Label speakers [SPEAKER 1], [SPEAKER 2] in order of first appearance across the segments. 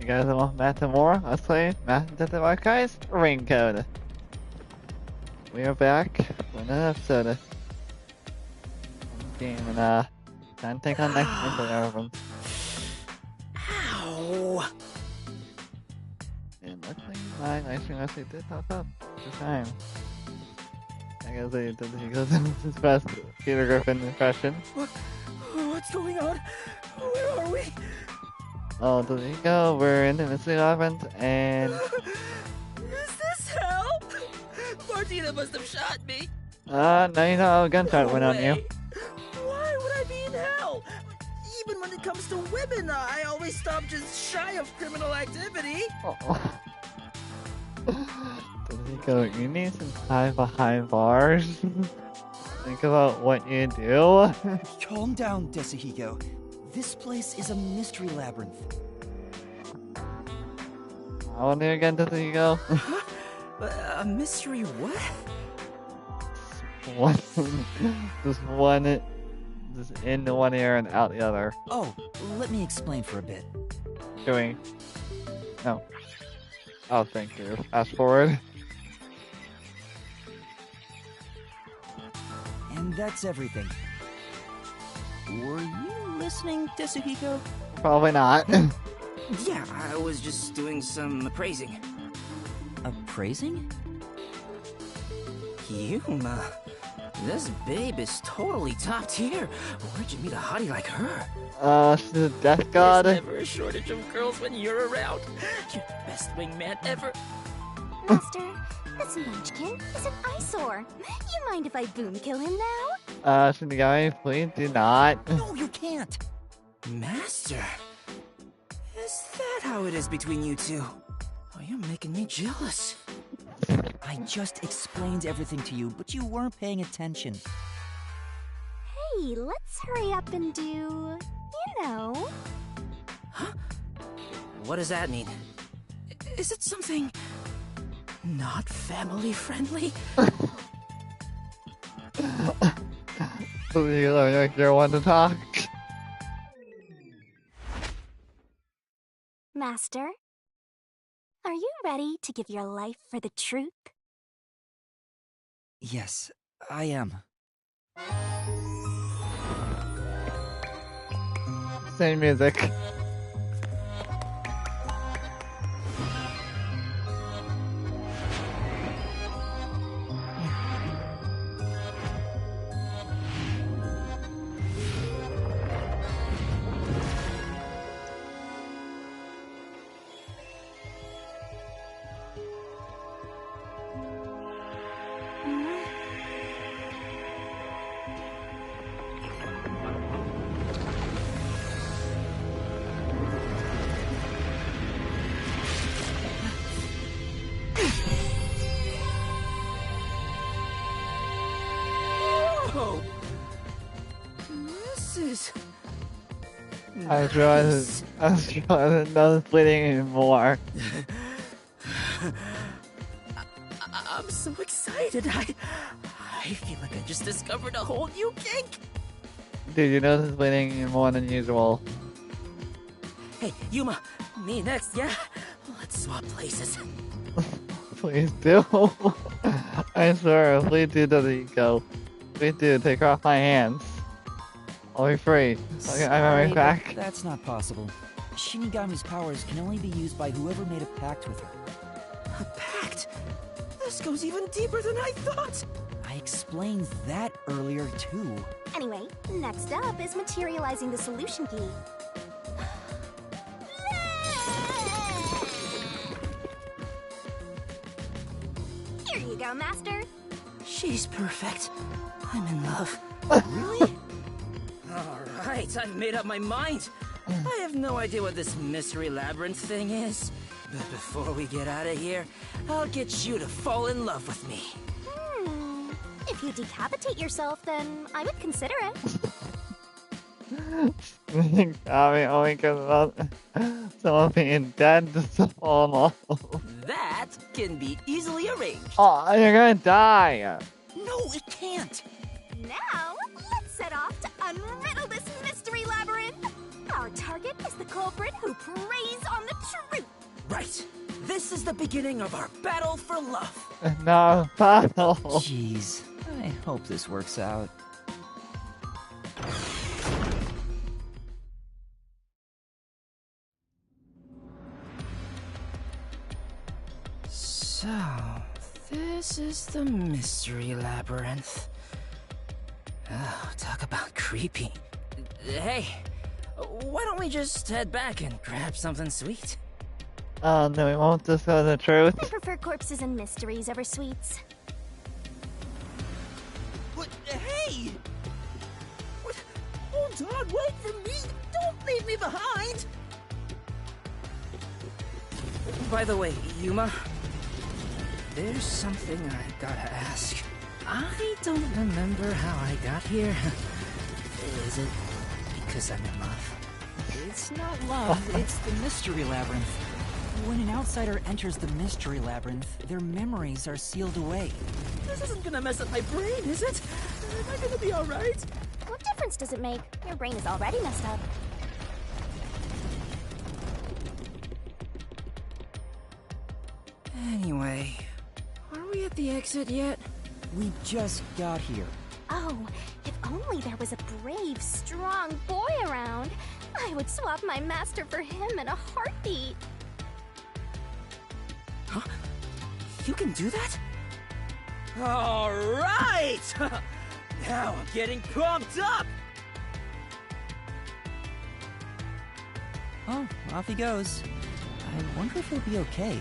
[SPEAKER 1] You guys want Matt and more? Let's play Master Detective Archives RainCode. We are back for another episode. Game and time to take on next one everyone.
[SPEAKER 2] Ow!
[SPEAKER 1] And luckily my ice cream actually did pop up this time. I guess he goes into his best Peter Griffin impression.
[SPEAKER 2] What's going on? Where are we?
[SPEAKER 1] Oh, does he go? We're in the Mystery Labyrinth and...
[SPEAKER 2] Is this hell? Martina must have shot me.
[SPEAKER 1] no, you know, a gunshot went on you.
[SPEAKER 2] Why would I be in hell? Even when it comes to women, I always stop just shy of criminal activity.
[SPEAKER 1] Oh. Does he go, you need some time behind bars? Think about what you do.
[SPEAKER 3] Calm down, Desuhiko. This place is a mystery labyrinth.
[SPEAKER 1] I wonder again, does he go?
[SPEAKER 2] A mystery what?
[SPEAKER 1] Just in the one ear and out the other.
[SPEAKER 3] Oh, let me explain for a bit.
[SPEAKER 1] Doing. No. Oh, thank you. Fast forward.
[SPEAKER 3] And that's everything. Were you listening, Desuhiko?
[SPEAKER 1] Probably not.
[SPEAKER 2] Yeah, I was just doing some appraising.
[SPEAKER 3] Appraising?
[SPEAKER 2] Yuma, this babe is totally top tier. Where'd you meet a hottie like her?
[SPEAKER 1] She's a death god.
[SPEAKER 2] There's never a shortage of girls when you're around. You're the best wingman ever.
[SPEAKER 4] Master, this munchkin is an eyesore. You mind if I boom kill him now?
[SPEAKER 1] Shinigami, please do not.
[SPEAKER 3] No, you can't!
[SPEAKER 2] Master, is that how it is between you two? Oh, you're making me jealous.
[SPEAKER 3] I just explained everything to you, but you weren't paying attention.
[SPEAKER 4] Hey, let's hurry up and do... you know...
[SPEAKER 2] Huh? What does that mean? Is it something... not family friendly?
[SPEAKER 1] You look like you want to talk.
[SPEAKER 4] Master, are you ready to give your life for the truth?
[SPEAKER 3] Yes, I am.
[SPEAKER 1] Same music.
[SPEAKER 2] Whoa! This is...
[SPEAKER 1] I was realizing no splitting anymore.
[SPEAKER 2] I'm so excited. I feel like I just discovered a whole new kink.
[SPEAKER 1] Dude, you know this is bleeding more than usual.
[SPEAKER 2] Hey, Yuma, me next, yeah? Let's swap places.
[SPEAKER 1] Please do. I swear, please do, doesn't go. Please do, take her off my hands. I'll be free. I'm right back.
[SPEAKER 3] That's not possible. Shinigami's powers can only be used by whoever made a pact with her.
[SPEAKER 2] A pact? This goes even deeper than I thought.
[SPEAKER 3] I explained that earlier too.
[SPEAKER 4] Anyway, next up is materializing the solution key. Here you go, Master.
[SPEAKER 2] She's perfect. I'm in love.
[SPEAKER 3] Really?
[SPEAKER 2] Alright, I've made up my mind. I have no idea what this mystery labyrinth thing is. But before we get out of here, I'll get you to fall in love with me.
[SPEAKER 4] If you decapitate yourself, then I would consider it.
[SPEAKER 1] I mean, only because someone being dead just to fall in love.
[SPEAKER 2] That can be easily arranged.
[SPEAKER 1] Oh, you're gonna die.
[SPEAKER 3] No, it can't!
[SPEAKER 4] Now, let's set off to unriddle this mystery labyrinth. Our target is the culprit who preys on the truth.
[SPEAKER 2] is the beginning of our battle for love.
[SPEAKER 1] No, battle.
[SPEAKER 3] Jeez, I hope this works out.
[SPEAKER 2] So, this is the mystery labyrinth. Oh, talk about creepy. Hey, why don't we just head back and grab something sweet?
[SPEAKER 1] Oh no, we won't discover the truth.
[SPEAKER 4] I prefer corpses and mysteries over sweets.
[SPEAKER 2] What? Hey! What? Hold on, wait for me! Don't leave me behind! By the way, Yuma, there's something I gotta ask. I don't remember how I got here. Is it because I'm in love?
[SPEAKER 3] It's not love, it's the mystery labyrinth. When an outsider enters the mystery labyrinth, their memories are sealed away.
[SPEAKER 2] This isn't gonna mess up my brain, is it? Am I gonna be alright?
[SPEAKER 4] What difference does it make? Your brain is already messed up.
[SPEAKER 2] Anyway, are we at the exit yet?
[SPEAKER 3] We just got here.
[SPEAKER 4] Oh, if only there was a brave, strong boy around. I would swap my master for him in a heartbeat.
[SPEAKER 2] Huh? You can do that? Alright! Now I'm getting pumped up!
[SPEAKER 3] Oh, off he goes. I wonder if he'll be okay.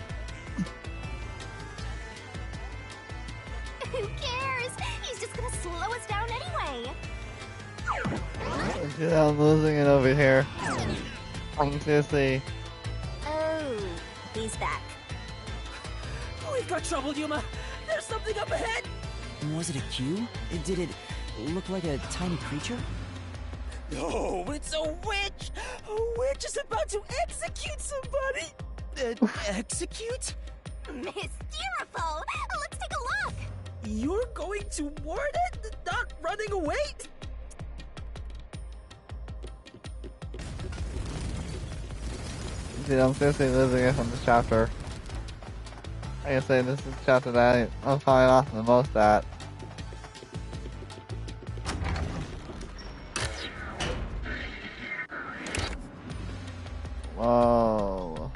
[SPEAKER 4] Who cares? He's just gonna slow us down anyway.
[SPEAKER 1] Yeah, I'm losing it over here. Seriously.
[SPEAKER 4] Oh, he's back.
[SPEAKER 2] We've got trouble, Yuma! There's something up ahead!
[SPEAKER 3] Was it a cue? Did it look like a tiny creature?
[SPEAKER 2] No, it's a witch! A witch is about to execute somebody! Execute?
[SPEAKER 4] Mysteriful! Let's take a look!
[SPEAKER 2] You're going to ward it? Not running away?
[SPEAKER 1] Dude, I'm seriously losing it from this chapter. Like I say, this is the chapter that I'm probably lost the most at. Whoa.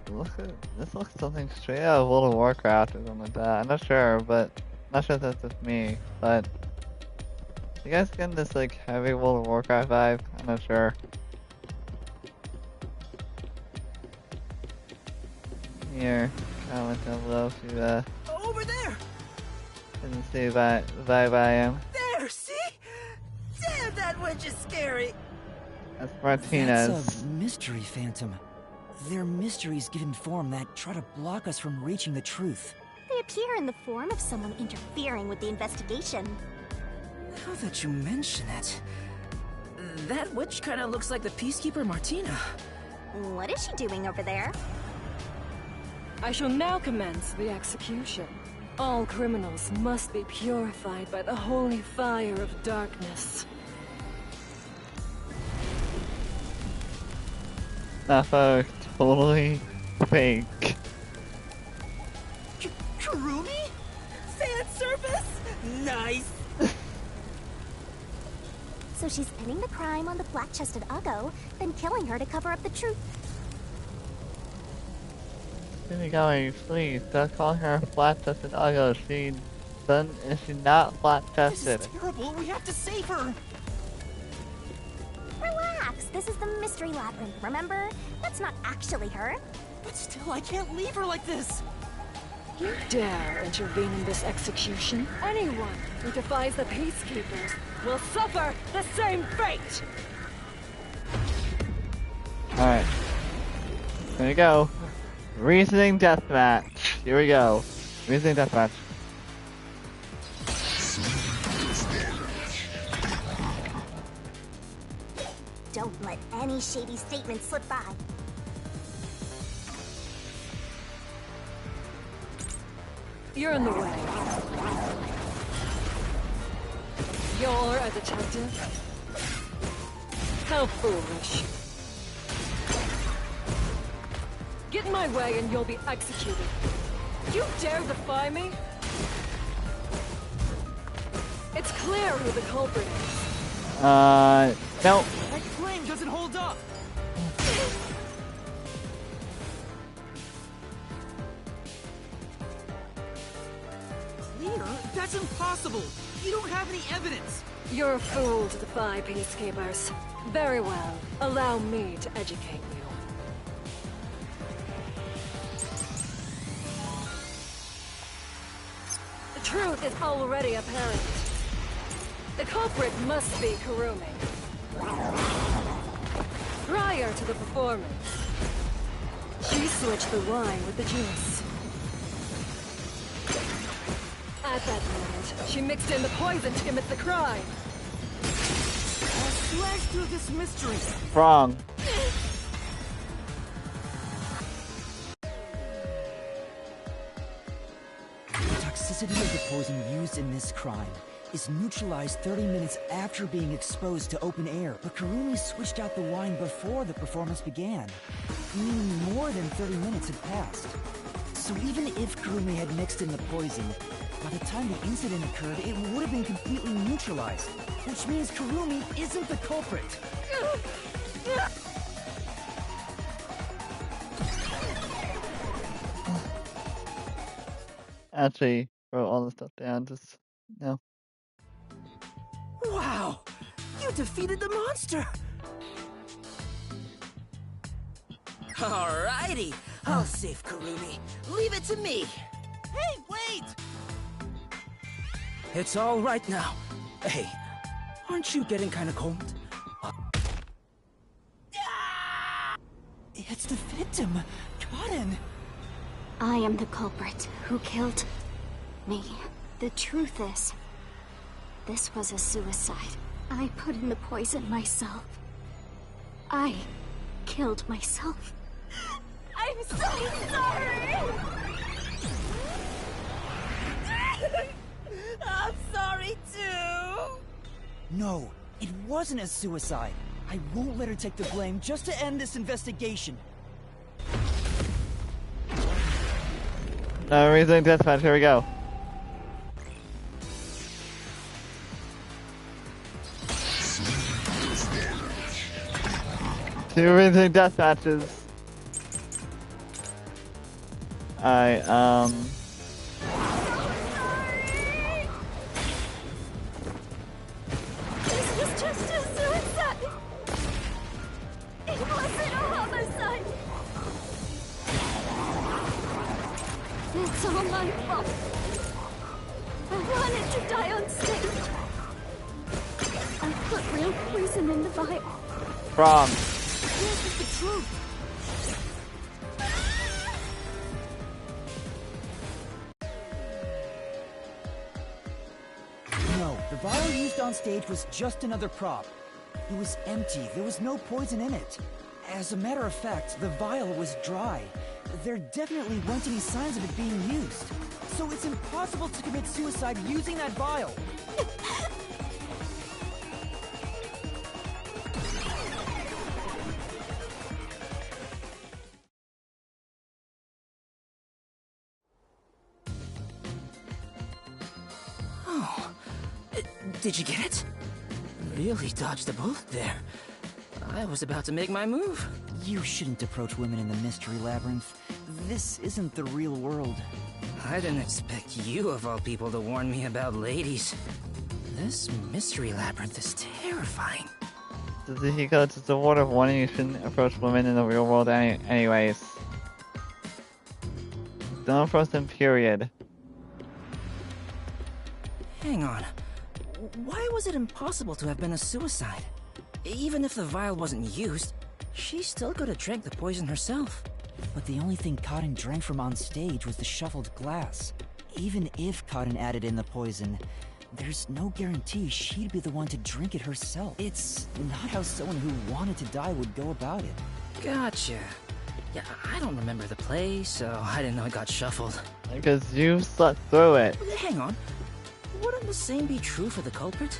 [SPEAKER 1] Look at this, looks something straight out of World of Warcraft or something like that. I'm not sure, but not sure if that's just me, but you guys getting this like heavy World of Warcraft vibe? I'm not sure. Here, comment down below if you
[SPEAKER 2] Over there!
[SPEAKER 1] didn't see that vibe I am.
[SPEAKER 2] There, see? Damn, that witch is scary!
[SPEAKER 1] That's Martinez.
[SPEAKER 3] That's a mystery phantom. They're mysteries given form that try to block us from reaching the truth.
[SPEAKER 4] They appear in the form of someone interfering with the investigation.
[SPEAKER 2] Now that you mention it, that witch kind of looks like the peacekeeper Martina.
[SPEAKER 4] What is she doing over there?
[SPEAKER 5] I shall now commence the execution. All criminals must be purified by the holy fire of darkness.
[SPEAKER 1] That photo totally fake.
[SPEAKER 2] Karumi? Fan service? Nice!
[SPEAKER 4] So she's pinning the crime on the flat-chested Uggo, then killing her to cover up the truth.
[SPEAKER 1] Here going, please, don't call her flat-chested Uggo. Is she not flat-chested?
[SPEAKER 3] This is terrible. We have to save her.
[SPEAKER 4] Relax, this is the mystery labyrinth, remember? That's not actually her.
[SPEAKER 3] But still, I can't leave her like this.
[SPEAKER 5] You dare intervene in this execution? Anyone who defies the peacekeepers will suffer the same fate!
[SPEAKER 1] Alright. Here we go. Reasoning deathmatch. Here we go. Reasoning deathmatch.
[SPEAKER 4] Don't let any shady statement slip by.
[SPEAKER 5] You're in the way. You're a detective? How foolish. Get in my way and you'll be executed. You dare defy me? It's clear who the culprit is.
[SPEAKER 1] No.
[SPEAKER 3] That claim doesn't hold up! Clear? That's impossible! You don't have any evidence!
[SPEAKER 5] You're a fool to defy peacekeepers. Very well. Allow me to educate you. The truth is already apparent. The culprit must be Kurumi. Prior to the performance, she switched the wine with the juice. At that moment, she mixed in the poison to commit the crime.
[SPEAKER 3] I'll slash through this mystery!
[SPEAKER 1] Wrong.
[SPEAKER 3] The toxicity of the poison used in this crime is neutralized 30 minutes after being exposed to open air. But Kurumi switched out the wine before the performance began, meaning more than 30 minutes had passed. So even if Kurumi had mixed in the poison, by the time the incident occurred, it would have been completely neutralized, which means Kurumi isn't the culprit.
[SPEAKER 1] Actually, wrote all the stuff down. Just no.
[SPEAKER 2] Wow! You defeated the monster! Alrighty! I'll save Kurumi. Leave it to me!
[SPEAKER 3] Hey, wait!
[SPEAKER 2] It's all right now. Hey, aren't you getting kind of cold?
[SPEAKER 3] It's the victim, Cotton.
[SPEAKER 4] I am the culprit who killed me. The truth is, this was a suicide. I put in the poison myself. I killed myself. I'm so sorry!
[SPEAKER 2] I'm sorry too!
[SPEAKER 3] No, it wasn't a suicide. I won't let her take the blame just to end this investigation.
[SPEAKER 1] Reasoning deathmatch, here we go. Two reasoning death matches.
[SPEAKER 4] This was just a suicide! It wasn't a homicide! It's all my fault. I wanted to die on stage. I put real poison in the vial.
[SPEAKER 1] Wrong.
[SPEAKER 3] This is the truth. No, the vial used on stage was just another prop. It was empty. There was no poison in it. As a matter of fact, the vial was dry. There definitely weren't any signs of it being used. So it's impossible to commit suicide using that vial.
[SPEAKER 2] Did you get it? Really dodged a bullet there. I was about to make my move.
[SPEAKER 3] You shouldn't approach women in the Mystery Labyrinth. This isn't the real world.
[SPEAKER 2] I didn't expect you, of all people, to warn me about ladies. This Mystery Labyrinth is terrifying.
[SPEAKER 1] Zuhiko, it's a word of warning, you shouldn't approach women in the real world anyways. Don't approach them, period.
[SPEAKER 2] Hang on. Why was it impossible to have been a suicide? Even if the vial wasn't used, she still could have drank the poison herself.
[SPEAKER 3] But the only thing Cotton drank from on stage was the shuffled glass. Even if Cotton added in the poison, there's no guarantee she'd be the one to drink it herself. It's not how someone who wanted to die would go about it.
[SPEAKER 2] Gotcha. Yeah, I don't remember the play, so I didn't know it got shuffled.
[SPEAKER 1] Because you slept through it.
[SPEAKER 2] Hang on. Wouldn't the same be true for the culprit?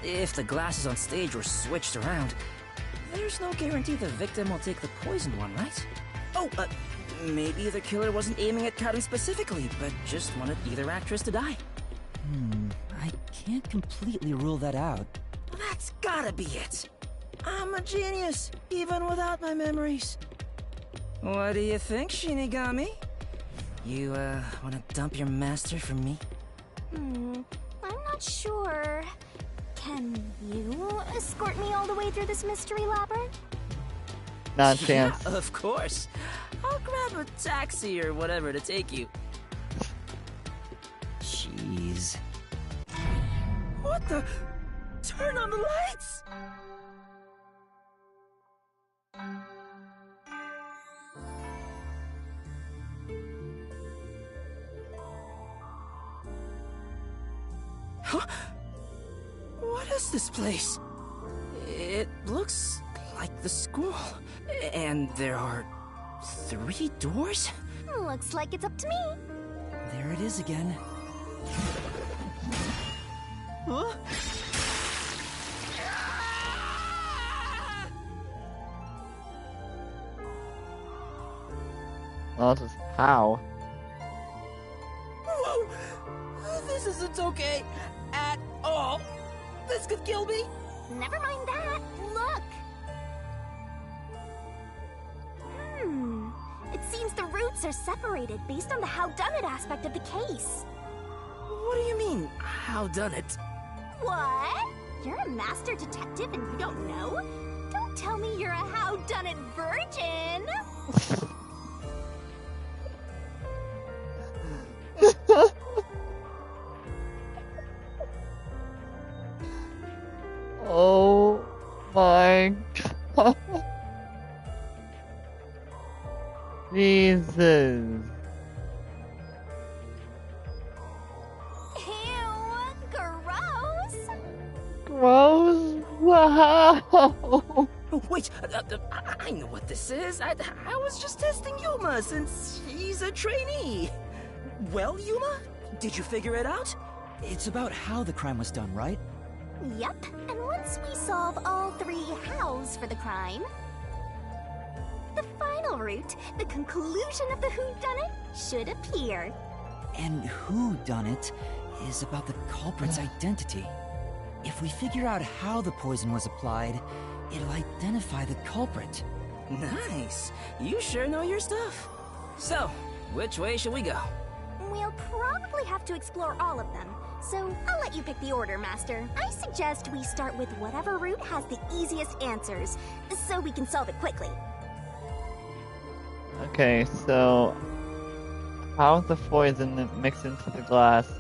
[SPEAKER 2] If the glasses on stage were switched around, there's no guarantee the victim will take the poisoned one, right? Oh, maybe the killer wasn't aiming at Karen specifically, but just wanted either actress to die.
[SPEAKER 3] I can't completely rule that out.
[SPEAKER 2] That's gotta be it. I'm a genius, even without my memories. What do you think, Shinigami? You, wanna dump your master for me?
[SPEAKER 4] I'm not sure. Can you escort me all the way through this mystery labyrinth?
[SPEAKER 1] Not a chance.
[SPEAKER 2] Yeah, of course. I'll grab a taxi or whatever to take you.
[SPEAKER 3] Jeez.
[SPEAKER 2] What the? Turn on the lights! Huh? What is this place? It looks like the school. And there are 3 doors?
[SPEAKER 4] Looks like it's up to me.
[SPEAKER 3] There it is again.
[SPEAKER 2] Huh?
[SPEAKER 1] Well, just how?
[SPEAKER 2] Whoa! This isn't okay at all. This could kill me.
[SPEAKER 4] Never mind that. Look. It seems the roots are separated based on the how-done-it aspect of the case.
[SPEAKER 2] What do you mean, how done it?
[SPEAKER 4] What? You're a master detective and you don't know? Don't tell me you're a how-done-it virgin!
[SPEAKER 1] Oh my god. Jesus.
[SPEAKER 4] Ew, gross!
[SPEAKER 1] Gross? Wow.
[SPEAKER 2] Oh, wait, I know what this is. I was just testing Yuma since he's a trainee. Well, Yuma, did you figure it out?
[SPEAKER 3] It's about how the crime was done, right?
[SPEAKER 4] Yep, and once we solve all 3 hows for the crime, the final route, the conclusion of the whodunit, should appear.
[SPEAKER 3] And who done it is about the culprit's identity. If we figure out how the poison was applied, it'll identify the culprit.
[SPEAKER 2] Nice. You sure know your stuff. So, which way should we go?
[SPEAKER 4] We'll probably have to explore all of them, so I'll let you pick the order, Master. I suggest we start with whatever route has the easiest answers, so we can solve it quickly.
[SPEAKER 1] Okay, so how's the poison mixed into the glass?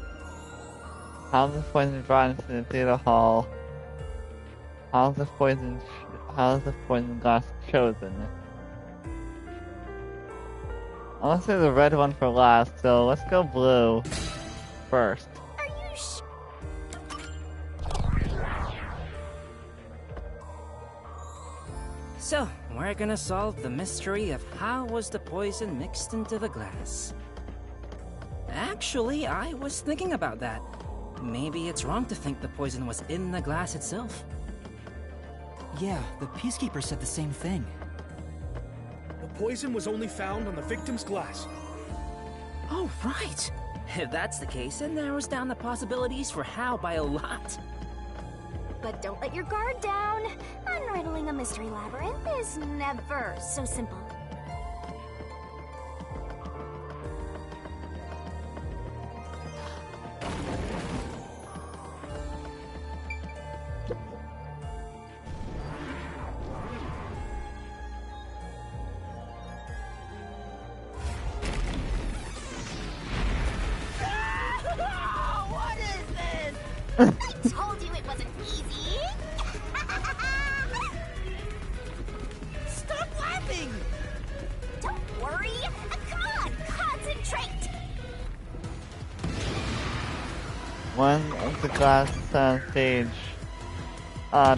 [SPEAKER 1] How's the poison brought into the theater hall? How's the poison glass chosen? I want to say the red one for last, so let's go blue first.
[SPEAKER 4] Are you
[SPEAKER 2] So, we're gonna solve the mystery of how was the poison mixed into the glass. Actually, I was thinking about that. Maybe it's wrong to think the poison was in the glass itself.
[SPEAKER 3] Yeah, the Peacekeeper said the same thing.
[SPEAKER 6] The poison was only found on the victim's glass.
[SPEAKER 2] Oh, right. If that's the case, it narrows down the possibilities for how by a lot.
[SPEAKER 4] But don't let your guard down. Unriddling a mystery labyrinth is never so simple. What is this? I told you it wasn't easy.
[SPEAKER 2] Stop laughing!
[SPEAKER 4] Don't worry. Come on, concentrate.
[SPEAKER 1] One of the glass on stage.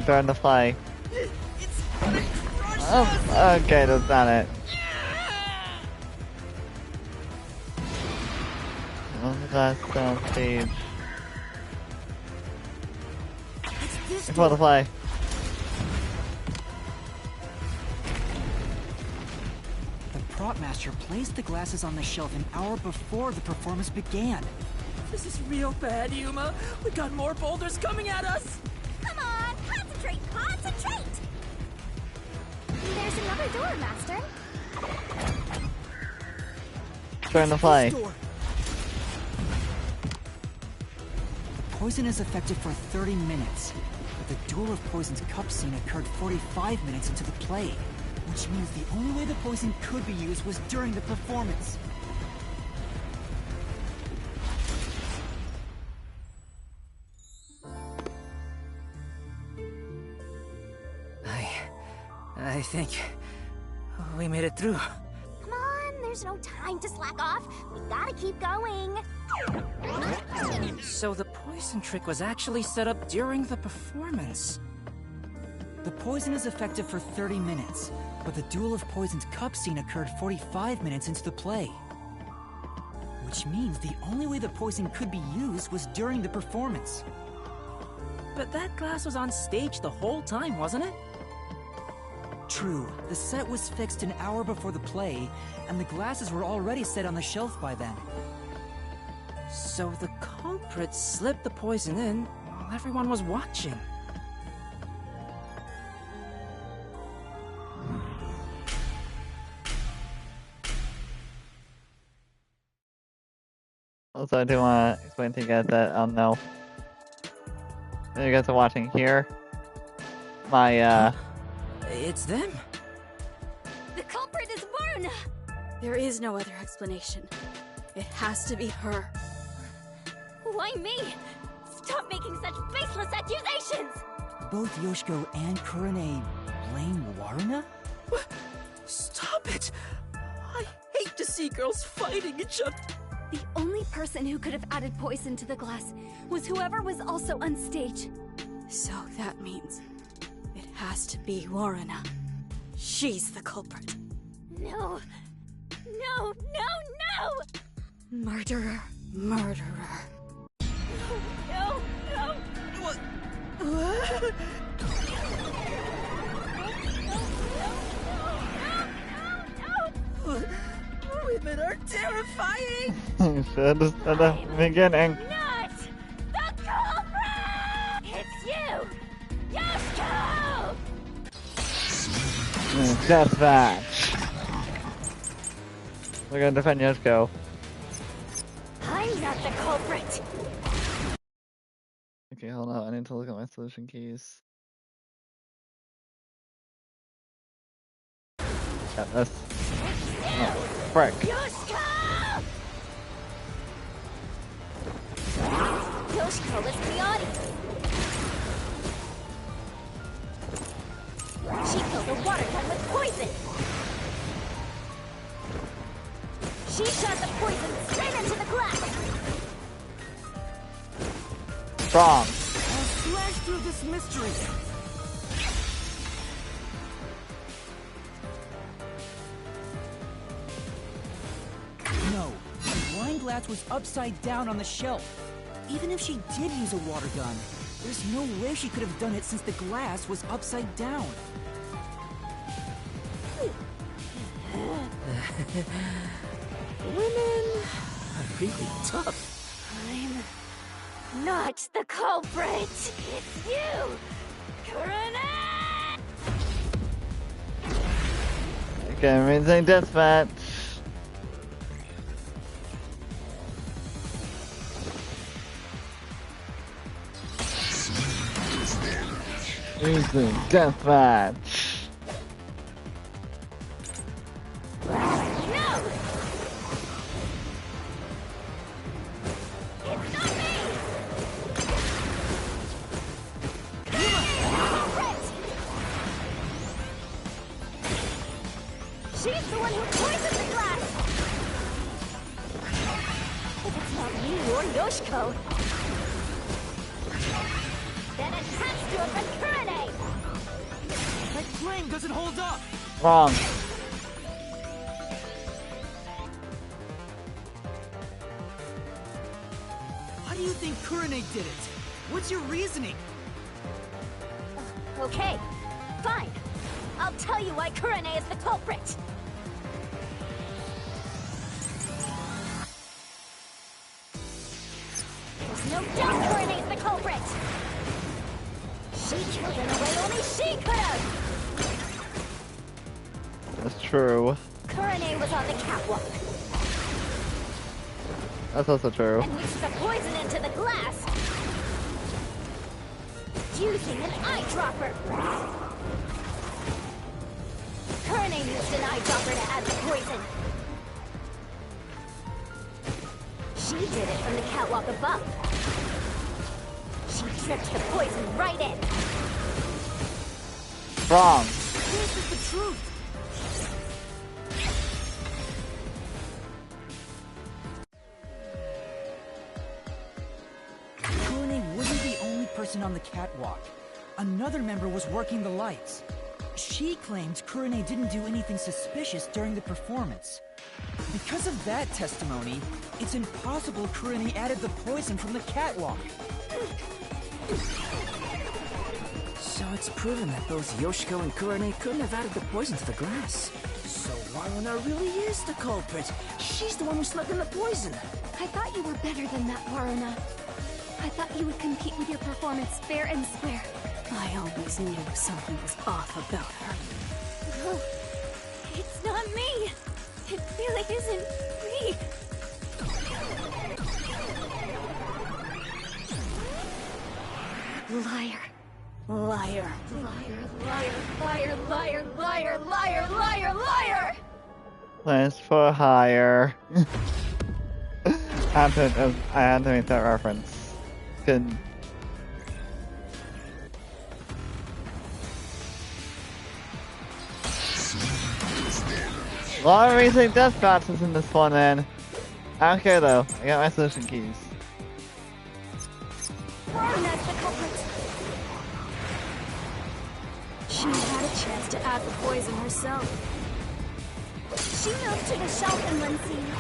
[SPEAKER 1] During the play.
[SPEAKER 2] It's gonna crush us!
[SPEAKER 1] Oh, okay, that's not it. One of the glass on stage.
[SPEAKER 2] It's this
[SPEAKER 1] Before the play.
[SPEAKER 3] The prop master placed the glasses on the shelf an hour before the performance began.
[SPEAKER 2] This is real bad, Yuma. We got more boulders coming at us.
[SPEAKER 4] Come on, concentrate, concentrate! There's another door, Master.
[SPEAKER 1] Trying to play.
[SPEAKER 3] Poison is effective for 30 minutes, but the Duel of Poison's cup scene occurred 45 minutes into the play, which means the only way the poison could be used was during the performance.
[SPEAKER 2] I think we made it through.
[SPEAKER 4] Come on, there's no time to slack off. We gotta keep going.
[SPEAKER 2] So the poison trick was actually set up during the performance.
[SPEAKER 3] The poison is effective for 30 minutes, but the Duel of Poison's cup scene occurred 45 minutes into the play. Which means the only way the poison could be used was during the performance.
[SPEAKER 2] But that glass was on stage the whole time, wasn't it?
[SPEAKER 3] True, the set was fixed an hour before the play, and the glasses were already set on the shelf by then.
[SPEAKER 2] So the culprit slipped the poison in while everyone was watching.
[SPEAKER 1] Also, I do want to explain to you guys that, no. You guys are watching here. My,
[SPEAKER 2] It's them.
[SPEAKER 4] The culprit is Varna!
[SPEAKER 7] There is no other explanation. It has to be her.
[SPEAKER 4] Why me? Stop making such baseless accusations!
[SPEAKER 3] Both Yoshiko and Kurane blame Waruna?
[SPEAKER 2] Stop it! I hate to see girls fighting each other.
[SPEAKER 7] The only person who could have added poison to the glass was whoever was also on stage. So that means it has to be Waruna. She's the culprit.
[SPEAKER 4] No. No, no, no!
[SPEAKER 7] Murderer. Murderer.
[SPEAKER 4] No, no!
[SPEAKER 2] Women are terrifying!
[SPEAKER 1] should have said that in the beginning.
[SPEAKER 4] Not the culprit! It's you! Yoshiko!
[SPEAKER 1] Deathmatch. We're gonna defend Yoshiko.
[SPEAKER 4] I'm not the culprit!
[SPEAKER 1] Okay, hold on. I need to look at my solution keys. Got this. Oh, frick.
[SPEAKER 4] Yoshiko! Yoshiko, listen to the audience. She killed a water gun with poison. She shot the poison straight into the glass.
[SPEAKER 1] Wrong.
[SPEAKER 3] I'll slash through this mystery! No, the wine glass was upside down on the shelf. Even if she did use a water gun, there's no way she could have done it since the glass was upside down.
[SPEAKER 2] Women are really tough.
[SPEAKER 4] I'm not the culprit. It's you, Kurane!
[SPEAKER 1] Okay, means a deathmatch. Easy deathmatch.
[SPEAKER 4] No! It's not me! She's the one who poisoned the glass! If it's not me or Yoshiko, then it has to have been Kurane!
[SPEAKER 3] That flame doesn't hold up!
[SPEAKER 1] Wrong.
[SPEAKER 3] How do you think Kurane did it? What's your reasoning?
[SPEAKER 4] Okay, fine. I'll tell you why Kurane is the culprit. No doubt Corona's the culprit! She killed in a way only she could have!
[SPEAKER 1] That's true.
[SPEAKER 4] Corona was on the catwalk
[SPEAKER 1] That's also true.
[SPEAKER 4] and mixed the poison into the glass! Using an eyedropper! Corona used an eyedropper to add the poison. She did it from the catwalk above. She dripped the poison right in.
[SPEAKER 1] Wrong.
[SPEAKER 7] This is the truth. Kurone wasn't the only person on the catwalk. Another member was working the lights. She claimed Kurone didn't do anything suspicious during the performance. Because of that testimony, it's impossible Kurone added the poison from the catwalk.
[SPEAKER 2] So it's proven that both Yoshiko and Kurone couldn't have added the poison to the glass. So Waruna really is the culprit. She's the one who snuck in the poison.
[SPEAKER 7] I thought you were better than that, Waruna. I thought you would compete with your performance fair and square. I always knew something was off about her.
[SPEAKER 4] Oh, it's not me! It really isn't me! Liar. Liar. Liar, liar, liar, liar, liar, liar, liar, liar!
[SPEAKER 1] Plans for hire. I had to make that reference. Good. A lot of amazing death matches in this one, man. I don't care though. I got my solution keys.
[SPEAKER 4] Waruna's the culprit.
[SPEAKER 7] She had a chance to add the poison herself.
[SPEAKER 4] She moved to the shelf in one scene.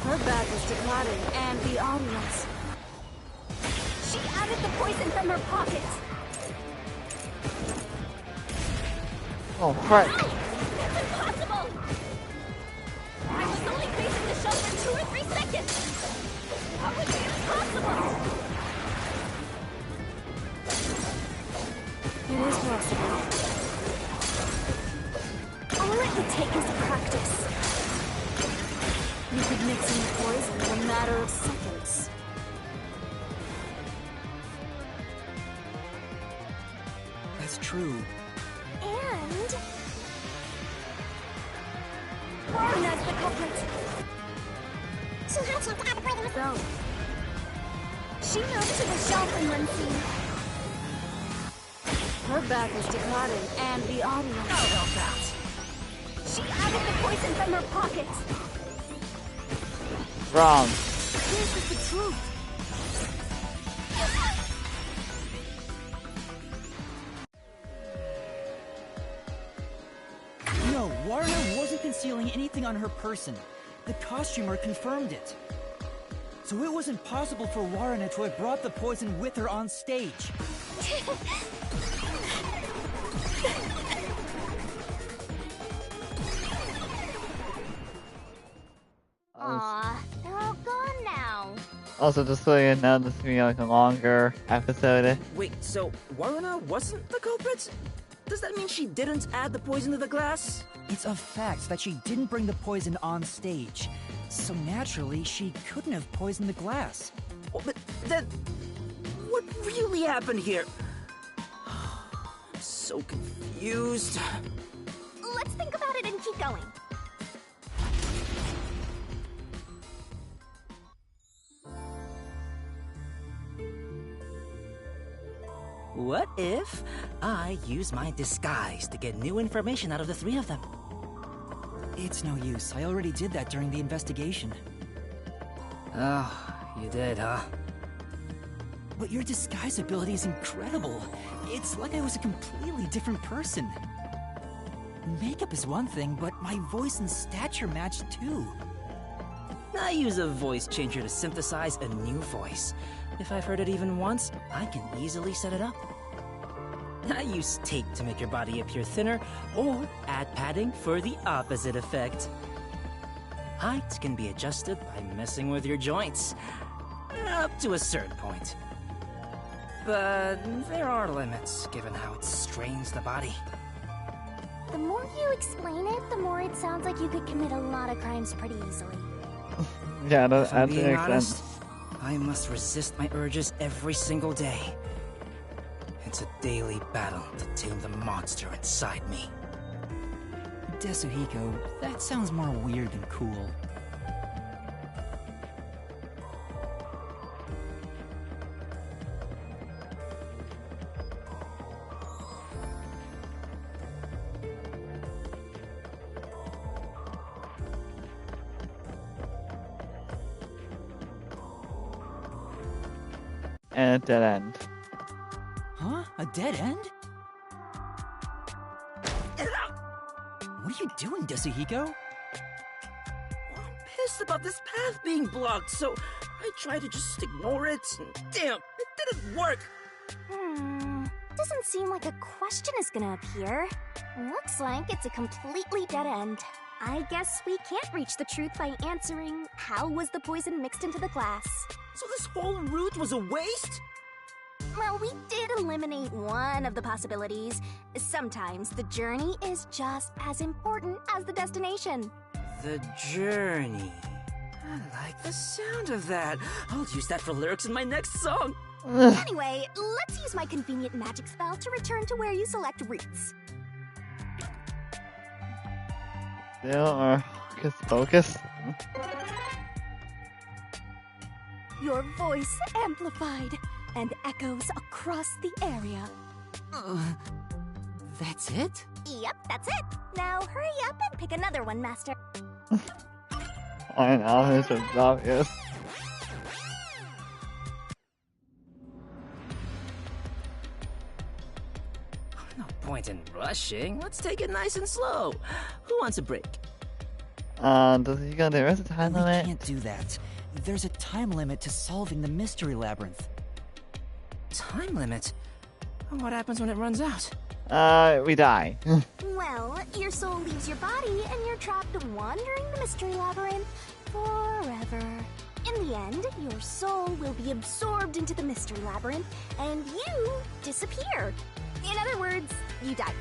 [SPEAKER 7] Her back was to Cotton and the audience.
[SPEAKER 4] She added the poison from her pocket.
[SPEAKER 1] Oh, frick.
[SPEAKER 4] That's impossible! I was only facing the shelf for 2 or 3 seconds! How would be impossible?
[SPEAKER 7] It is possible.
[SPEAKER 4] All it would take is practice.
[SPEAKER 7] You could mix in the poison in a matter of seconds.
[SPEAKER 3] That's true.
[SPEAKER 4] And... Waruna's the culprit. She had a chance to add the poison herself. She moved to the shelf in one scene.
[SPEAKER 7] Her back was to Cotton and the audience.
[SPEAKER 2] How about that?
[SPEAKER 4] She added the poison from her pocket.
[SPEAKER 1] Wrong.
[SPEAKER 7] This is the truth. No, Waruna wasn't concealing anything on her person. The costumer confirmed it. So it was impossible for Waruna to have brought the poison with her on stage.
[SPEAKER 4] Aw, they're all gone now.
[SPEAKER 1] Also, just so you know, this is gonna be like a longer episode.
[SPEAKER 2] Wait, so Waruna wasn't the culprit? Does that mean she didn't add the poison to the glass?
[SPEAKER 3] It's a fact that she didn't bring the poison on stage. So naturally, she couldn't have poisoned the glass.
[SPEAKER 2] Oh, but then, what really happened here? I'm so confused.
[SPEAKER 4] Let's think about it and keep going.
[SPEAKER 2] What if I use my disguise to get new information out of the 3 of them?
[SPEAKER 3] It's no use. I already did that during the investigation.
[SPEAKER 2] Oh, you did, huh?
[SPEAKER 3] But your disguise ability is incredible. It's like I was a completely different person. Makeup is one thing, but my voice and stature match too.
[SPEAKER 2] I use a voice changer to synthesize a new voice. If I've heard it even once, I can easily set it up. I use tape to make your body appear thinner, or add padding for the opposite effect. Height can be adjusted by messing with your joints. Up to a certain point. But there are limits, given how it strains the body.
[SPEAKER 4] The more you explain it, the more it sounds like you could commit a lot of crimes pretty easily.
[SPEAKER 1] Yeah, that
[SPEAKER 2] If I'm
[SPEAKER 1] actually
[SPEAKER 2] being
[SPEAKER 1] makes
[SPEAKER 2] honest,
[SPEAKER 1] sense.
[SPEAKER 2] I must resist my urges every single day. It's a daily battle to tame the monster inside me.
[SPEAKER 3] Desuhiko, that sounds more weird than cool.
[SPEAKER 1] And a dead end.
[SPEAKER 3] Huh? A dead end? What are you doing, Desuhiko?
[SPEAKER 2] I'm pissed about this path being blocked, so I tried to just ignore it. Damn, it didn't work.
[SPEAKER 4] Doesn't seem like a question is gonna appear. Looks like it's a completely dead end. I guess we can't reach the truth by answering, how was the poison mixed into the glass?
[SPEAKER 2] So this whole route was a waste?
[SPEAKER 4] Well, we did eliminate one of the possibilities. Sometimes the journey is just as important as the destination.
[SPEAKER 2] The journey. I like the sound of that. I'll use that for lyrics in my next song.
[SPEAKER 4] Anyway, let's use my convenient magic spell to return to where you select routes.
[SPEAKER 1] Still or hocus pocus?
[SPEAKER 4] Your voice amplified and echoes across the area.
[SPEAKER 3] That's it?
[SPEAKER 4] Yep, that's it. Now hurry up and pick another one, Master.
[SPEAKER 1] I know, this is obvious.
[SPEAKER 2] No point in rushing. Let's take it nice and slow. Who wants a break?
[SPEAKER 1] Does he go there? Is a time
[SPEAKER 3] We
[SPEAKER 1] limit?
[SPEAKER 3] can't do that. There's a time limit to solving the mystery labyrinth.
[SPEAKER 2] Time limit? What happens when it runs out?
[SPEAKER 1] We die.
[SPEAKER 4] Well, your soul leaves your body and you're trapped wandering the mystery labyrinth forever. In the end, your soul will be absorbed into the mystery labyrinth and you disappear. In other words, you die.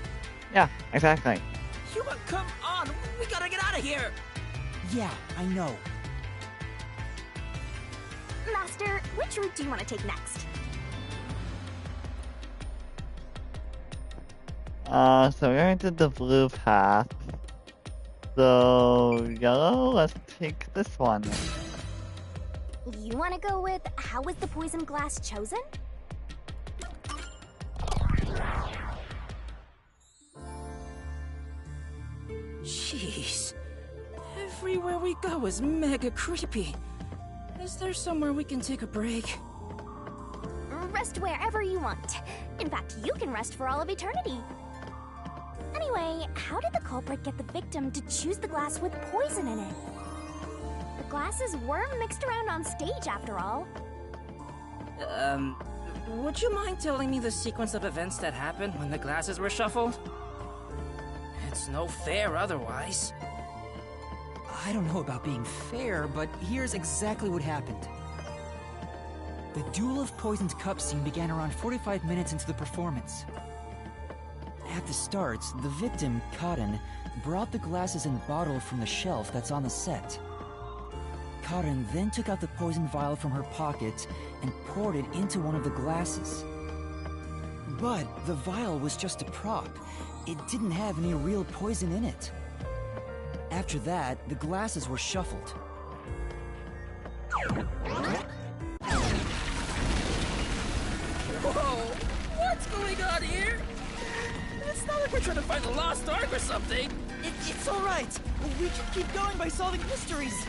[SPEAKER 1] Yeah, exactly.
[SPEAKER 2] Hugo, come on! We gotta get out of here!
[SPEAKER 3] Yeah, I know.
[SPEAKER 4] Master, which route do you want to take next?
[SPEAKER 1] So we're into the blue path. So, yellow, let's take this one.
[SPEAKER 4] You want to go with how was the poison glass chosen?
[SPEAKER 2] Jeez. Everywhere we go is mega creepy. Is there somewhere we can take a break?
[SPEAKER 4] Rest wherever you want. In fact, you can rest for all of eternity. Anyway, how did the culprit get the victim to choose the glass with poison in it? The glasses were mixed around on stage, after all.
[SPEAKER 2] Would you mind telling me the sequence of events that happened when the glasses were shuffled? It's no fair otherwise.
[SPEAKER 3] I don't know about being fair, but here's exactly what happened. The Duel of Poisoned Cup scene began around 45 minutes into the performance. At the start, the victim, Karen, brought the glasses and bottle from the shelf that's on the set. Karen then took out the poison vial from her pocket and poured it into one of the glasses. But the vial was just a prop. It didn't have any real poison in it. After that, the glasses were shuffled.
[SPEAKER 2] Whoa! What's going on here? It's not like we're trying to find the lost ark or something.
[SPEAKER 3] It's alright! We can keep going by solving mysteries!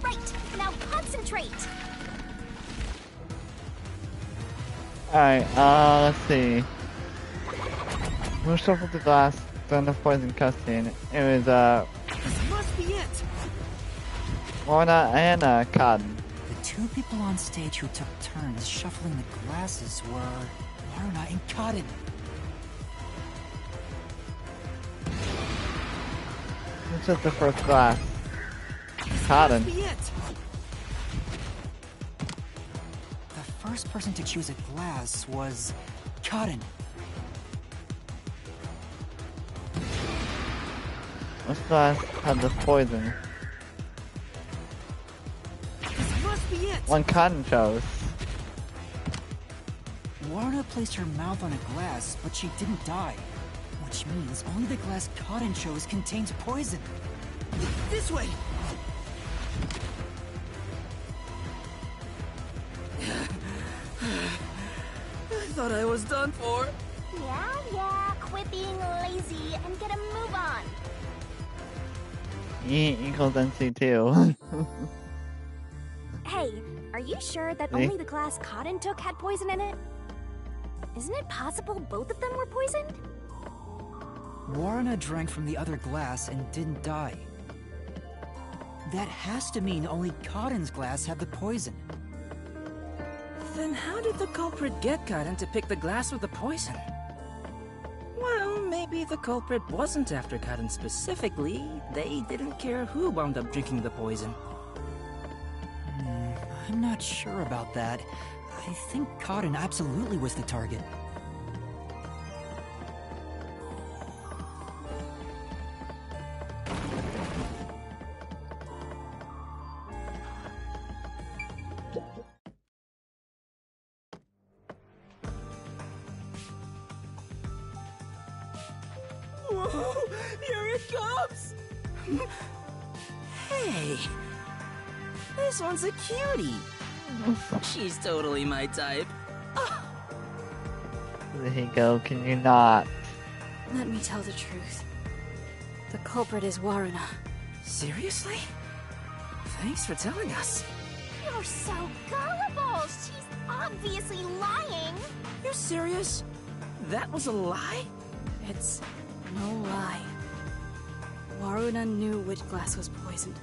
[SPEAKER 4] Right, now concentrate.
[SPEAKER 1] Alright, let's see. We shuffled the glass during the poison cutscene. It was,
[SPEAKER 3] This must be it!
[SPEAKER 1] Lorna and, Cotton.
[SPEAKER 3] The two people on stage who took turns shuffling the glasses were Lorna and Cotton.
[SPEAKER 1] This is the first glass. Cotton.
[SPEAKER 3] This must be it! person to choose a glass was Karin.
[SPEAKER 1] Which glass had the poison?
[SPEAKER 3] This must be it!
[SPEAKER 1] One cotton chose.
[SPEAKER 3] Warna placed her mouth on a glass, but she didn't die. Which means only the glass Karin chose contains poison. This way!
[SPEAKER 2] I thought I was done for.
[SPEAKER 4] Yeah, quit being lazy and get a move on.
[SPEAKER 1] E equals NC2.
[SPEAKER 4] Hey, are you sure that only the glass Cotton took had poison in it? Isn't it possible both of them were poisoned?
[SPEAKER 3] Warna drank from the other glass and didn't die. That has to mean only Karin's glass had the poison.
[SPEAKER 2] Then how did the culprit get Karin to pick the glass with the poison? Well, maybe the culprit wasn't after Karin specifically. They didn't care who wound up drinking the poison.
[SPEAKER 3] I'm not sure about that. I think Karin absolutely was the target.
[SPEAKER 2] Whoa! Here it comes! Hey! This one's a cutie! She's totally my type.
[SPEAKER 1] There you go, can you not?
[SPEAKER 7] Let me tell the truth. The culprit is Warna.
[SPEAKER 2] Seriously? Thanks for telling us.
[SPEAKER 4] You're so gullible. She's obviously lying.
[SPEAKER 2] You serious? That was a lie?
[SPEAKER 7] It's no lie. Waruna knew which glass was poisoned.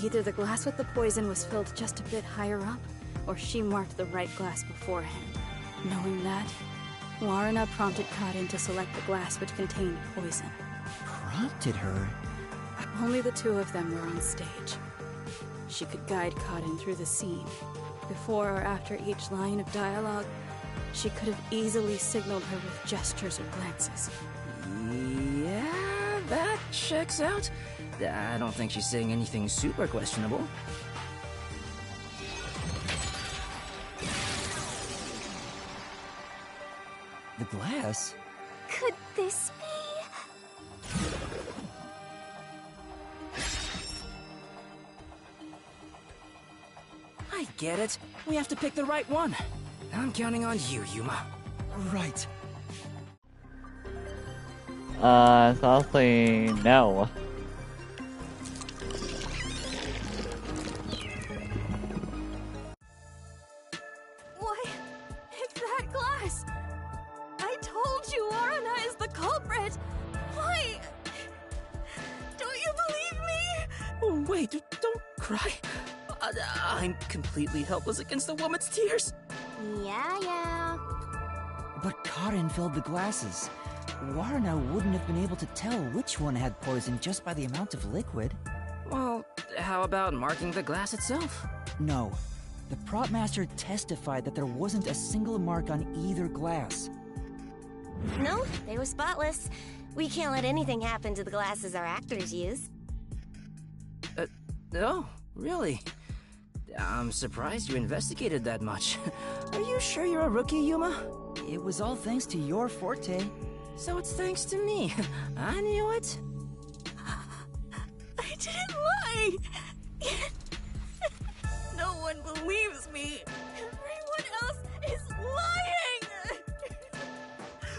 [SPEAKER 7] Either the glass with the poison was filled just a bit higher up, or she marked the right glass beforehand. Knowing that, Waruna prompted Karin to select the glass which contained poison.
[SPEAKER 3] Prompted her?
[SPEAKER 7] Only the two of them were on stage. She could guide Karin through the scene. Before or after each line of dialogue, she could have easily signaled her with gestures or glances.
[SPEAKER 2] Yeah, that checks out. I don't think she's saying anything super questionable.
[SPEAKER 3] The glass?
[SPEAKER 4] Could this be?
[SPEAKER 2] I get it. We have to pick the right one. I'm counting on you, Yuma.
[SPEAKER 3] Right.
[SPEAKER 1] It's honestly no.
[SPEAKER 7] Why? It's that glass! I told you Waruna is the culprit! Why? Don't you believe me?
[SPEAKER 2] Oh, wait, don't cry. I'm completely helpless against the woman's tears.
[SPEAKER 4] Yeah.
[SPEAKER 3] But Karin filled the glasses. Warna wouldn't have been able to tell which one had poison just by the amount of liquid.
[SPEAKER 2] Well, how about marking the glass itself?
[SPEAKER 3] No. The prop master testified that there wasn't a single mark on either glass.
[SPEAKER 8] No, they were spotless. We can't let anything happen to the glasses our actors use.
[SPEAKER 2] Oh, really? I'm surprised you investigated that much. Are you sure you're a rookie, Yuma?
[SPEAKER 3] It was all thanks to your forte.
[SPEAKER 2] So it's thanks to me. I knew it.
[SPEAKER 7] I didn't lie! No one believes me! Everyone else is lying!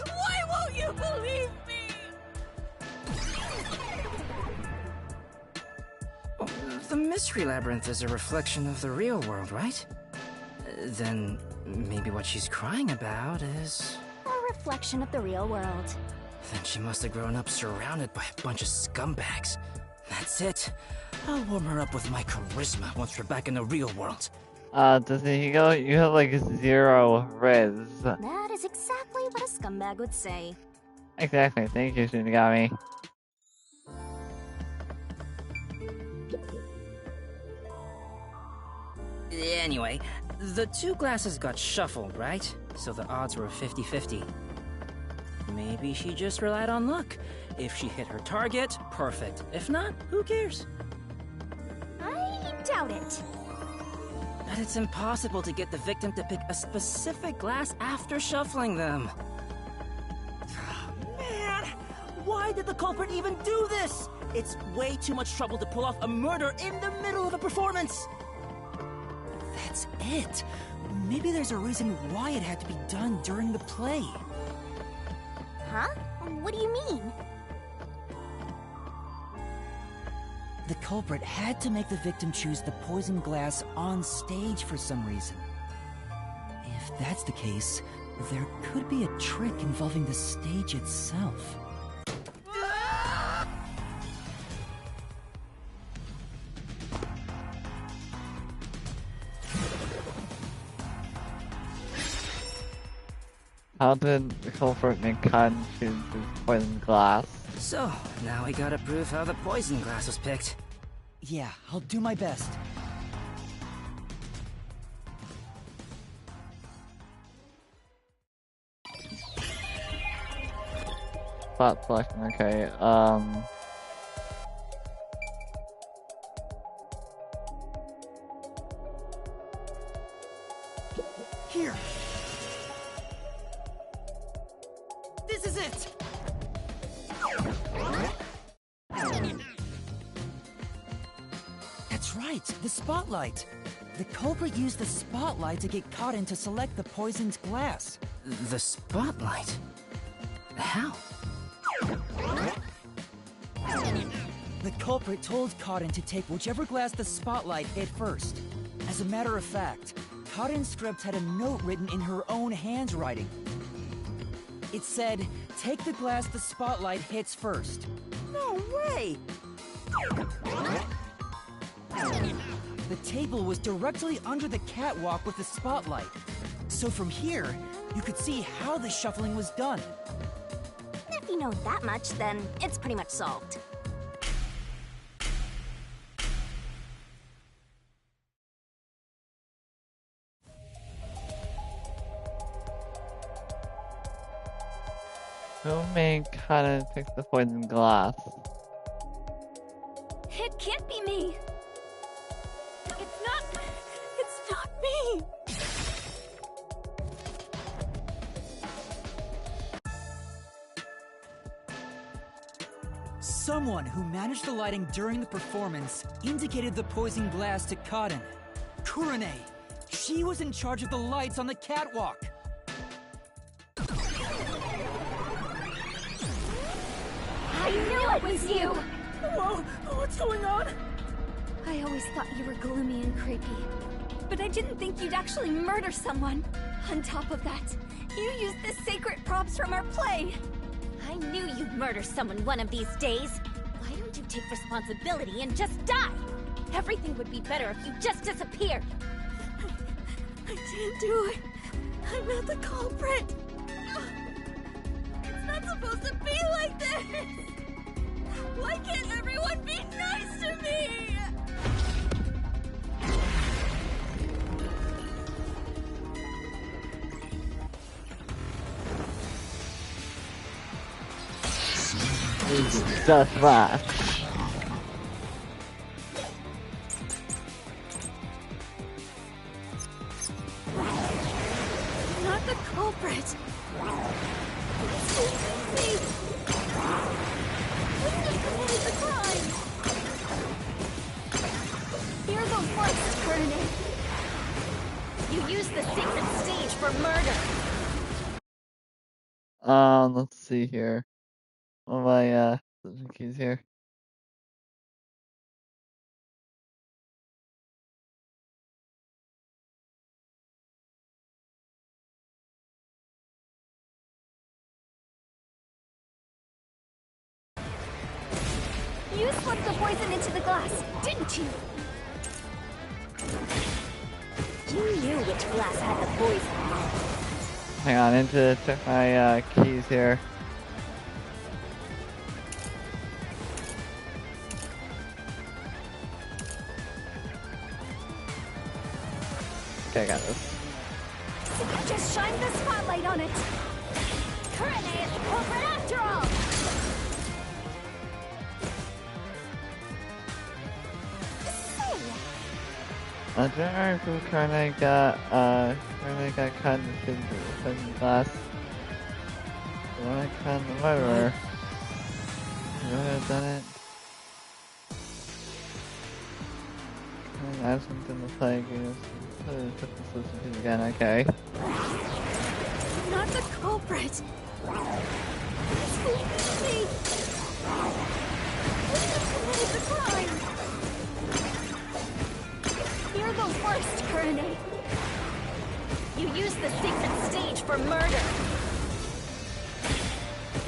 [SPEAKER 7] Why won't you believe me?
[SPEAKER 2] The Mystery Labyrinth is a reflection of the real world, right? Then maybe what she's crying about is...
[SPEAKER 4] A reflection of the real world.
[SPEAKER 2] Then she must have grown up surrounded by a bunch of scumbags. That's it. I'll warm her up with my charisma once we're back in the real world.
[SPEAKER 1] Does you have like 0 riz.
[SPEAKER 4] That is exactly what a scumbag would say.
[SPEAKER 1] Exactly, thank you, Shinigami.
[SPEAKER 2] Anyway, the two glasses got shuffled, right? So the odds were 50-50. Maybe she just relied on luck. If she hit her target, perfect. If not, who cares?
[SPEAKER 8] I doubt it.
[SPEAKER 2] But it's impossible to get the victim to pick a specific glass after shuffling them. Man! Why did the culprit even do this? It's way too much trouble to pull off a murder in the middle of a performance.
[SPEAKER 3] That's it. Maybe there's a reason why it had to be done during the play.
[SPEAKER 8] Huh? What do you mean?
[SPEAKER 3] The culprit had to make the victim choose the poison glass on stage for some reason. If that's the case, there could be a trick involving the stage itself.
[SPEAKER 1] How did the culprit make Cotton choose his poison glass?
[SPEAKER 2] So, now we gotta prove how the poison glass was picked.
[SPEAKER 3] Yeah, I'll do my best.
[SPEAKER 1] Spot selection, okay,
[SPEAKER 3] Here! This is it! That's right, the spotlight. The culprit used the spotlight to get Cotton to select the poisoned glass.
[SPEAKER 2] The spotlight? How?
[SPEAKER 3] The culprit told Cotton to take whichever glass the spotlight hit first. As a matter of fact, Cotton's script had a note written in her own handwriting. It said, "Take the glass the spotlight hits first."
[SPEAKER 2] No way!
[SPEAKER 3] The table was directly under the catwalk with the spotlight. So from here, you could see how the shuffling was done.
[SPEAKER 8] If you know that much, then it's pretty much solved.
[SPEAKER 1] who made Cotton pick the poison glass?
[SPEAKER 7] It can't be me. It's not me.
[SPEAKER 3] Someone who managed the lighting during the performance indicated the poison glass to Cotton. Kurane. She was in charge of the lights on the catwalk.
[SPEAKER 7] I knew it was you.
[SPEAKER 2] Whoa! What's going on?
[SPEAKER 7] I always thought you were gloomy and creepy, but I didn't think you'd actually murder someone. On top of that, you used the sacred props from our play.
[SPEAKER 8] I knew you'd murder someone one of these days. Why don't you take responsibility and just die? Everything would be better if you just disappeared.
[SPEAKER 7] I didn't do it. I'm not the culprit. It's not supposed to be like this. Why can't everyone be nice to me?
[SPEAKER 1] Deathmatch.
[SPEAKER 7] Not the culprit. It's so easy. Wouldn't have committed the crime. Here are those marks, Kurane.
[SPEAKER 8] You used the sacred stage for murder.
[SPEAKER 1] Let's see here. What are my keys here?
[SPEAKER 7] You slipped the poison into the glass, didn't you?
[SPEAKER 8] You knew which glass had the poison.
[SPEAKER 1] Hang on, I need to check my keys here. Okay, I got this.
[SPEAKER 7] You just shined the spotlight on it.
[SPEAKER 8] Kurene is the culprit after all!
[SPEAKER 1] Generally, Kurene got cut into the glass. The one that cut the murderer. You would have done it. Add something to play games. Put this listen to again, okay.
[SPEAKER 7] Not the culprit. It's me. Committed the crime. You're the worst, Kurene.
[SPEAKER 8] You used the sacred stage for murder!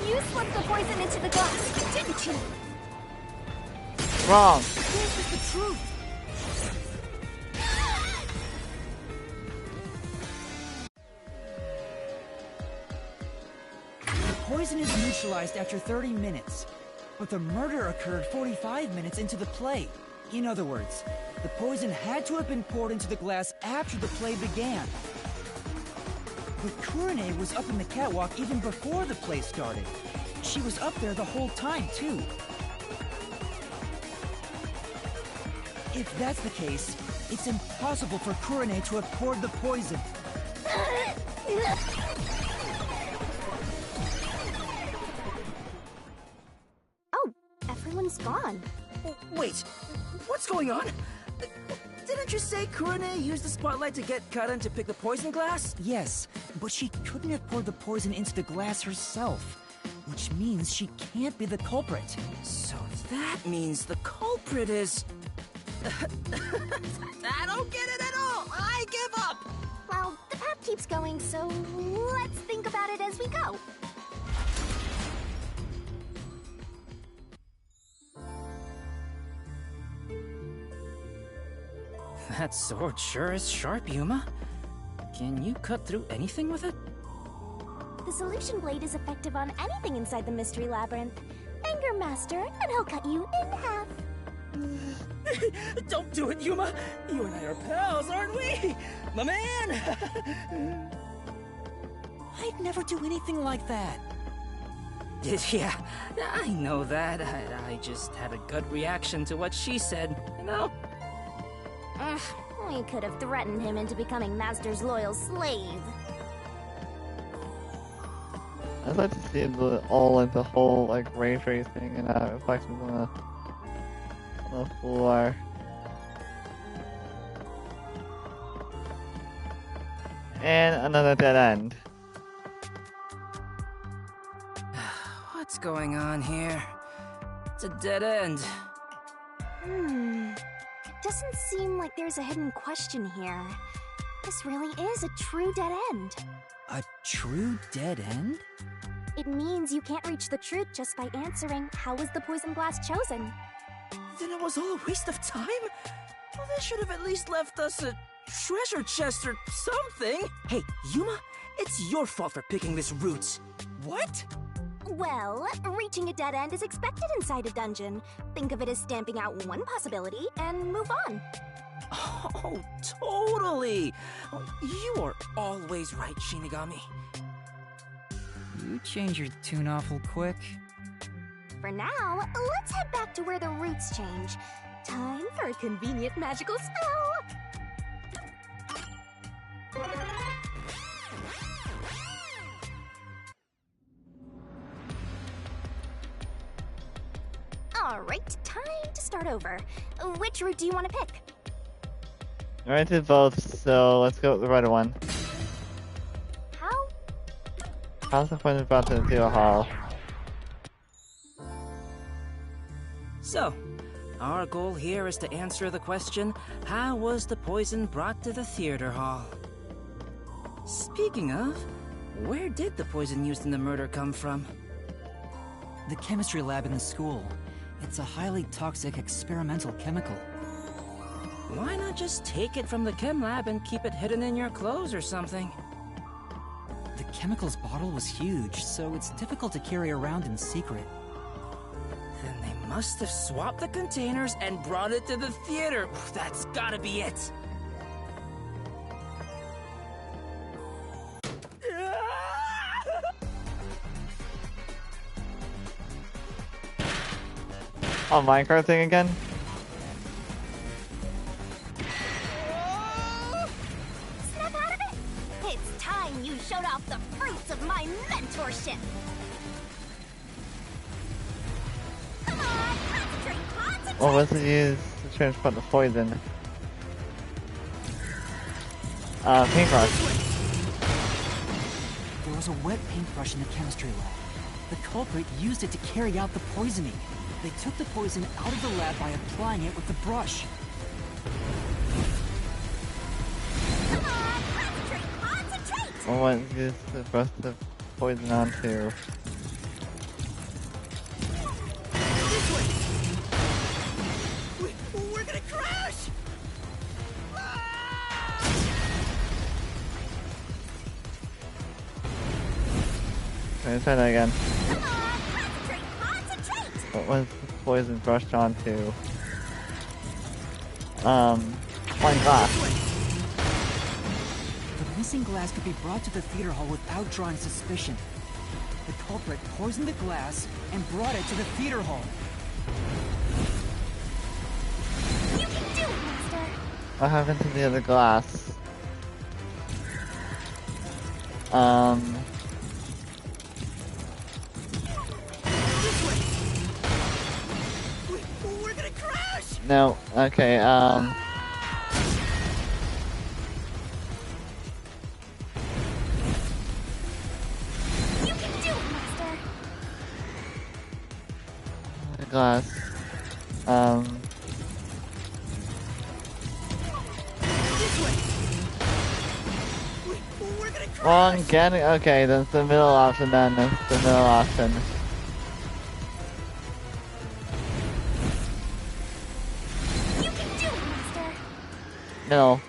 [SPEAKER 7] You slipped the poison into the glass, didn't you?
[SPEAKER 1] Wrong.
[SPEAKER 7] This is the truth.
[SPEAKER 3] The poison is neutralized after 30 minutes, but the murder occurred 45 minutes into the play. In other words, the poison had to have been poured into the glass after the play began. But Kurene was up in the catwalk even before the play started. She was up there the whole time, too. If that's the case, it's impossible for Kurene to have poured the poison.
[SPEAKER 7] Oh, everyone's gone.
[SPEAKER 2] Wait, what's going on? Didn't you say Kurene used the spotlight to get Karan to pick the poison glass?
[SPEAKER 3] Yes, but she couldn't have poured the poison into the glass herself, which means she can't be the culprit.
[SPEAKER 2] So that means the culprit is... I don't get it at all! I give up!
[SPEAKER 4] Well, the path keeps going, so let's think about it as we go.
[SPEAKER 2] That sword sure is sharp, Yuma. Can you cut through anything with it?
[SPEAKER 4] The solution blade is effective on anything inside the mystery labyrinth. Anger Master, and I'll cut you in half.
[SPEAKER 2] Don't do it, Yuma! You and I are pals, aren't we? My man!
[SPEAKER 3] I'd never do anything like that.
[SPEAKER 2] Yeah, I know that. I just had a gut reaction to what she said, you know?
[SPEAKER 4] We could have threatened him into becoming Master's loyal slave.
[SPEAKER 1] I'd like to see the whole like ray tracing and reflections on the floor. And another dead end.
[SPEAKER 2] What's going on here? It's a dead end.
[SPEAKER 4] Doesn't seem like there's a hidden question here. This really is a true dead end.
[SPEAKER 3] A true dead end?
[SPEAKER 4] It means you can't reach the truth just by answering, how was the poison glass chosen?
[SPEAKER 2] Then it was all a waste of time? Well, they should have at least left us a treasure chest or something. Hey, Yuma, it's your fault for picking this route. What?
[SPEAKER 4] Well, reaching a dead end is expected inside a dungeon. Think of it as stamping out one possibility and move on.
[SPEAKER 2] Oh, totally. You are always right, Shinigami.
[SPEAKER 3] You change your tune awful quick.
[SPEAKER 4] For now, let's head back to where the roots change. Time for a convenient magical spell! Alright, time to start over. Which route do you want to pick?
[SPEAKER 1] I did both, so let's go with the right one.
[SPEAKER 4] How?
[SPEAKER 1] How's the poison brought to the theater hall?
[SPEAKER 2] So, our goal here is to answer the question, how was the poison brought to the theater hall? Speaking of, where did the poison used in the murder come from?
[SPEAKER 3] The chemistry lab in the school. It's a highly toxic experimental chemical.
[SPEAKER 2] Why not just take it from the chem lab and keep it hidden in your clothes or something?
[SPEAKER 3] The chemicals bottle was huge, so it's difficult to carry around in secret.
[SPEAKER 2] Then they must have swapped the containers and brought it to the theater. That's gotta be it.
[SPEAKER 1] Oh, Minecraft thing again?
[SPEAKER 8] Snap out of it! It's time you showed off the fruits of my mentorship! Come on, concentrate!
[SPEAKER 1] What was it used to transport the poison? Paintbrush.
[SPEAKER 3] There was a wet paintbrush in the chemistry lab. The culprit used it to carry out the poisoning. They took the poison out of the lab by applying it with the brush.
[SPEAKER 8] Come on, concentrate!
[SPEAKER 1] What was it used to brush the poison onto?
[SPEAKER 3] We're gonna crash!
[SPEAKER 1] Let me try that again.
[SPEAKER 8] Come on, concentrate!
[SPEAKER 1] What was the poison brushed onto? One glass.
[SPEAKER 3] The missing glass could be brought to the theater hall without drawing suspicion. The culprit poisoned the glass and brought it to the theater hall.
[SPEAKER 8] You can do it, Master!
[SPEAKER 1] What happened to the other glass?
[SPEAKER 3] We're gonna crash!
[SPEAKER 1] No, okay,
[SPEAKER 8] You can do it, Master!
[SPEAKER 1] the glass.
[SPEAKER 3] We're gonna crash!
[SPEAKER 1] Wrong, getting, okay, that's the middle option then, that's the middle option.
[SPEAKER 8] You can do it, Master!
[SPEAKER 1] Middle.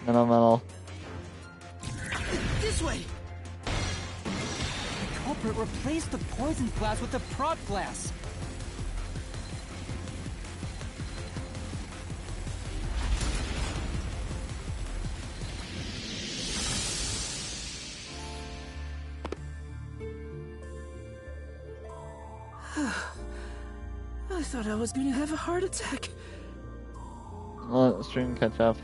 [SPEAKER 3] This way! The culprit replaced the poison glass with the prop glass.
[SPEAKER 2] I thought I was going to have a heart attack.
[SPEAKER 1] Well, stream catch up.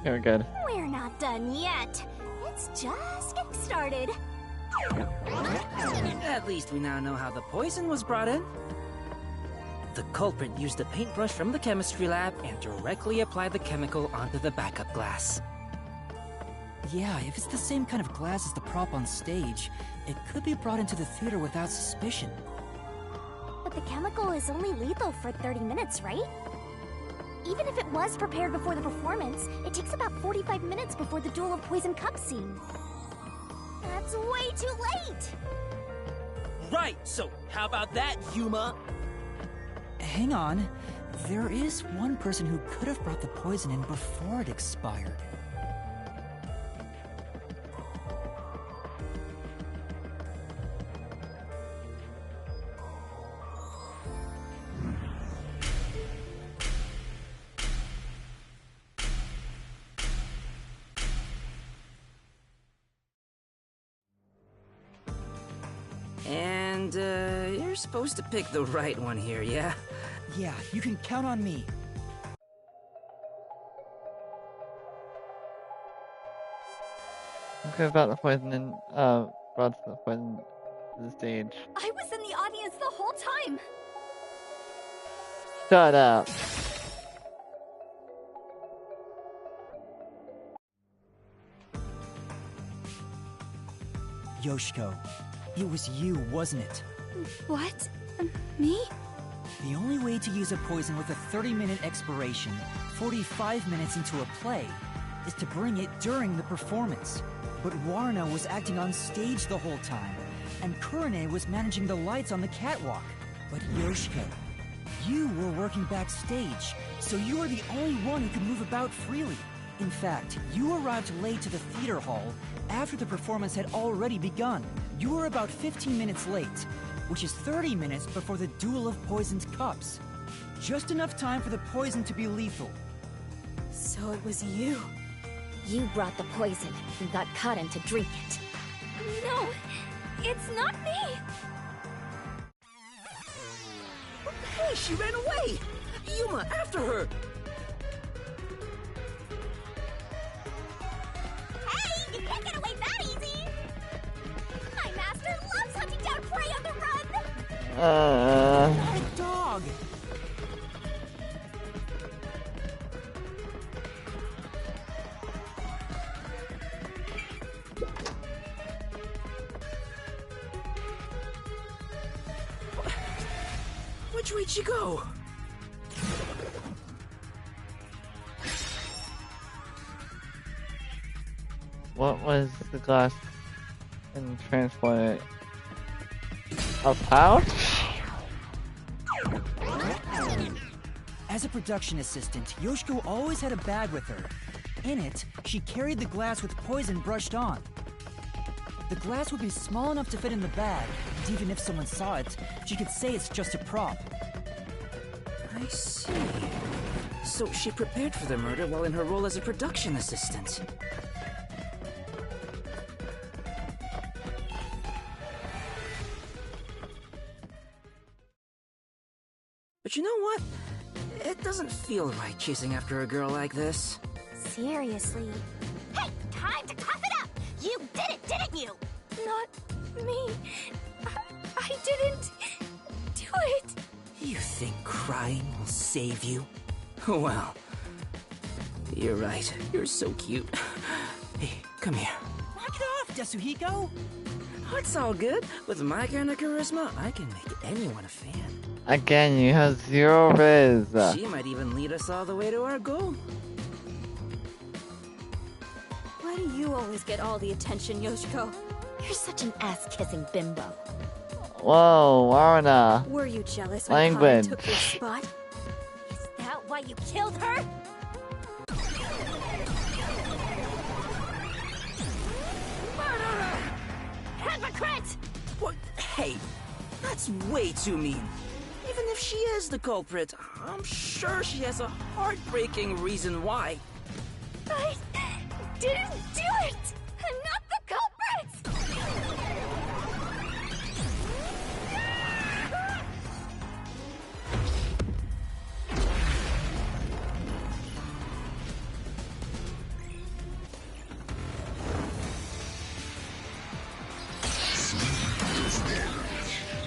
[SPEAKER 1] Very good.
[SPEAKER 8] We're not done yet. It's just getting started.
[SPEAKER 2] At least we now know how the poison was brought in. The culprit used a paintbrush from the chemistry lab and directly applied the chemical onto the backup glass.
[SPEAKER 3] Yeah, if it's the same kind of glass as the prop on stage, it could be brought into the theater without suspicion.
[SPEAKER 8] But the chemical is only lethal for 30 minutes, right? Even if it was prepared before the performance, it takes about 45 minutes before the Duel of Poison Cup scene. That's way too late!
[SPEAKER 2] Right, so how about that, Yuma?
[SPEAKER 3] Hang on. There is one person who could have brought the poison in before it expired.
[SPEAKER 2] And, you're supposed to pick the right one here, yeah?
[SPEAKER 3] Yeah, you can count on me.
[SPEAKER 1] Okay, about the poison and, brought the poison to the stage.
[SPEAKER 7] I was in the audience the whole time!
[SPEAKER 1] Shut up.
[SPEAKER 3] Yoshiko, it was you, wasn't it?
[SPEAKER 7] What? Me?
[SPEAKER 3] The only way to use a poison with a 30-minute expiration, 45 minutes into a play, is to bring it during the performance. But Warna was acting on stage the whole time, and Kurane was managing the lights on the catwalk. But Yoshiko, you were working backstage, so you were the only one who could move about freely. In fact, you arrived late to the theater hall after the performance had already begun. You were about 15 minutes late, which is 30 minutes before the Duel of Poisoned Cups. Just enough time for the poison to be lethal.
[SPEAKER 7] So it was you.
[SPEAKER 8] You brought the poison and got Kaden to drink it.
[SPEAKER 7] No, it's not me.
[SPEAKER 2] Hey, she ran away! Yuma, after her!
[SPEAKER 8] Hey, you can't get away that easy! My master loves hunting down prey on the run!
[SPEAKER 3] Not a dog!
[SPEAKER 2] Which way'd she go?
[SPEAKER 1] What was the glass and transport it? A pouch?
[SPEAKER 3] As a production assistant, Yoshiko always had a bag with her. In it, she carried the glass with poison brushed on. The glass would be small enough to fit in the bag, and even if someone saw it, she could say it's just a prop.
[SPEAKER 2] I see. So she prepared for the murder while in her role as a production assistant. But you know what? It doesn't feel right chasing after a girl like this.
[SPEAKER 8] Seriously. Hey, time to tough it up! You did it, didn't you?
[SPEAKER 7] Not me. I didn't do it.
[SPEAKER 2] You think crying will save you? Well, you're right. You're so cute. Hey, come here.
[SPEAKER 3] Knock it off, Yasuhiko!
[SPEAKER 2] Oh, it's all good. With my kind of charisma, I can make anyone a fan.
[SPEAKER 1] Again, you have 0 riz.
[SPEAKER 2] She might even lead us all the way to our goal.
[SPEAKER 7] Why do you always get all the attention, Yoshiko?
[SPEAKER 8] You're such an ass-kissing bimbo.
[SPEAKER 1] Whoa, Warna.
[SPEAKER 7] Were you jealous when
[SPEAKER 1] Language.
[SPEAKER 7] Kaden took your spot?
[SPEAKER 8] Is that why you killed her?
[SPEAKER 7] Murderer! Hypocrite!
[SPEAKER 2] What? Hey, that's way too mean. Even if she is the culprit, I'm sure she has a heartbreaking reason why.
[SPEAKER 7] I didn't do it! I'm not the culprit!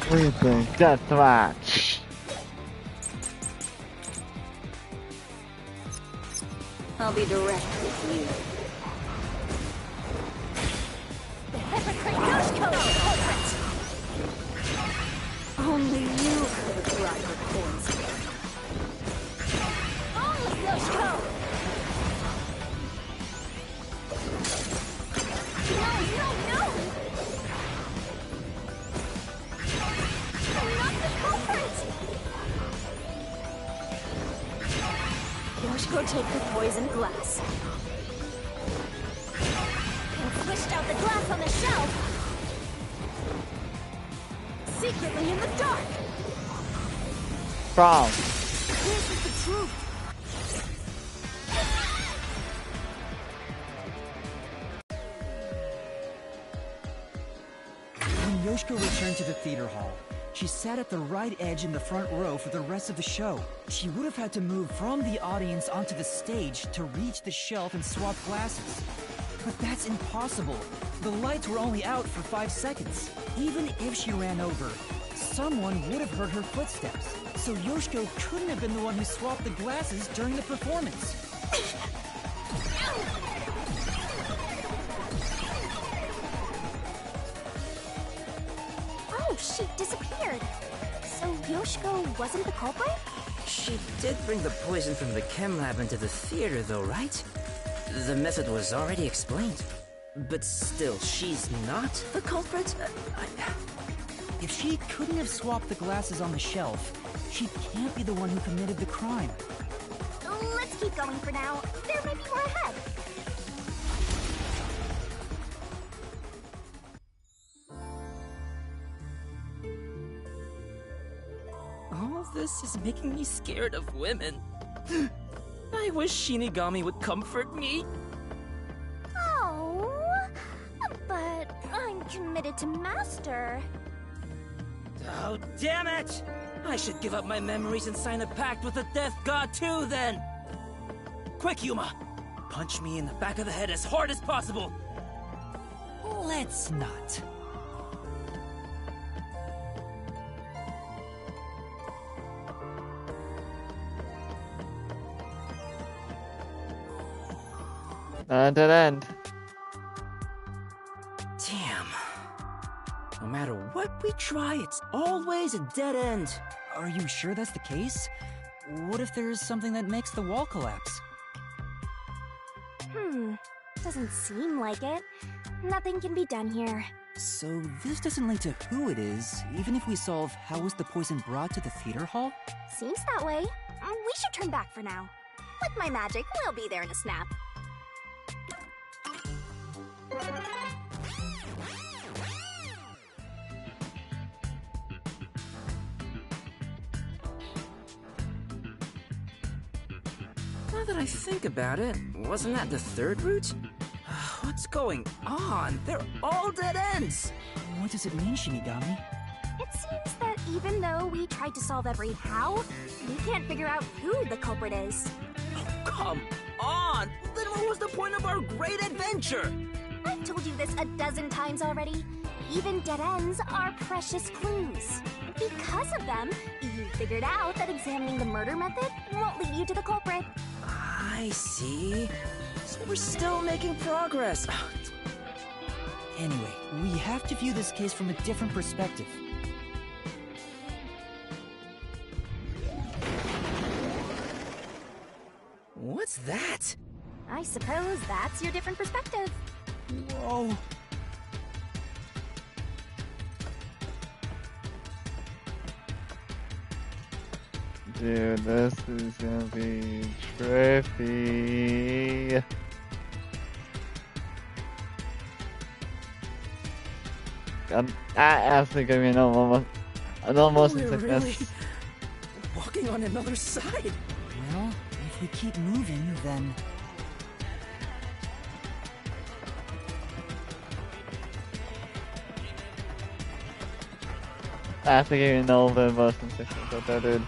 [SPEAKER 1] What do you think? Deathmatch.
[SPEAKER 7] I'll be direct with you.
[SPEAKER 8] The hypocrite Yoshiko is the culprit!
[SPEAKER 7] Only you could have brought her poison.
[SPEAKER 8] Only Yoshiko! No! I'm not the culprit!
[SPEAKER 7] Yoshiko, take the poisoned glass.
[SPEAKER 8] And swished out the glass on the shelf!
[SPEAKER 7] Secretly in the dark!
[SPEAKER 1] From.
[SPEAKER 7] This is the truth!
[SPEAKER 3] When Yoshiko returned to the theater hall, she sat at the right edge in the front row for the rest of the show. She would have had to move from the audience onto the stage to reach the shelf and swap glasses. But that's impossible. The lights were only out for 5 seconds. Even if she ran over, someone would have heard her footsteps. So Yoshiko couldn't have been the one who swapped the glasses during the performance.
[SPEAKER 8] Oh, she disappeared. So Yoshiko wasn't the culprit?
[SPEAKER 2] She did bring the poison from the chem lab into the theater, though, right? The method was already explained. But still, she's not the culprit?
[SPEAKER 3] If she couldn't have swapped the glasses on the shelf, she can't be the one who committed the crime.
[SPEAKER 8] Let's keep going for now. There might be more ahead.
[SPEAKER 2] All of this is making me scared of women. I wish Shinigami would comfort me.
[SPEAKER 8] Oh, but I'm committed to Master.
[SPEAKER 2] Oh, damn it! I should give up my memories and sign a pact with the Death God too, then! Quick, Yuma! Punch me in the back of the head as hard as possible!
[SPEAKER 3] Let's not.
[SPEAKER 1] Dead end.
[SPEAKER 2] Damn. No matter what we try, it's always a dead end.
[SPEAKER 3] Are you sure that's the case? What if there's something that makes the wall collapse?
[SPEAKER 8] Doesn't seem like it. Nothing can be done here.
[SPEAKER 3] So this doesn't lead to who it is, even if we solve how was the poison brought to the theater hall?
[SPEAKER 8] Seems that way. We should turn back for now. With my magic, we'll be there in a snap.
[SPEAKER 2] Now that I think about it, wasn't that the third route? What's going on? They're all dead ends!
[SPEAKER 3] What does it mean, Shinigami?
[SPEAKER 8] It seems that even though we tried to solve every how, we can't figure out who the culprit is.
[SPEAKER 2] Oh, come on! Then what was the point of our great adventure?
[SPEAKER 8] I've told you this a dozen times already. Even dead ends are precious clues. Because of them, you figured out that examining the murder method won't lead you to the culprit.
[SPEAKER 2] I see. So we're still making progress.
[SPEAKER 3] Anyway, we have to view this case from a different perspective.
[SPEAKER 2] What's that?
[SPEAKER 8] I suppose that's your different perspective.
[SPEAKER 3] Whoa.
[SPEAKER 1] Dude, this is gonna be trippy. I'm actually gonna be an almost
[SPEAKER 2] We're
[SPEAKER 1] sickness.
[SPEAKER 2] really walking on another side.
[SPEAKER 3] Well, if we keep moving, then...
[SPEAKER 1] I have to give you a little bit of motion sickness out there, dude.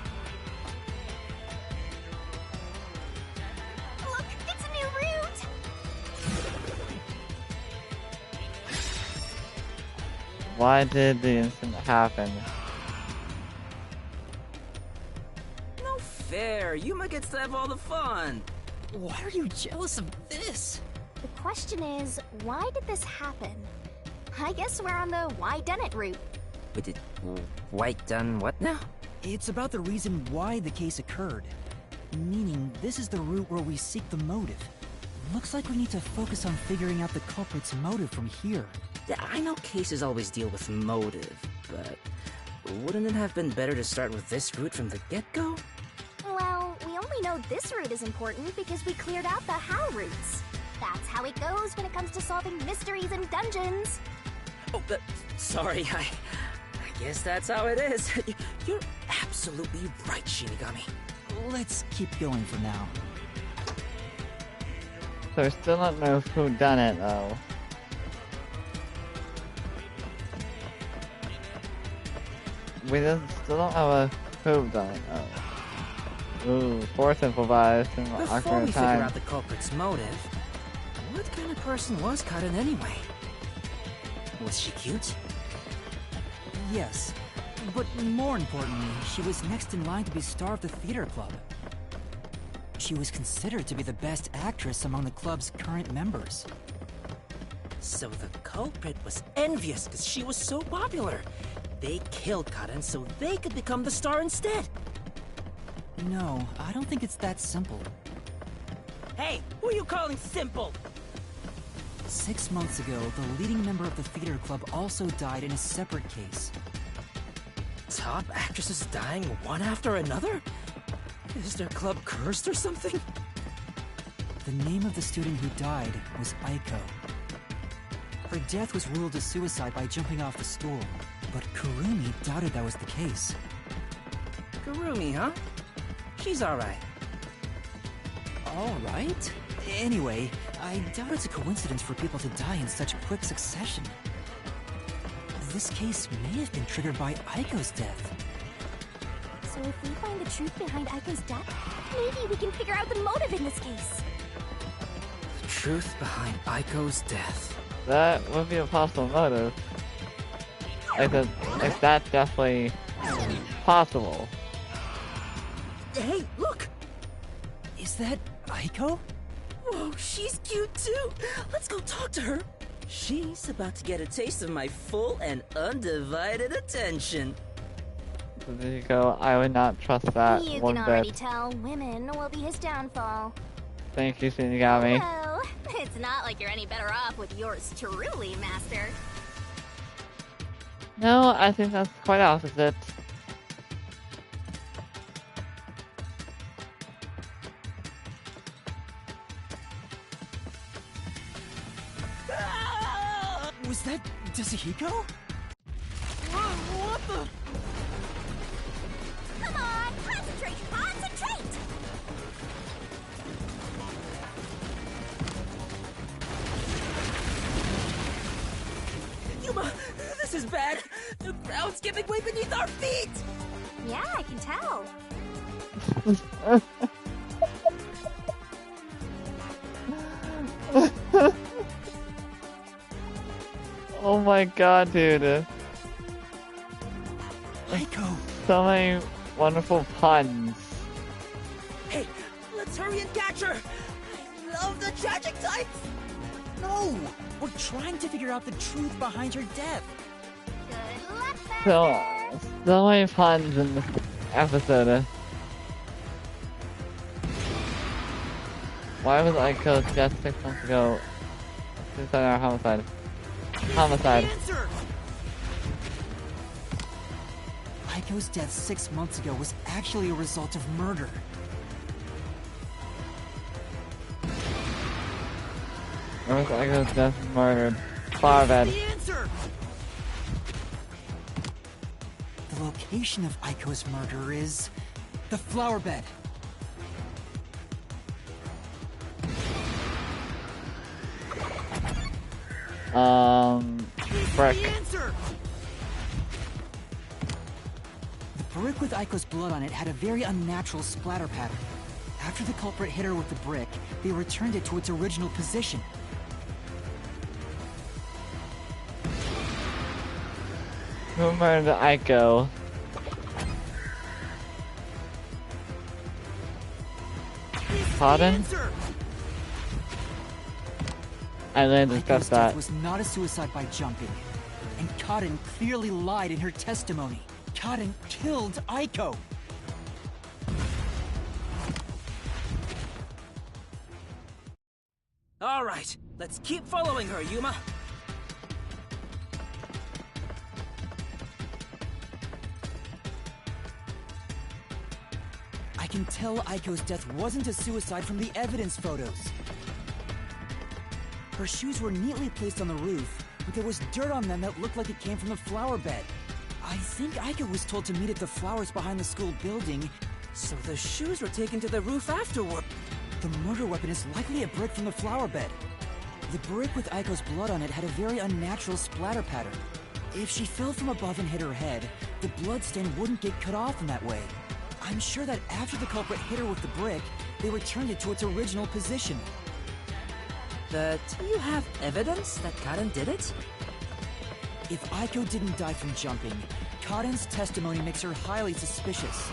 [SPEAKER 8] Look, it's a new route!
[SPEAKER 1] Why did the incident happen?
[SPEAKER 2] No fair. Yuma gets to have all the fun.
[SPEAKER 3] Why are you jealous of this?
[SPEAKER 8] The question is, why did this happen? I guess we're on the why done it route.
[SPEAKER 2] But did White done what now?
[SPEAKER 3] It's about the reason why the case occurred. Meaning, this is the route where we seek the motive. Looks like we need to focus on figuring out the culprit's motive from here.
[SPEAKER 2] Yeah, I know cases always deal with motive, but wouldn't it have been better to start with this route from the get-go?
[SPEAKER 8] Well, we only know this route is important because we cleared out the how routes. That's how it goes when it comes to solving mysteries and dungeons.
[SPEAKER 2] Oh, sorry, I guess that's how it is. You're absolutely right, Shinigami.
[SPEAKER 3] Let's keep going for now.
[SPEAKER 1] So we still don't know who done it, though. We still don't have a who done it, though. Ooh, force improvised in the
[SPEAKER 2] Before
[SPEAKER 1] awkward
[SPEAKER 2] we
[SPEAKER 1] time.
[SPEAKER 2] figure out the culprit's motive, what kind of person was Karin anyway? Was she cute?
[SPEAKER 3] Yes, but more importantly, she was next in line to be star of the theater club. She was considered to be the best actress among the club's current members.
[SPEAKER 2] So the culprit was envious because she was so popular. They killed Karin so they could become the star instead.
[SPEAKER 3] No, I don't think it's that simple.
[SPEAKER 2] Hey, who are you calling simple?
[SPEAKER 3] 6 months ago, the leading member of the theater club also died in a separate case.
[SPEAKER 2] Top actresses dying one after another? Is their club cursed or something?
[SPEAKER 3] The name of the student who died was Aiko. Her death was ruled a suicide by jumping off the stool, but Kurumi doubted that was the case.
[SPEAKER 2] Kurumi, huh? She's alright.
[SPEAKER 3] Alright? Anyway, I doubt it's a coincidence for people to die in such quick succession. This case may have been triggered by Aiko's death.
[SPEAKER 8] So if we find the truth behind Aiko's death, maybe we can figure out the motive in this case.
[SPEAKER 2] The truth behind Aiko's death.
[SPEAKER 1] That would be a possible motive. Like that's definitely possible.
[SPEAKER 2] Hey, look!
[SPEAKER 3] Is that Aiko?
[SPEAKER 2] Whoa, she's cute too! Let's go talk to her! She's about to get a taste of my full and undivided attention.
[SPEAKER 1] So there you go. I would not trust that
[SPEAKER 8] You
[SPEAKER 1] one
[SPEAKER 8] can
[SPEAKER 1] bit.
[SPEAKER 8] already tell women will be his downfall.
[SPEAKER 1] Thank you, Shinigami.
[SPEAKER 8] Well, it's not like you're any better off with yours truly, Master.
[SPEAKER 1] No, I think that's quite opposite.
[SPEAKER 3] Was that Yasuhiko?
[SPEAKER 2] What the?
[SPEAKER 8] Come on, concentrate, concentrate!
[SPEAKER 2] Yuma, this is bad! The ground's giving way beneath our feet!
[SPEAKER 8] Yeah, I can tell.
[SPEAKER 1] Oh my god, dude.
[SPEAKER 3] Aiko!
[SPEAKER 1] So many wonderful puns.
[SPEAKER 2] Hey, let's hurry and catch her! I love the tragic types!
[SPEAKER 3] No! We're trying to figure out the truth behind her death.
[SPEAKER 8] Good luck,
[SPEAKER 1] So,
[SPEAKER 8] Master.
[SPEAKER 1] so many puns in this episode. Why was Aiko's death 6 months ago? Suicide or homicide? Homicide.
[SPEAKER 3] Answer! Aiko's death 6 months ago was actually a result of murder.
[SPEAKER 1] Where was Aiko's death murdered? Flower bed.
[SPEAKER 3] The answer! The location of Aiko's murder is the flower bed.
[SPEAKER 1] Brick.
[SPEAKER 3] The answer! The brick with Aiko's blood on it had a very unnatural splatter pattern. After the culprit hit her with the brick, they returned it to its original position.
[SPEAKER 1] Who murdered Aiko? Pardon?
[SPEAKER 3] Answer!
[SPEAKER 1] I didn't
[SPEAKER 3] Aiko's
[SPEAKER 1] discuss
[SPEAKER 3] death
[SPEAKER 1] that.
[SPEAKER 3] was not a suicide by jumping. And Cotton clearly lied in her testimony. Cotton killed Aiko.
[SPEAKER 2] Alright, let's keep following her, Yuma.
[SPEAKER 3] I can tell Aiko's death wasn't a suicide from the evidence photos. Her shoes were neatly placed on the roof, but there was dirt on them that looked like it came from the flower bed. I think Aiko was told to meet at the flowers behind the school building.
[SPEAKER 2] So the shoes were taken to the roof afterward.
[SPEAKER 3] The murder weapon is likely a brick from the flower bed. The brick with Aiko's blood on it had a very unnatural splatter pattern. If she fell from above and hit her head, the bloodstain wouldn't get cut off in that way. I'm sure that after the culprit hit her with the brick, they returned it to its original position.
[SPEAKER 2] But you have evidence that Karen did it?
[SPEAKER 3] If Aiko didn't die from jumping, Cotton's testimony makes her highly suspicious.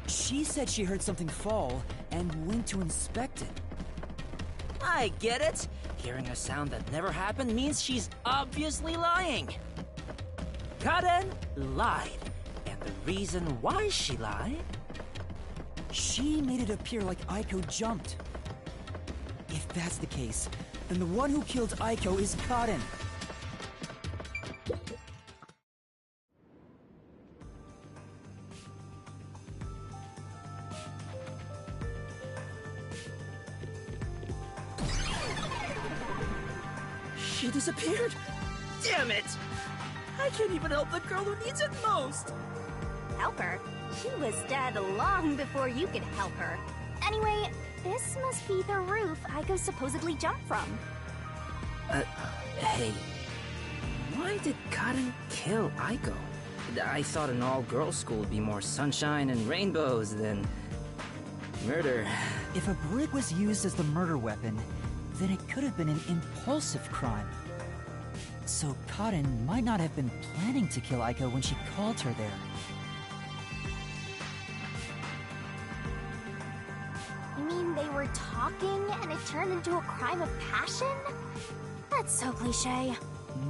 [SPEAKER 3] She said she heard something fall and went to inspect it.
[SPEAKER 2] I get it. Hearing a sound that never happened means she's obviously lying. Karen lied. And the reason why she lied?
[SPEAKER 3] She made it appear like Aiko jumped. If that's the case, then the one who killed Aiko is Cotton.
[SPEAKER 2] She disappeared? Damn it! I can't even help the girl who needs it most!
[SPEAKER 8] help her. She was dead long before you could help her. Anyway, this must be the roof Aiko supposedly jumped from.
[SPEAKER 2] Hey. Why did Karen kill Aiko? I thought an all-girls school would be more sunshine and rainbows than murder.
[SPEAKER 3] If a brick was used as the murder weapon, then it could have been an impulsive crime. So Karen might not have been planning to kill Aiko when she called her there.
[SPEAKER 8] You mean they were talking and it turned into a crime of passion? That's so cliche.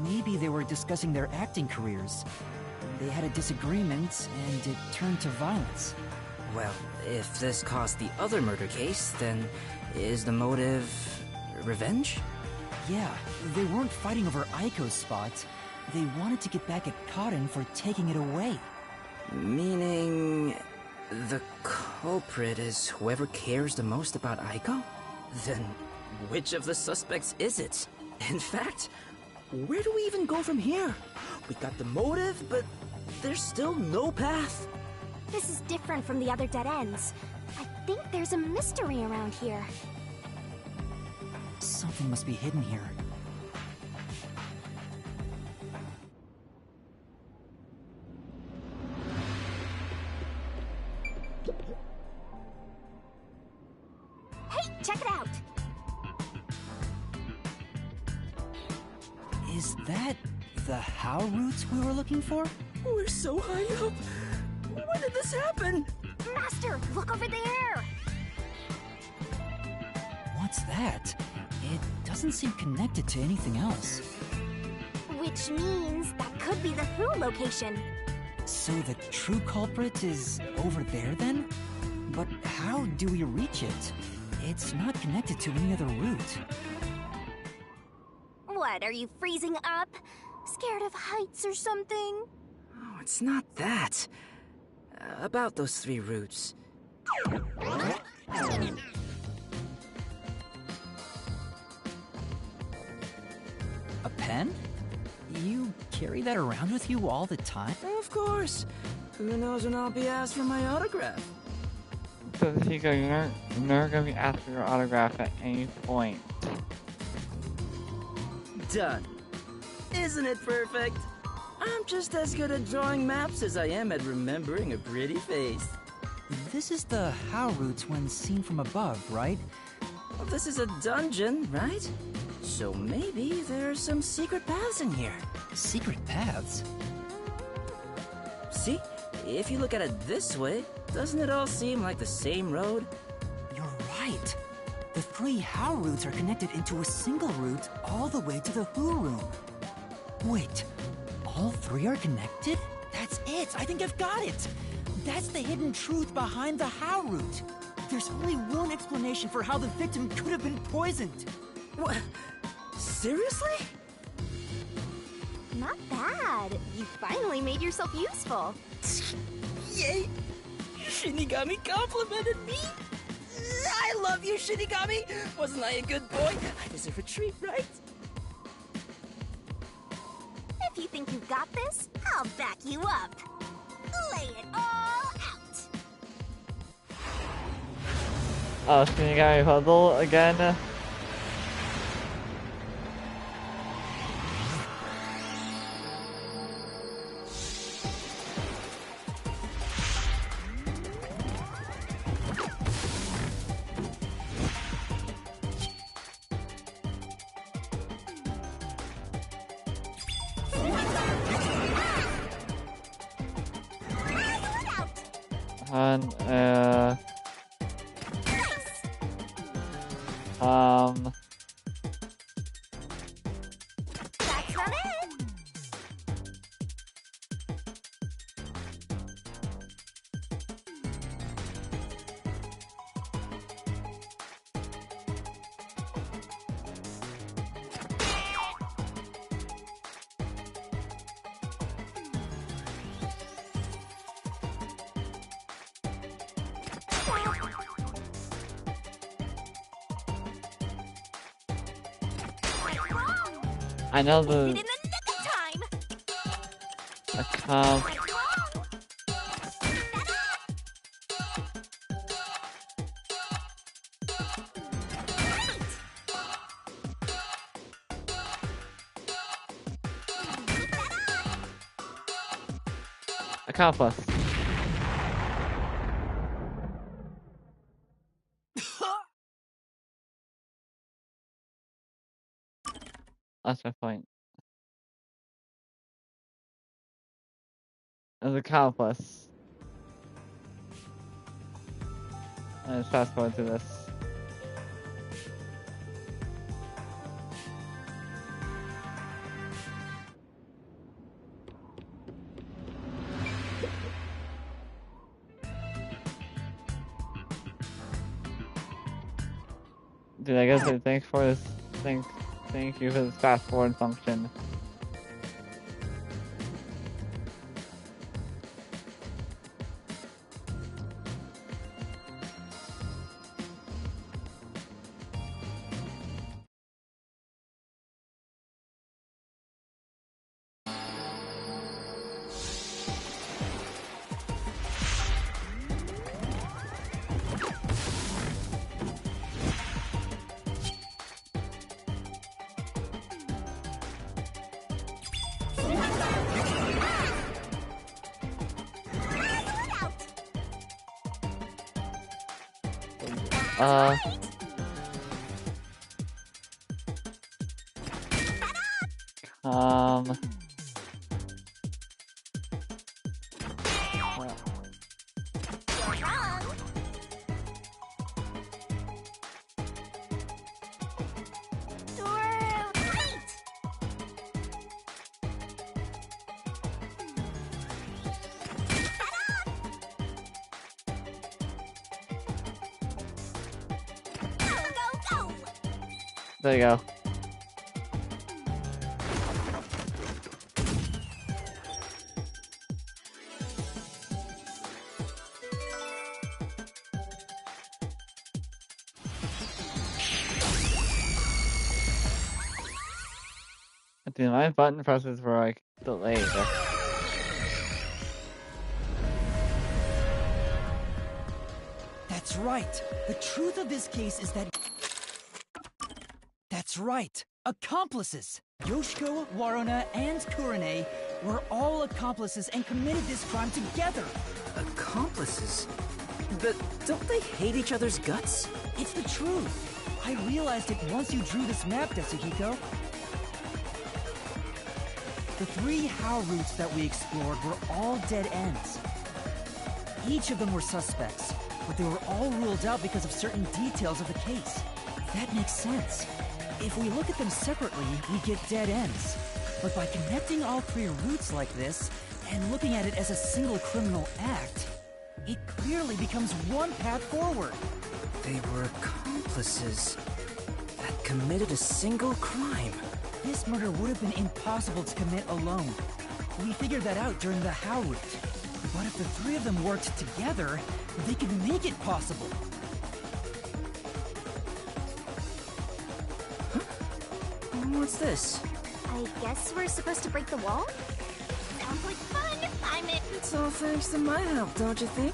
[SPEAKER 3] Maybe they were discussing their acting careers. They had a disagreement, and it turned to violence.
[SPEAKER 2] Well, if this caused the other murder case, then is the motive revenge?
[SPEAKER 3] Yeah, they weren't fighting over Aiko's spot. They wanted to get back at Karen for taking it away.
[SPEAKER 2] Meaning the culprit is whoever cares the most about Aiko? Then which of the suspects is it? In fact, where do we even go from here? We got the motive, but there's still no path.
[SPEAKER 8] This is different from the other dead ends. I think there's a mystery around here.
[SPEAKER 3] Something must be hidden here.
[SPEAKER 8] Hey, check it out!
[SPEAKER 3] Is that the how routes we were looking for?
[SPEAKER 2] We're so high up. When did this happen?
[SPEAKER 8] Master, look over there!
[SPEAKER 3] What's that? It doesn't seem connected to anything else.
[SPEAKER 8] Which means that could be the Who location.
[SPEAKER 3] So the true culprit is over there then? But how do we reach it? It's not connected to any other route.
[SPEAKER 8] What, are you freezing up? Scared of heights or something?
[SPEAKER 2] Oh, it's not that. About those 3 routes.
[SPEAKER 3] A pen? You carry that around with you all the time?
[SPEAKER 2] Of course. Who knows when I'll be asked for my autograph?
[SPEAKER 1] So Chico, you're never gonna be asked for your autograph at any point.
[SPEAKER 2] Done. Isn't it perfect? I'm just as good at drawing maps as I am at remembering a pretty face.
[SPEAKER 3] This is the how routes when seen from above, right?
[SPEAKER 2] Well, this is a dungeon, right? So maybe there's some secret paths in here.
[SPEAKER 3] Secret paths?
[SPEAKER 2] See? If you look at it this way, doesn't it all seem like the same road?
[SPEAKER 3] You're right. The 3 how routes are connected into a single route all the way to the who room. Wait, all 3 are connected? That's it! I think I've got it! That's the hidden truth behind the how route. There's only one explanation for how the victim could have been poisoned.
[SPEAKER 2] What? Seriously?
[SPEAKER 8] Not bad. You finally made yourself useful.
[SPEAKER 2] Yay! Shinigami complimented me! I love you, Shinigami! Wasn't I a good boy? I deserve a treat, right?
[SPEAKER 8] If you think you got this, I'll back you up. Lay it all out.
[SPEAKER 1] Oh, Shinigami puzzle again? And,
[SPEAKER 8] That's not it.
[SPEAKER 1] I know
[SPEAKER 8] Did it
[SPEAKER 1] the
[SPEAKER 8] in the nick of time.
[SPEAKER 1] Accomplice. That's my point. As accomplice. Let's fast forward through this. Dude, I guess thanks for this. Thank you for this fast forward function. Um. There you go. Dude, my button presses were like delayed.
[SPEAKER 3] That's right. The truth of this case is that... That's right. Accomplices. Yoshiko, Waruna, and Kurane were all accomplices and committed this crime together.
[SPEAKER 2] Accomplices? But don't they hate each other's guts?
[SPEAKER 3] It's the truth. I realized it once you drew this map, Tetsuhiko. The 3 How routes that we explored were all dead ends. Each of them were suspects, but they were all ruled out because of certain details of the case. That makes sense. If we look at them separately, we get dead ends. But by connecting all 3 routes like this, and looking at it as a single criminal act, it clearly becomes one path forward.
[SPEAKER 2] They were accomplices that committed a single crime.
[SPEAKER 3] This murder would have been impossible to commit alone. We figured that out during the How route. But if the 3 of them worked together, they could make it possible.
[SPEAKER 2] What's this?
[SPEAKER 8] I guess we're supposed to break the wall? Sounds like fun! I'm in!
[SPEAKER 2] It's all thanks to my help, don't you think?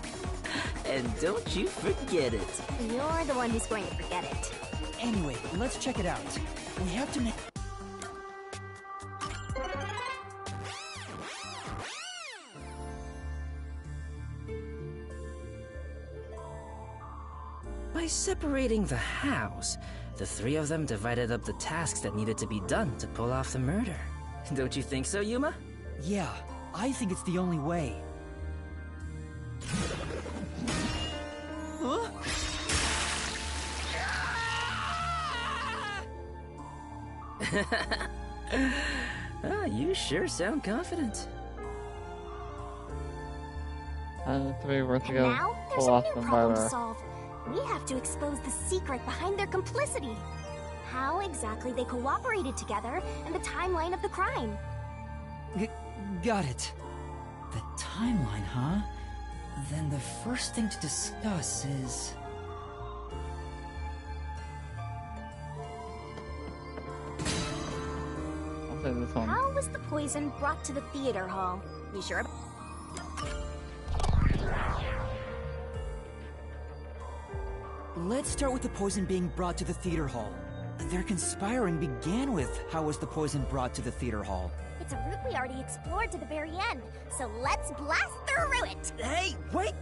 [SPEAKER 2] And don't you forget it.
[SPEAKER 8] You're the one who's going to forget it.
[SPEAKER 3] Anyway, let's check it out. We have to make...
[SPEAKER 2] By separating the hows, the 3 of them divided up the tasks that needed to be done to pull off the murder. Don't you think so, Yuma?
[SPEAKER 3] Yeah, I think it's the only way.
[SPEAKER 2] Huh? You sure sound confident.
[SPEAKER 1] And the 3 were to
[SPEAKER 8] And
[SPEAKER 1] go
[SPEAKER 8] now, there's
[SPEAKER 1] pull
[SPEAKER 8] a
[SPEAKER 1] off
[SPEAKER 8] new
[SPEAKER 1] the
[SPEAKER 8] problem
[SPEAKER 1] murder.
[SPEAKER 8] to solve. We have to expose the secret behind their complicity. How exactly they cooperated together and the timeline of the crime.
[SPEAKER 3] Got it. The timeline, huh? Then the first thing to discuss is...
[SPEAKER 1] I'll say this one.
[SPEAKER 8] How was the poison brought to the theater hall? You sure about...
[SPEAKER 3] Let's start with the poison being brought to the theater hall. Their conspiring began with how was the poison brought to the theater hall.
[SPEAKER 8] It's a route we already explored to the very end, so let's blast through Screw it!
[SPEAKER 2] Hey, wait!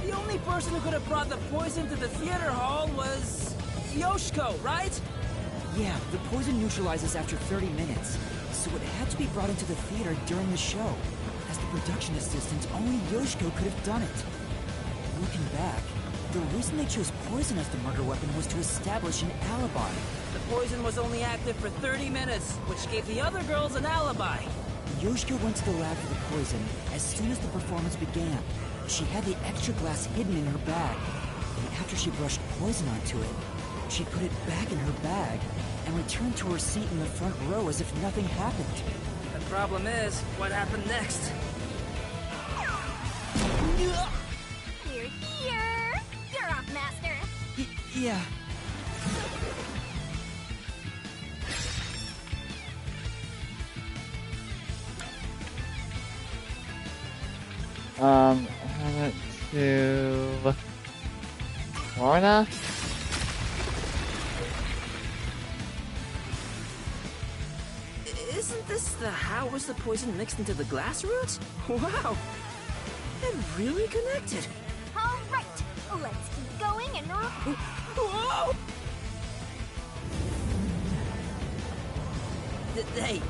[SPEAKER 2] The only person who could have brought the poison to the theater hall was Yoshiko, right?
[SPEAKER 3] Yeah, the poison neutralizes after 30 minutes, so it had to be brought into the theater during the show. As the production assistant, only Yoshiko could have done it. Looking back, the reason they chose poison as the murder weapon was to establish an alibi.
[SPEAKER 2] The poison was only active for 30 minutes, which gave the other girls an alibi.
[SPEAKER 3] Yoshiko went to the lab for the poison as soon as the performance began. She had the extra glass hidden in her bag, and after she brushed poison onto it, she put it back in her bag and returned to her seat in the front row as if nothing happened.
[SPEAKER 2] The problem is, what happened next?
[SPEAKER 8] We're here! You're off, Master!
[SPEAKER 3] Yeah.
[SPEAKER 1] Hand it to Lorna?
[SPEAKER 2] Isn't this the how was the poison mixed into the glass roots? Wow! It really connected!
[SPEAKER 8] Alright, let's keep going and...
[SPEAKER 2] Whoa! Hey,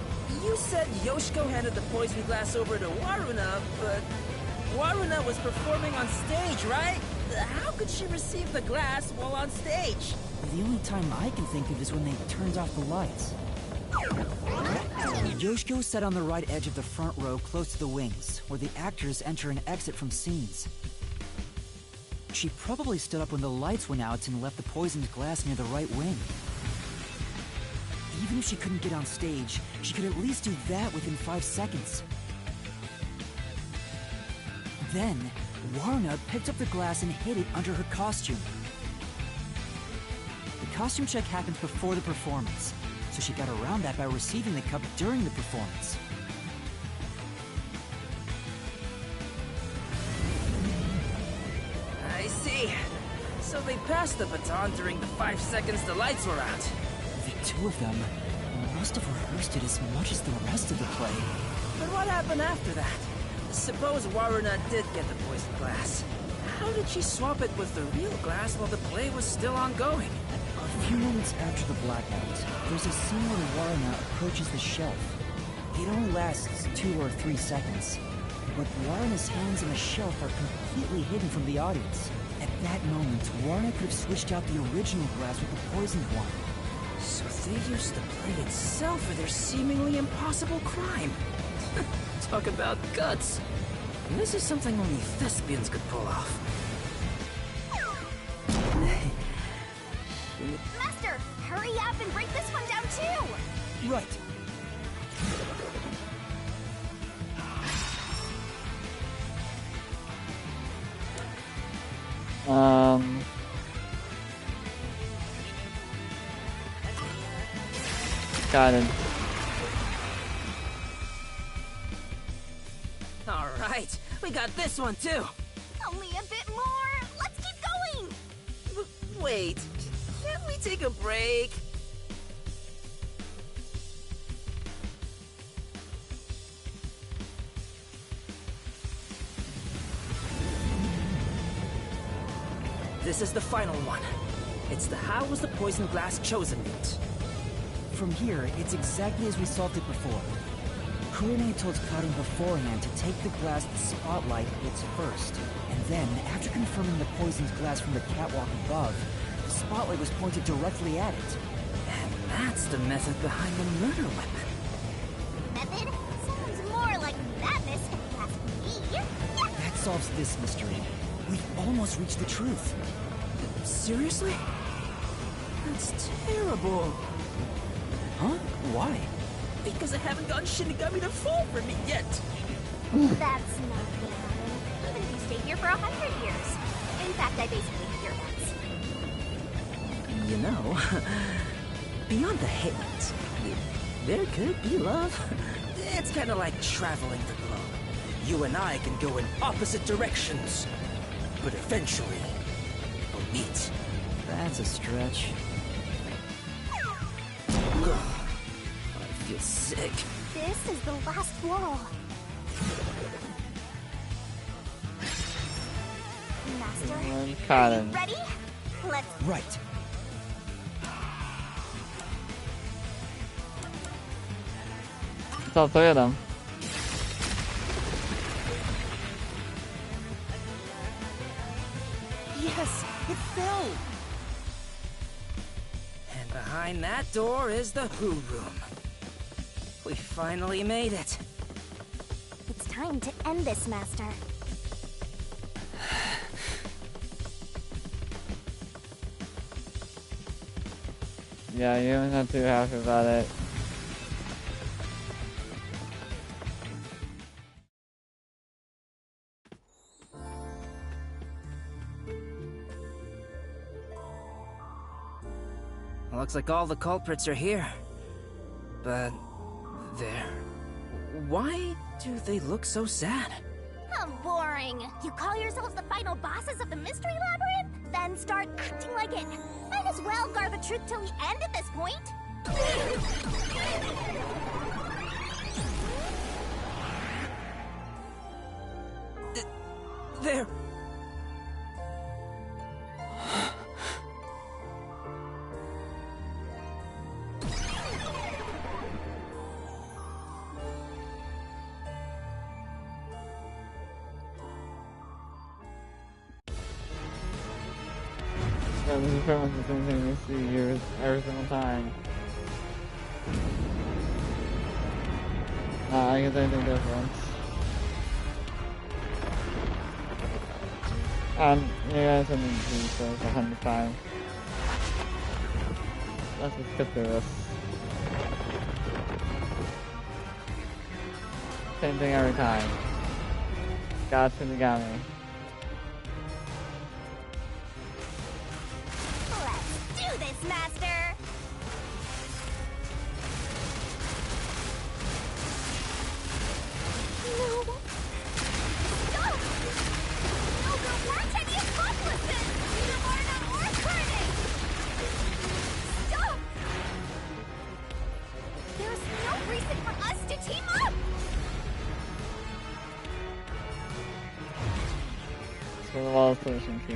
[SPEAKER 2] you said Yoshiko handed the poison glass over to Waruna, but Waruna was performing on stage, right? How could she receive the glass while on stage?
[SPEAKER 3] The only time I can think of is when they turned off the lights. Yoshiko sat on the right edge of the front row close to the wings, where the actors enter and exit from scenes. She probably stood up when the lights went out and left the poisoned glass near the right wing. Even if she couldn't get on stage, she could at least do that within 5 seconds. Then, Warna picked up the glass and hid it under her costume. The costume check happens before the performance, so she got around that by receiving the cup during the performance.
[SPEAKER 2] I see. So they passed the baton during the 5 seconds the lights were out.
[SPEAKER 3] The two of them must have rehearsed it as much as the rest of the play.
[SPEAKER 2] But what happened after that? Suppose Waruna did get the poison glass. How did she swap it with the real glass while the play was still ongoing?
[SPEAKER 3] A few moments after the blackout, there's a scene where Waruna approaches the shelf. It only lasts 2 or 3 seconds, but Waruna's hands on the shelf are completely hidden from the audience. At that moment, Waruna could have switched out the original glass with the poisoned one.
[SPEAKER 2] So they used the play itself for their seemingly impossible crime. Talk about guts. This is something only thespians could pull off.
[SPEAKER 8] Master, hurry up and break this one down too!
[SPEAKER 3] Right.
[SPEAKER 1] Got it.
[SPEAKER 2] All right, we got this one too.
[SPEAKER 8] Only a bit more! Let's keep going!
[SPEAKER 2] Wait, can't we take a break? This is the final one. It's the how was the poison glass chosen bit.
[SPEAKER 3] From here, it's exactly as we solved it before. Kurine told Karun beforehand to take the glass the spotlight hits first, and then, after confirming the poisoned glass from the catwalk above, the spotlight was pointed directly at it.
[SPEAKER 2] And that's the method behind the murder weapon.
[SPEAKER 8] Method? Sounds more like madness, if you ask me.
[SPEAKER 3] That solves this mystery. We've almost reached the truth.
[SPEAKER 2] Seriously? That's terrible.
[SPEAKER 3] Huh? Why?
[SPEAKER 2] Because I haven't gotten Shinigami to fall for me yet.
[SPEAKER 8] That's not gonna happen. Even if you stay here for 100 years. In fact, I basically have your backs.
[SPEAKER 2] You know, beyond the hate, there could be love. It's kind of like traveling the globe. You and I can go in opposite directions, but eventually, we'll meet.
[SPEAKER 3] That's a stretch.
[SPEAKER 2] feel sick.
[SPEAKER 8] This is the last wall. Master,
[SPEAKER 1] Caught
[SPEAKER 8] are you
[SPEAKER 1] him.
[SPEAKER 8] ready? Let's...
[SPEAKER 3] Right.
[SPEAKER 1] It's all three of them.
[SPEAKER 3] Yes, it fell.
[SPEAKER 2] And behind that door is the Who Room. We finally made it.
[SPEAKER 8] It's time to end this, Master.
[SPEAKER 1] Yeah, you're not too happy about it.
[SPEAKER 2] Looks like all the culprits are here. But... there. Why do they look so sad?
[SPEAKER 8] How boring. You call yourselves the final bosses of the Mystery Labyrinth? Then start acting like it. Might as well guard the truth till the end at this point.
[SPEAKER 2] There...
[SPEAKER 1] Yeah, this is pretty much the same thing we see here every single time. I guess anything different. You guys have been through this 100 times. Let's just get through this. Same thing every time. Got me.
[SPEAKER 8] Let's do this, Master! No. Stop! No, there weren't any accomplices! Neither Marna or Carnage! Stop! There's no reason for us to team up!
[SPEAKER 1] It's for the wall solution key.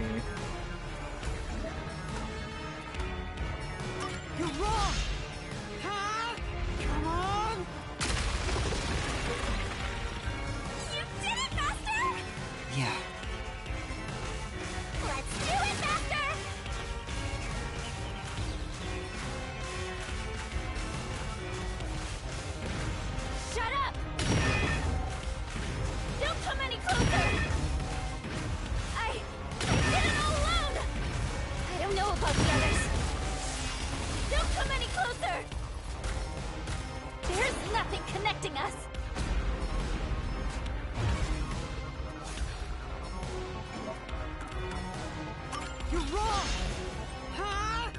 [SPEAKER 3] You're wrong! Huh? Come on!
[SPEAKER 8] You did it, Master!
[SPEAKER 3] Yeah.
[SPEAKER 8] Let's do it, Master! Shut up! Don't come any closer! I did it all alone! I don't know about the others. Don't come any closer! There's nothing connecting us!
[SPEAKER 3] You're wrong! Huh?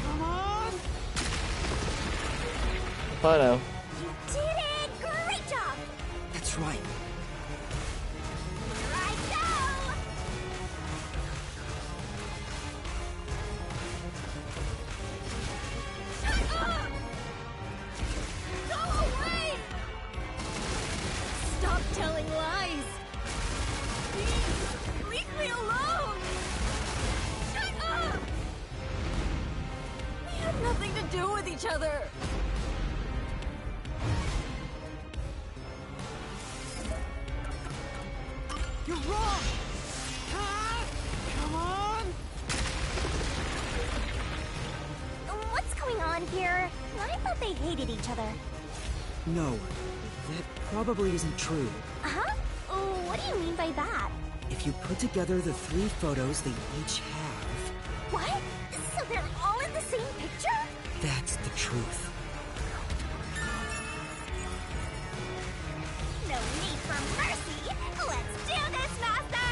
[SPEAKER 3] Come on!
[SPEAKER 1] Photo.
[SPEAKER 8] You did it! Great job!
[SPEAKER 3] That's right.
[SPEAKER 8] Here I go! Shut up! Go away! Stop telling lies! Please, leave me alone! Shut up! We had nothing to do with each other!
[SPEAKER 3] You're wrong! Huh? Come on!
[SPEAKER 8] What's going on here? I thought they hated each other.
[SPEAKER 3] No, that probably isn't true.
[SPEAKER 8] Huh? What do you mean by that?
[SPEAKER 3] If you put together the 3 photos they each have,
[SPEAKER 8] What? So they're all in the same picture?
[SPEAKER 3] that's the truth.
[SPEAKER 8] No need for mercy! Let's do this, Master!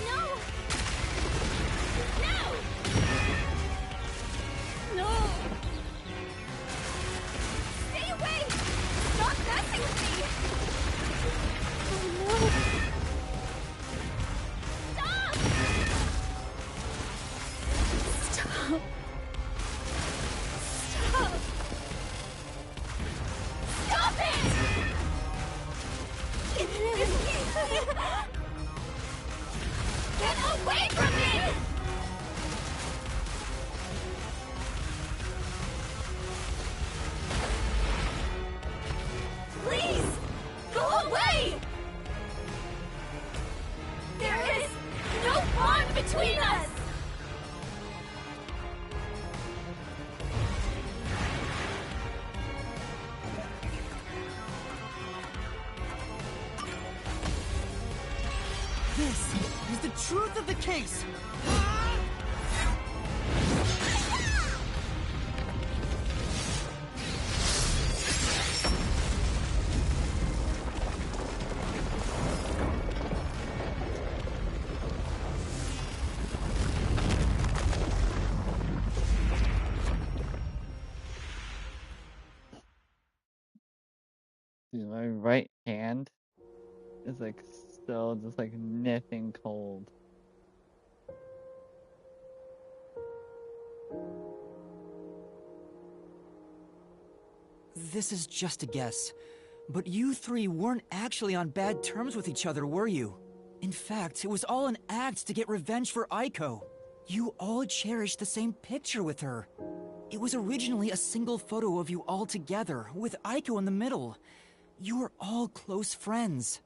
[SPEAKER 8] No! No! No! Stay away! Stop messing with me! Oh no! Stop! Stop!
[SPEAKER 3] truth of the case!
[SPEAKER 1] Dude, my right hand is like still just like nipping cold.
[SPEAKER 3] This is just a guess, but you three weren't actually on bad terms with each other, were you? In fact, it was all an act to get revenge for Aiko. You all cherished the same picture with her. It was originally a single photo of you all together, with Aiko in the middle. You were all close friends.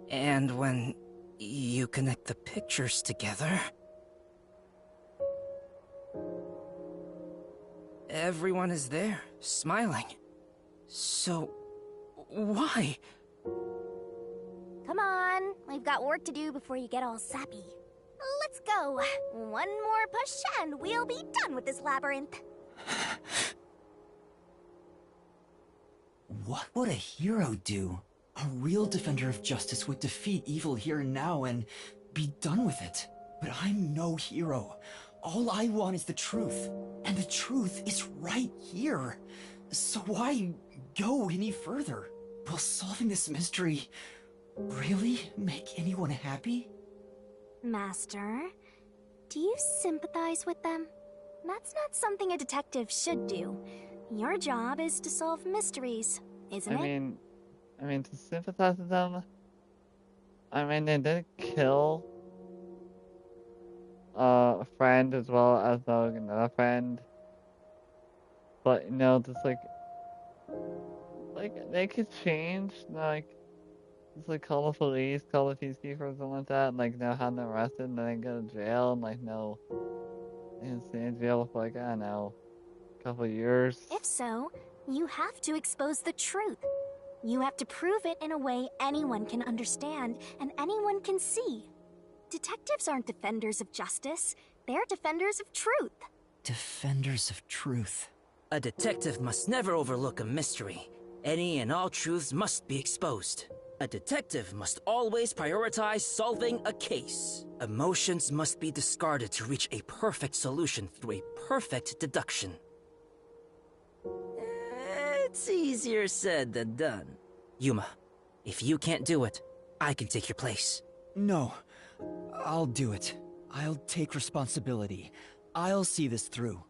[SPEAKER 2] And when you connect the pictures together, everyone is there, smiling. So, why?
[SPEAKER 8] Come on, we've got work to do before you get all sappy. Let's go. One more push and we'll be done with this labyrinth.
[SPEAKER 3] What would a hero do? A real defender of justice would defeat evil here and now and be done with it. But I'm no hero. All I want is the truth. And the truth is right here. So why go any further? Will solving this mystery really make anyone happy?
[SPEAKER 8] Master, do you sympathize with them? That's not something a detective should do. Your job is to solve mysteries, isn't it?
[SPEAKER 1] I mean, to sympathize with them, I mean, they did kill a friend as well as another friend. But, you know, just like, they could change, like, just like call the police, call the peacekeepers, something like that, and like, you know, have them arrested and then go to jail, and like, no, they can stay in jail for like, I don't know, a couple of years.
[SPEAKER 8] If so, you have to expose the truth. You have to prove it in a way anyone can understand and anyone can see. Detectives aren't defenders of justice, they're defenders of truth.
[SPEAKER 3] Defenders of truth.
[SPEAKER 2] A detective must never overlook a mystery. Any and all truths must be exposed. A detective must always prioritize solving a case. Emotions must be discarded to reach a perfect solution through a perfect deduction. It's easier said than done. Yuma, if you can't do it, I can take your place.
[SPEAKER 3] No, I'll do it. I'll take responsibility. I'll see this through.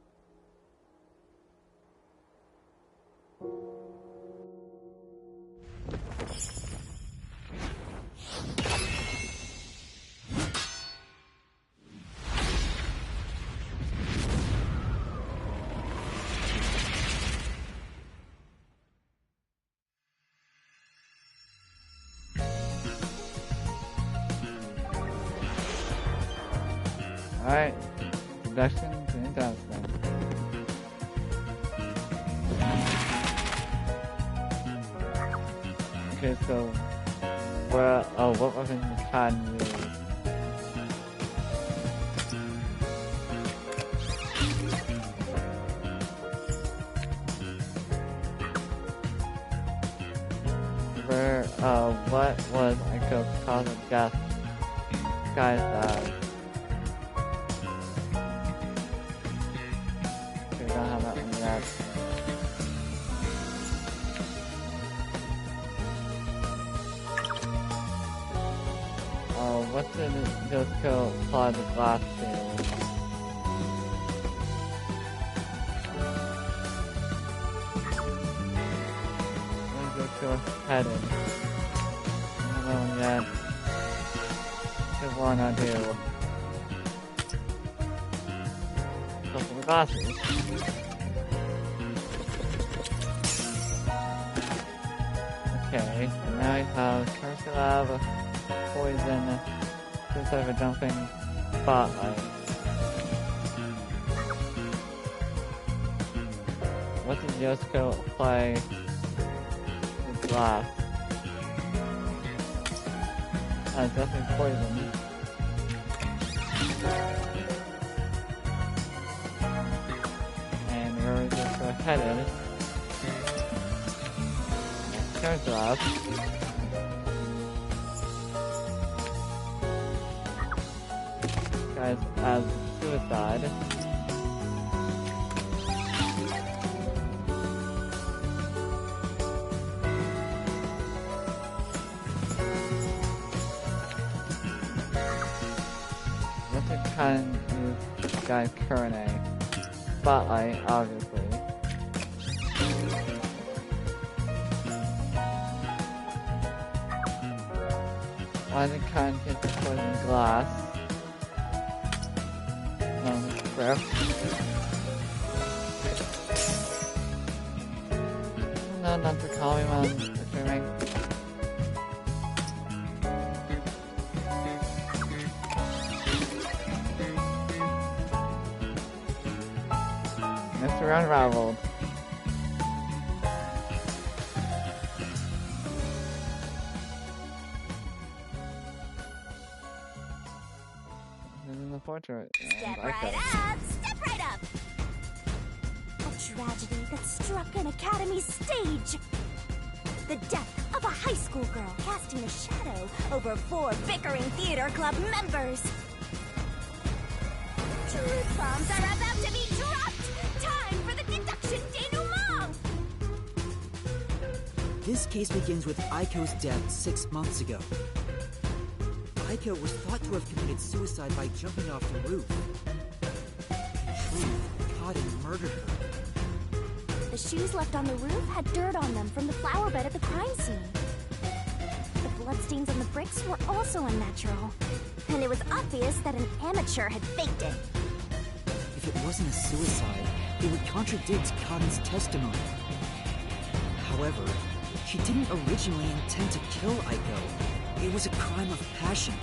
[SPEAKER 1] Alright, deduction to announcement. Okay, so, what weapon you can use? What was Aiko's cause of death? Guys died. We don't have that one yet. What did it just go apply the glass to? Where's this go headed? I don't know yet. Good one I do. Couple of glasses. Okay, so now we have Chemistry Lab, Poison, instead of a jumping spotlight. What did Yosuke apply with glass? It's definitely poison. And where is this headed? Turns left. Guys, as suicide. Kind of guy Kurane. Spotlight, obviously. Why did Khan hit the poison glass? Ref. No, not to call me, man. Assuming. Mr. Unraveled. This is the portrait.
[SPEAKER 8] Step right up! Step right up! A tragedy that struck an academy stage! The death of a high school girl casting a shadow over 4 bickering theater club members! Truth bombs are about to be dropped! Time for the deduction denouement!
[SPEAKER 3] This case begins with Aiko's death 6 months ago. Aiko was thought to have committed suicide by jumping off the roof. In truth, Cotton murdered her.
[SPEAKER 8] The shoes left on the roof had dirt on them from the flower bed at the crime scene. The bloodstains on the bricks were also unnatural, and it was obvious that an amateur had faked it.
[SPEAKER 3] If it wasn't a suicide, it would contradict Cotton's testimony. However, she didn't originally intend to kill Aiko. It was a crime of passion.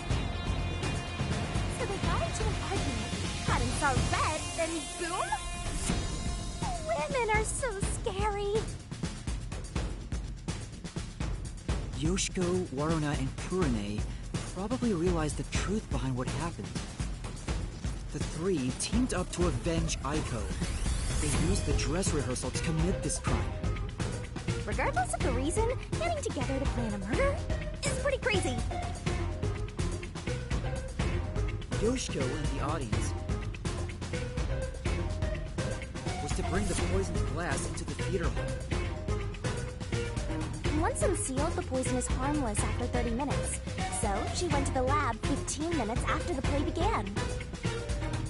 [SPEAKER 8] So they got into an argument. Cotton saw red, then boom! Women are so scary.
[SPEAKER 3] Yoshiko, Waruna, and Kurane probably realized the truth behind what happened. The 3 teamed up to avenge Aiko. They used the dress rehearsal to commit this crime.
[SPEAKER 8] Regardless of the reason, getting together to plan a murder is pretty crazy.
[SPEAKER 3] Yoshiko and the audience was to bring the poisoned glass into the theater hall.
[SPEAKER 8] Once unsealed, the poison is harmless after 30 minutes. So, she went to the lab 15 minutes after the play began.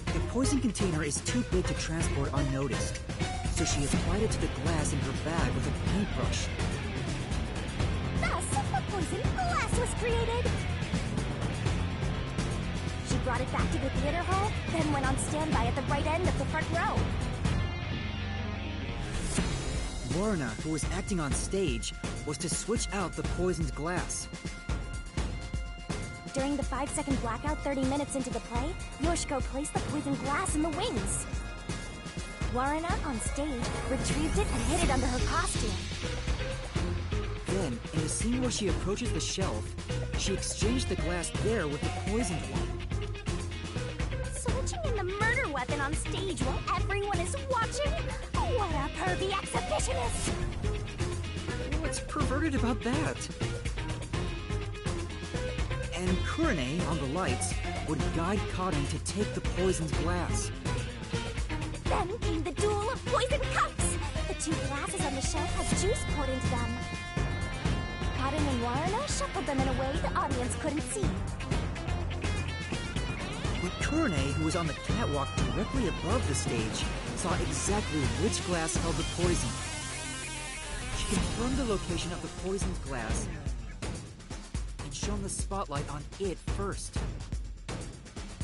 [SPEAKER 3] The poison container is too big to transport unnoticed, so she applied it to the glass in her bag with a paintbrush.
[SPEAKER 8] Thus, the poison glass was created! She brought it back to the theater hall, then went on standby at the right end of the front row.
[SPEAKER 3] Waruna, who was acting on stage, was to switch out the poisoned glass.
[SPEAKER 8] During the 5-second blackout 30 minutes into the play, Yoshiko placed the poisoned glass in the wings. Waruna, on stage, retrieved it and hid it under her costume.
[SPEAKER 3] Then, in the scene where she approaches the shelf, she exchanged the glass there with the poisoned one.
[SPEAKER 8] Switching in the murder weapon on stage while everyone is watching? What a pervy exhibitionist!
[SPEAKER 3] What's perverted about that? And Kurane, on the lights, would guide Cotton to take the poisoned glass.
[SPEAKER 8] Then came the duel of poison cups! The 2 glasses on the shelf had juice poured into them. Cotton and Waruna shuffled them in a way the audience couldn't see.
[SPEAKER 3] But Kurane, who was on the catwalk directly above the stage, saw exactly which glass held the poison. She confirmed the location of the poisoned glass and shone the spotlight on it first.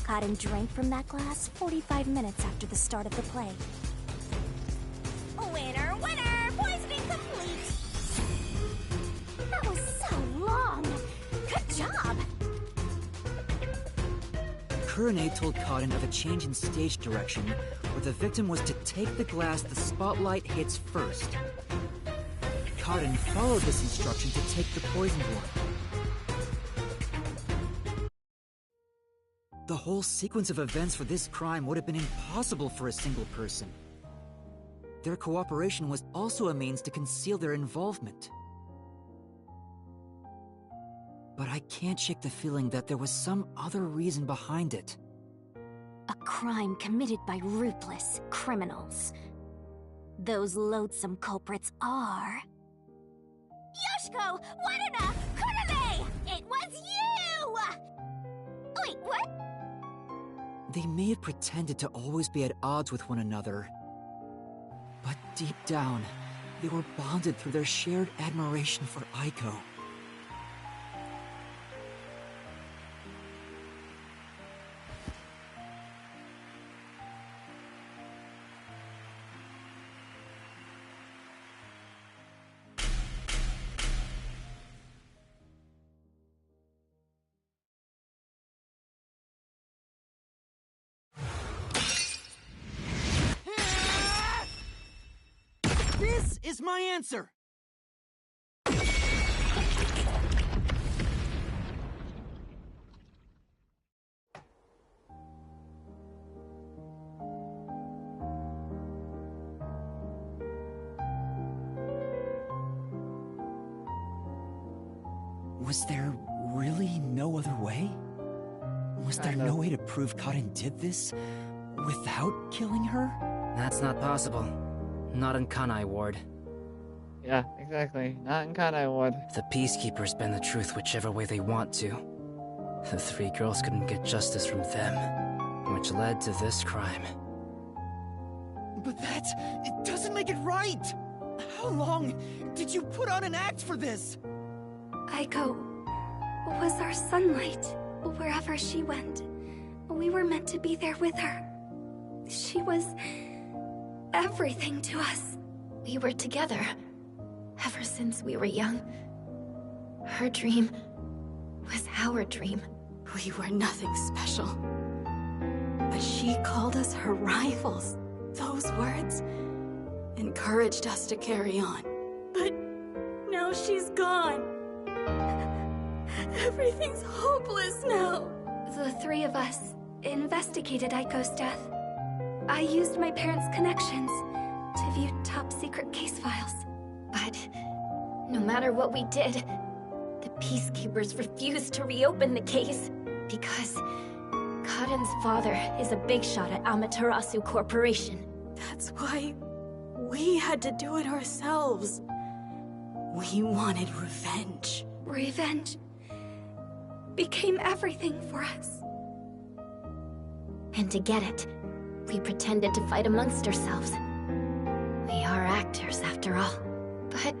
[SPEAKER 8] Cotton drank from that glass 45 minutes after the start of the play. Winner, winner! Poisoning complete! That was so long! Good job!
[SPEAKER 3] Kurane told Cotton of a change in stage direction, where the victim was to take the glass the spotlight hits first. Cotton followed this instruction to take the poisoned one. The whole sequence of events for this crime would have been impossible for a single person. Their cooperation was also a means to conceal their involvement. But I can't shake the feeling that there was some other reason behind it.
[SPEAKER 8] A crime committed by ruthless criminals. Those loathsome culprits are... Yoshiko! Waruna! Kurame! It was you! Wait, what?
[SPEAKER 3] They may have pretended to always be at odds with one another, but deep down, they were bonded through their shared admiration for Aiko. This is my answer! Was there really no other way? Was there no way to prove Karin did this without killing her?
[SPEAKER 2] That's not possible. Not in Kanai Ward.
[SPEAKER 1] Yeah, exactly. Not in Kanai Ward.
[SPEAKER 2] The Peacekeepers bend the truth whichever way they want to. The three girls couldn't get justice from them, which led to this crime.
[SPEAKER 3] But it doesn't make it right! How long did you put on an act for this?
[SPEAKER 4] Aiko was our sunlight. Wherever she went, we were meant to be there with her. She was everything to us. We were together ever since we were young. Her dream was our dream. We were nothing special. But she called us her rivals. Those words encouraged us to carry on. But now she's gone. Everything's hopeless now. The three of us investigated Aiko's death. I used my parents' connections to view top-secret case files. But no matter what we did, the Peacekeepers refused to reopen the case because Karen's father is a big shot at Amaterasu Corporation. That's why we had to do it ourselves. We wanted revenge. Revenge became everything for us. And to get it, we pretended to fight amongst ourselves. We are actors, after all. But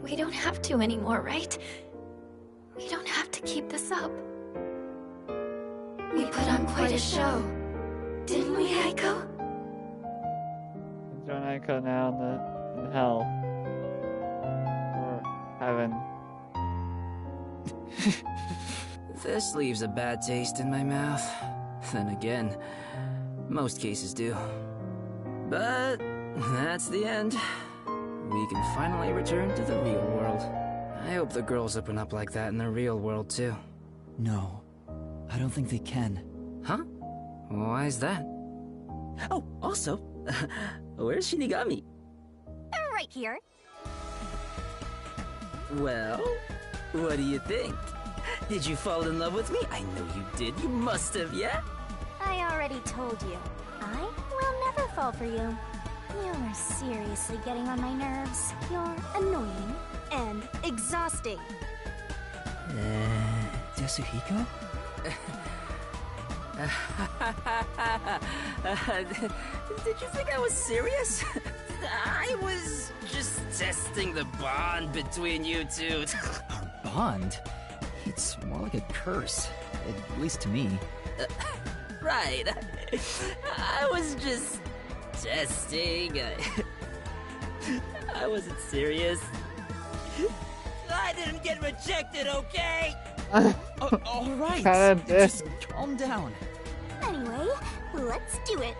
[SPEAKER 4] we don't have to anymore, right? We don't have to keep this up. We put on quite a show, didn't we, Aiko?
[SPEAKER 1] Join Aiko now in hell. Or heaven.
[SPEAKER 2] This leaves a bad taste in my mouth. Then again, most cases do. But that's the end. We can finally return to the real world. I hope the girls open up like that in the real world too.
[SPEAKER 3] No, I don't think they can.
[SPEAKER 2] Huh? Why is that?
[SPEAKER 9] Oh, also, where's Shinigami?
[SPEAKER 8] Right here.
[SPEAKER 9] Well, what do you think? Did you fall in love with me? I know you did. You must have, yeah?
[SPEAKER 8] I already told you. I will never fall for you. You're seriously getting on my nerves. You're annoying and exhausting.
[SPEAKER 3] Yasuhiko?
[SPEAKER 9] Did you think I was serious? I was just testing the bond between you two.
[SPEAKER 3] Our bond? It's more like a curse, at least to me.
[SPEAKER 9] Right. I was just testing. I wasn't serious. I didn't get rejected, okay?
[SPEAKER 3] All right. Just calm down.
[SPEAKER 8] Anyway, let's do it.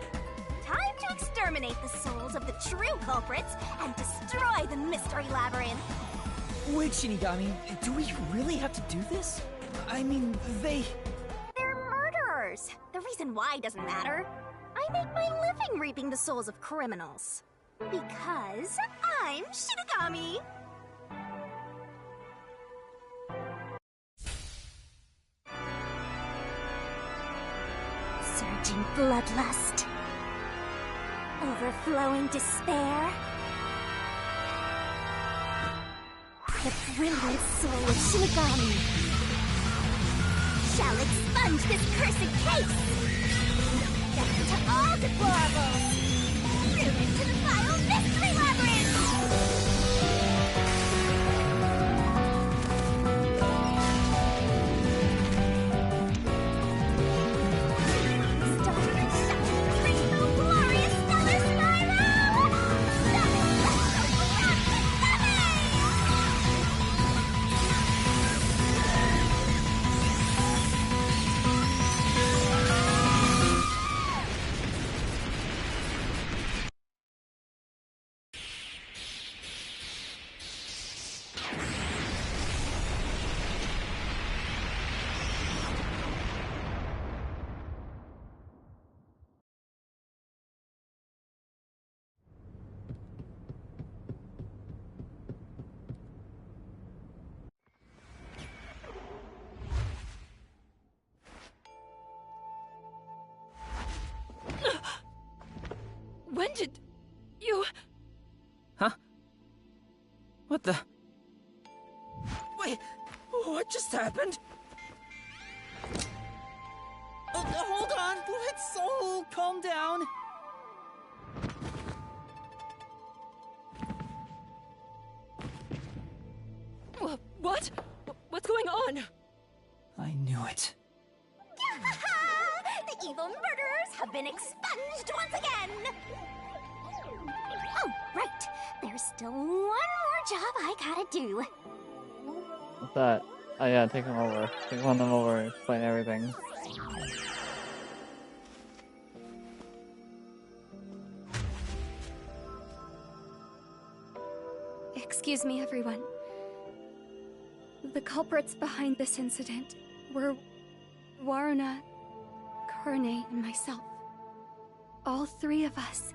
[SPEAKER 8] Time to exterminate the souls of the true culprits and destroy the mystery labyrinth.
[SPEAKER 3] Wait, Shinigami, do we really have to do this? I mean, they're
[SPEAKER 8] murderers. why doesn't matter. I make my living reaping the souls of criminals. Because I'm Shinigami! Surging bloodlust. Overflowing despair. The brilliant soul of Shinigami shall expunge this cursed case! Death to all deplorables! Root into the vile mystery labyrinth!
[SPEAKER 5] When did you...
[SPEAKER 2] Huh? What the... Wait, what just happened?
[SPEAKER 3] Hold on, let's all calm down.
[SPEAKER 5] What? What's going on?
[SPEAKER 3] I knew it.
[SPEAKER 8] The evil murderers have been expunged once again! Oh, right. There's still one more job I gotta do.
[SPEAKER 1] What's that? Oh yeah, take them over. Take one of them over and explain everything.
[SPEAKER 4] Excuse me, everyone. The culprits behind this incident were Waruna, Karne, and myself. All three of us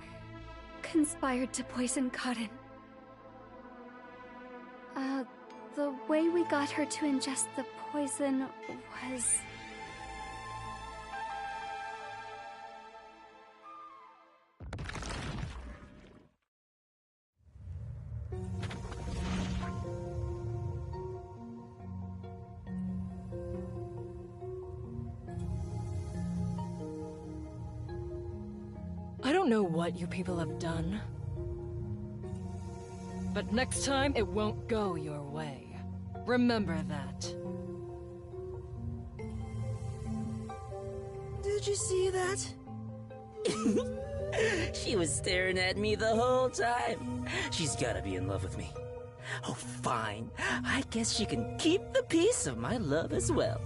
[SPEAKER 4] conspired to poison Cotton. The way we got her to ingest the poison was...
[SPEAKER 5] I don't know what you people have done, but next time it won't go your way. Remember that.
[SPEAKER 9] Did you see that? She was staring at me the whole time. She's gotta be in love with me. Oh, fine. I guess she can keep the piece of my love as well.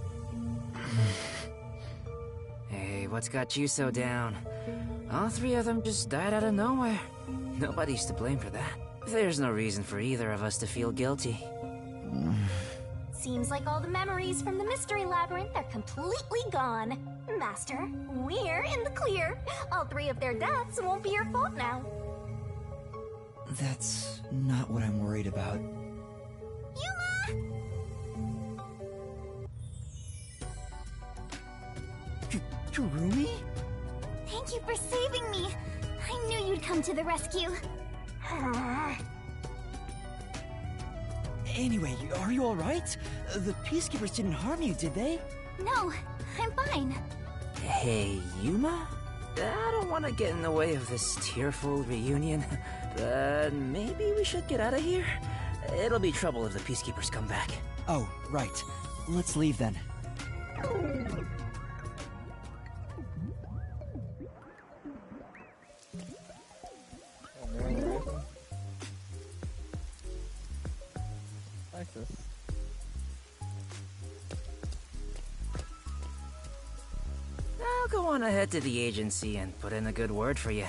[SPEAKER 2] Hey, what's got you so down? All three of them just died out of nowhere. Nobody's to blame for that. There's no reason for either of us to feel guilty.
[SPEAKER 8] Seems like all the memories from the mystery labyrinth are completely gone. Master, we're in the clear. All three of their deaths won't be your fault now.
[SPEAKER 3] That's not what I'm worried about.
[SPEAKER 8] Yuma!
[SPEAKER 3] Kurumi?
[SPEAKER 8] Thank you for saving me. I knew you'd come to the rescue.
[SPEAKER 3] Anyway, are you alright? The Peacekeepers didn't harm you, did they?
[SPEAKER 8] No, I'm fine.
[SPEAKER 2] Hey, Yuma? I don't want to get in the way of this tearful reunion, but maybe we should get out of here. It'll be trouble if the Peacekeepers come back.
[SPEAKER 3] Oh, right. Let's leave then.
[SPEAKER 1] Like this.
[SPEAKER 2] I'll go on ahead to the agency and put in a good word for you.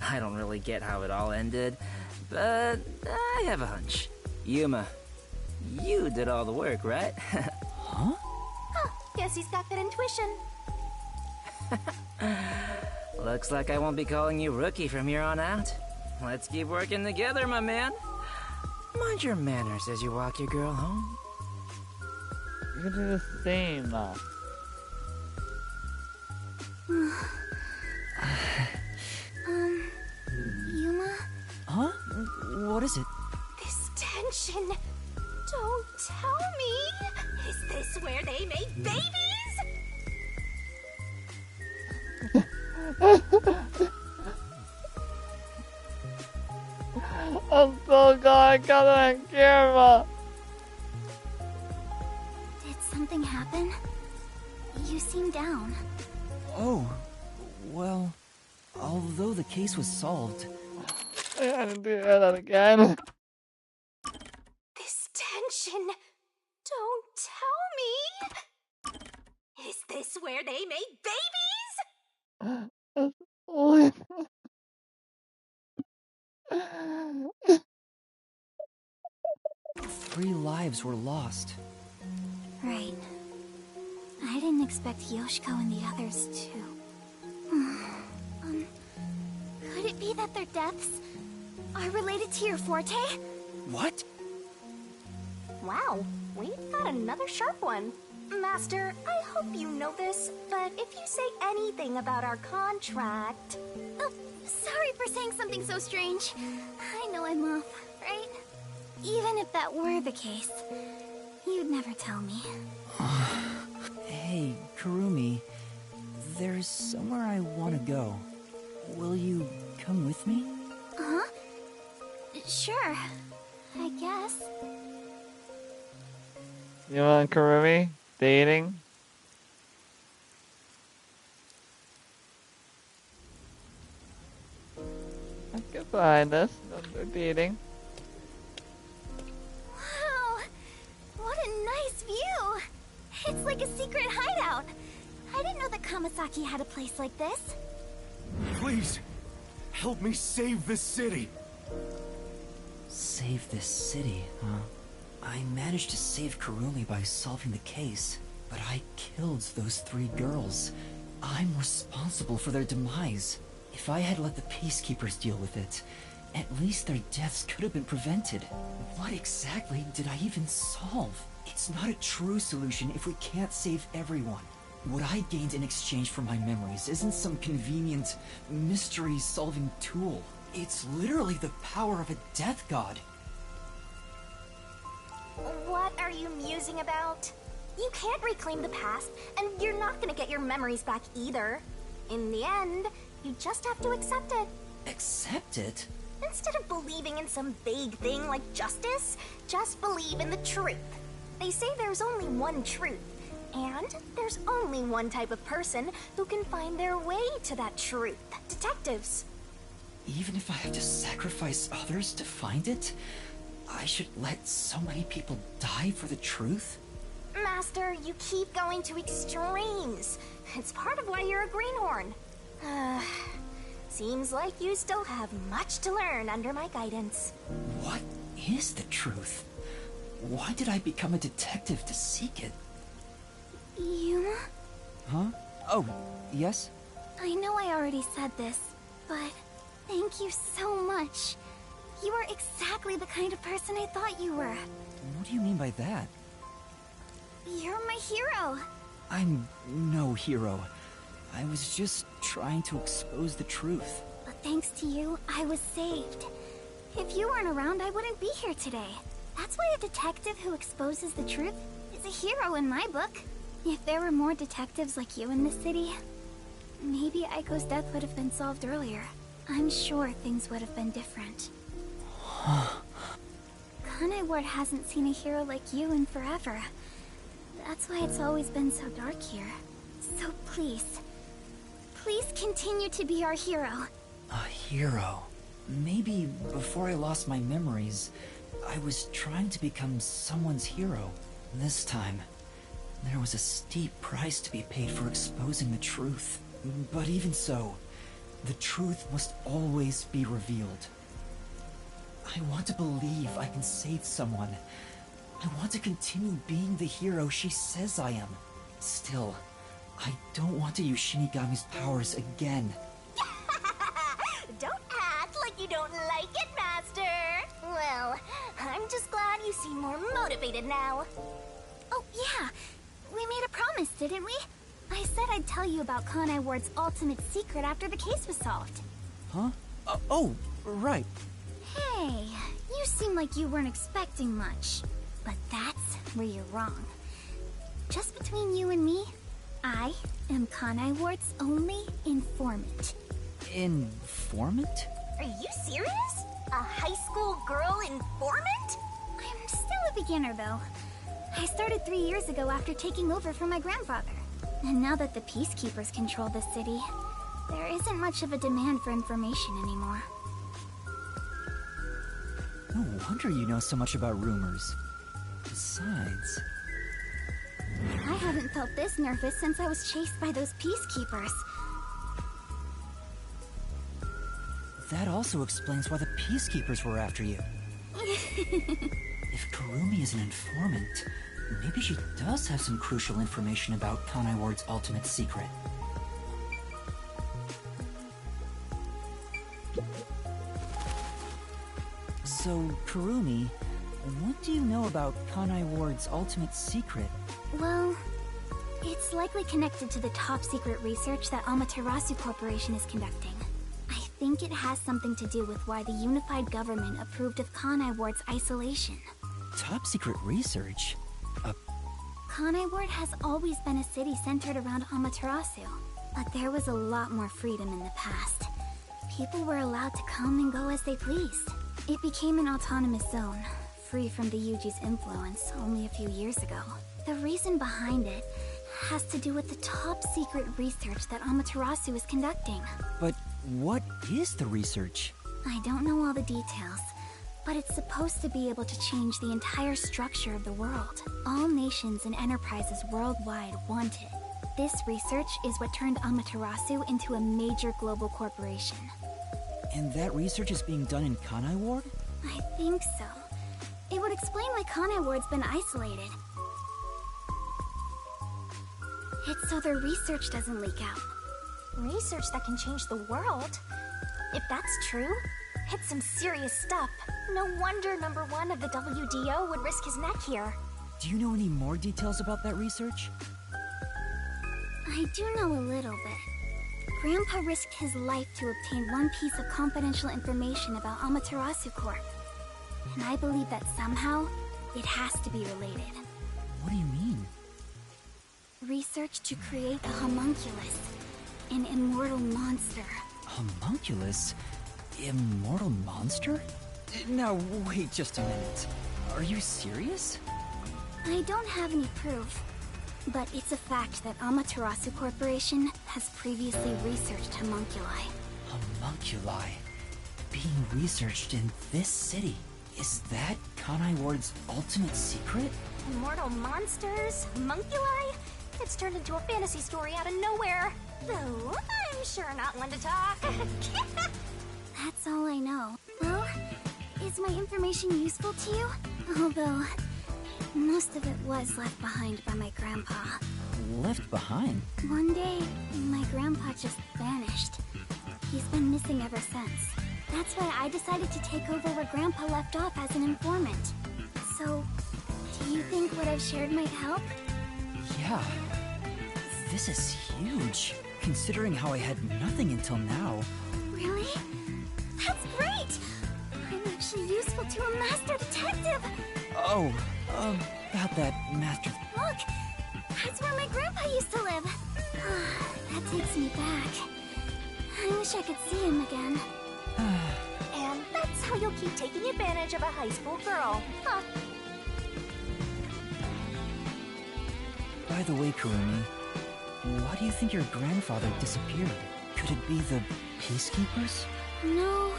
[SPEAKER 2] I don't really get how it all ended, but I have a hunch. Yuma, you did all the work, right?
[SPEAKER 3] Huh?
[SPEAKER 8] Huh, guess he's got that intuition.
[SPEAKER 2] Looks like I won't be calling you Rookie from here on out. Let's keep working together, my man. Mind your manners as you walk your girl home.
[SPEAKER 1] You can do the same.
[SPEAKER 7] Yuma?
[SPEAKER 3] Huh? What is it?
[SPEAKER 8] This tension. Don't tell me. Is this where they make babies?
[SPEAKER 1] I'm so glad I got it on camera.
[SPEAKER 4] Did something happen? You seem down.
[SPEAKER 3] Oh, well, although the case was solved.
[SPEAKER 1] I gotta do that again.
[SPEAKER 8] This tension. Don't tell me. Is this where they make babies?
[SPEAKER 1] What?
[SPEAKER 3] 3 lives were lost.
[SPEAKER 4] Right. I didn't expect Yoshiko and the others too. Could it be that their deaths are related to your forte?
[SPEAKER 3] What?
[SPEAKER 8] Wow, we've got another sharp one. Master, I hope you know this, but if you say anything about our contract...
[SPEAKER 4] Oh, sorry for saying something so strange. I know I'm off, right? Even if that were the case, you'd never tell me.
[SPEAKER 3] Hey, Kurumi, there's somewhere I want to go. Will you come with me?
[SPEAKER 4] Huh? Sure, I guess.
[SPEAKER 1] You want Kurumi dating? Let's get behind this. They're dating.
[SPEAKER 4] Wow, what a nice view. It's like a secret hideout. I didn't know that Kamasaki had a place like this.
[SPEAKER 6] Please, help me save this city.
[SPEAKER 3] Save this city, huh? I managed to save Kurumi by solving the case, but I killed those 3 girls. I'm responsible for their demise. If I had let the peacekeepers deal with it, at least their deaths could have been prevented. What exactly did I even solve? It's not a true solution if we can't save everyone. What I gained in exchange for my memories isn't some convenient, mystery-solving tool. It's literally the power of a death god.
[SPEAKER 8] What are you musing about? You can't reclaim the past, and you're not gonna get your memories back either. In the end, you just have to accept it.
[SPEAKER 3] Accept it?
[SPEAKER 8] Instead of believing in some vague thing like justice, just believe in the truth. They say there's only one truth, and there's only one type of person who can find their way to that truth. Detectives.
[SPEAKER 3] Even if I have to sacrifice others to find it, I should let so many people die for the truth?
[SPEAKER 8] Master, you keep going to extremes. It's part of why you're a greenhorn. Seems like you still have much to learn under my guidance.
[SPEAKER 3] What is the truth? Why did I become a detective to seek it?
[SPEAKER 4] Yuma?
[SPEAKER 3] Huh? Oh, yes?
[SPEAKER 4] I know I already said this, but thank you so much. You are exactly the kind of person I thought you were.
[SPEAKER 3] What do you mean by that?
[SPEAKER 4] You're my hero.
[SPEAKER 3] I'm no hero. I was just trying to expose the truth.
[SPEAKER 4] But thanks to you, I was saved. If you weren't around, I wouldn't be here today. That's why a detective who exposes the truth is a hero in my book. If there were more detectives like you in this city, maybe Aiko's death would have been solved earlier. I'm sure things would have been different. Kanai Ward hasn't seen a hero like you in forever. That's why it's always been so dark here. So please, please continue to be our hero.
[SPEAKER 3] A hero? Maybe before I lost my memories, I was trying to become someone's hero. This time, there was a steep price to be paid for exposing the truth. But even so, the truth must always be revealed. I want to believe I can save someone. I want to continue being the hero she says I am. Still, I don't want to use Shinigami's powers again.
[SPEAKER 8] Don't act like you don't like it, Master! Well, I'm just glad you seem more motivated now. Oh, yeah. We made a promise, didn't we? I said I'd tell you about Kanai Ward's ultimate secret after the case was solved.
[SPEAKER 3] Huh? Oh, right.
[SPEAKER 8] Hey, you seem like you weren't expecting much. But that's where you're wrong. Just between you and me, I am Kanai Ward's only informant.
[SPEAKER 3] Informant?
[SPEAKER 8] Are you serious? A high school girl informant? I'm still a beginner, though. I started 3 years ago after taking over from my grandfather. And now that the Peacekeepers control the city, there isn't much of a demand for information anymore.
[SPEAKER 3] No wonder you know so much about rumors. Besides...
[SPEAKER 8] I haven't felt this nervous since I was chased by those Peacekeepers.
[SPEAKER 3] That also explains why the Peacekeepers were after you. If Kurumi is an informant, maybe she does have some crucial information about Kanai Ward's ultimate secret. So, Kurumi, what do you know about Kanai Ward's ultimate secret?
[SPEAKER 8] Well, it's likely connected to the top secret research that Amaterasu Corporation is conducting. I think it has something to do with why the unified government approved of Kanai Ward's isolation.
[SPEAKER 3] Top secret research?
[SPEAKER 8] Kanai Ward has always been a city centered around Amaterasu, but there was a lot more freedom in the past. People were allowed to come and go as they pleased. It became an autonomous zone, free from the Yuji's influence only a few years ago. The reason behind it has to do with the top secret research that Amaterasu is conducting.
[SPEAKER 3] But what is the research?
[SPEAKER 8] I don't know all the details, but it's supposed to be able to change the entire structure of the world. All nations and enterprises worldwide want it. This research is what turned Amaterasu into a major global corporation.
[SPEAKER 3] And that research is being done in Kanai Ward?
[SPEAKER 8] I think so. It would explain why Kanai Ward's been isolated. It's so their research doesn't leak out.
[SPEAKER 7] Research that can change the world? If that's true, it's some serious stuff. No wonder number one of the WDO would risk his neck here.
[SPEAKER 3] Do you know any more details about that research?
[SPEAKER 8] I do know a little bit. Grandpa risked his life to obtain one piece of confidential information about Amaterasu Corp. And I believe that somehow, it has to be related.
[SPEAKER 3] What do you mean?
[SPEAKER 8] Research to create a homunculus, an immortal monster.
[SPEAKER 3] Homunculus? Immortal monster? Now, wait just a minute. Are you serious?
[SPEAKER 8] I don't have any proof, but it's a fact that Amaterasu Corporation has previously researched homunculi.
[SPEAKER 3] Homunculi? Being researched in this city? Is that Kanai Ward's ultimate secret?
[SPEAKER 7] Immortal monsters? Homunculi? It's turned into a fantasy story out of nowhere. Though, I'm sure not one to talk.
[SPEAKER 8] That's all I know. Well, is my information useful to you? Although, most of it was left behind by my grandpa.
[SPEAKER 3] Left behind?
[SPEAKER 8] One day, my grandpa just vanished. He's been missing ever since. That's why I decided to take over where grandpa left off as an informant. So, do you think what I've shared might help?
[SPEAKER 3] Yeah. This is huge, considering how I had nothing until now.
[SPEAKER 8] Really? That's great! I'm actually useful to a Master Detective!
[SPEAKER 3] Oh, about that Master...
[SPEAKER 8] Look! That's where my grandpa used to live! That takes me back. I wish I could see him again.
[SPEAKER 7] And that's how you'll keep taking advantage of a high school girl, huh?
[SPEAKER 3] By the way, Kurumi, why do you think your grandfather disappeared? Could it be the Peacekeepers?
[SPEAKER 8] No,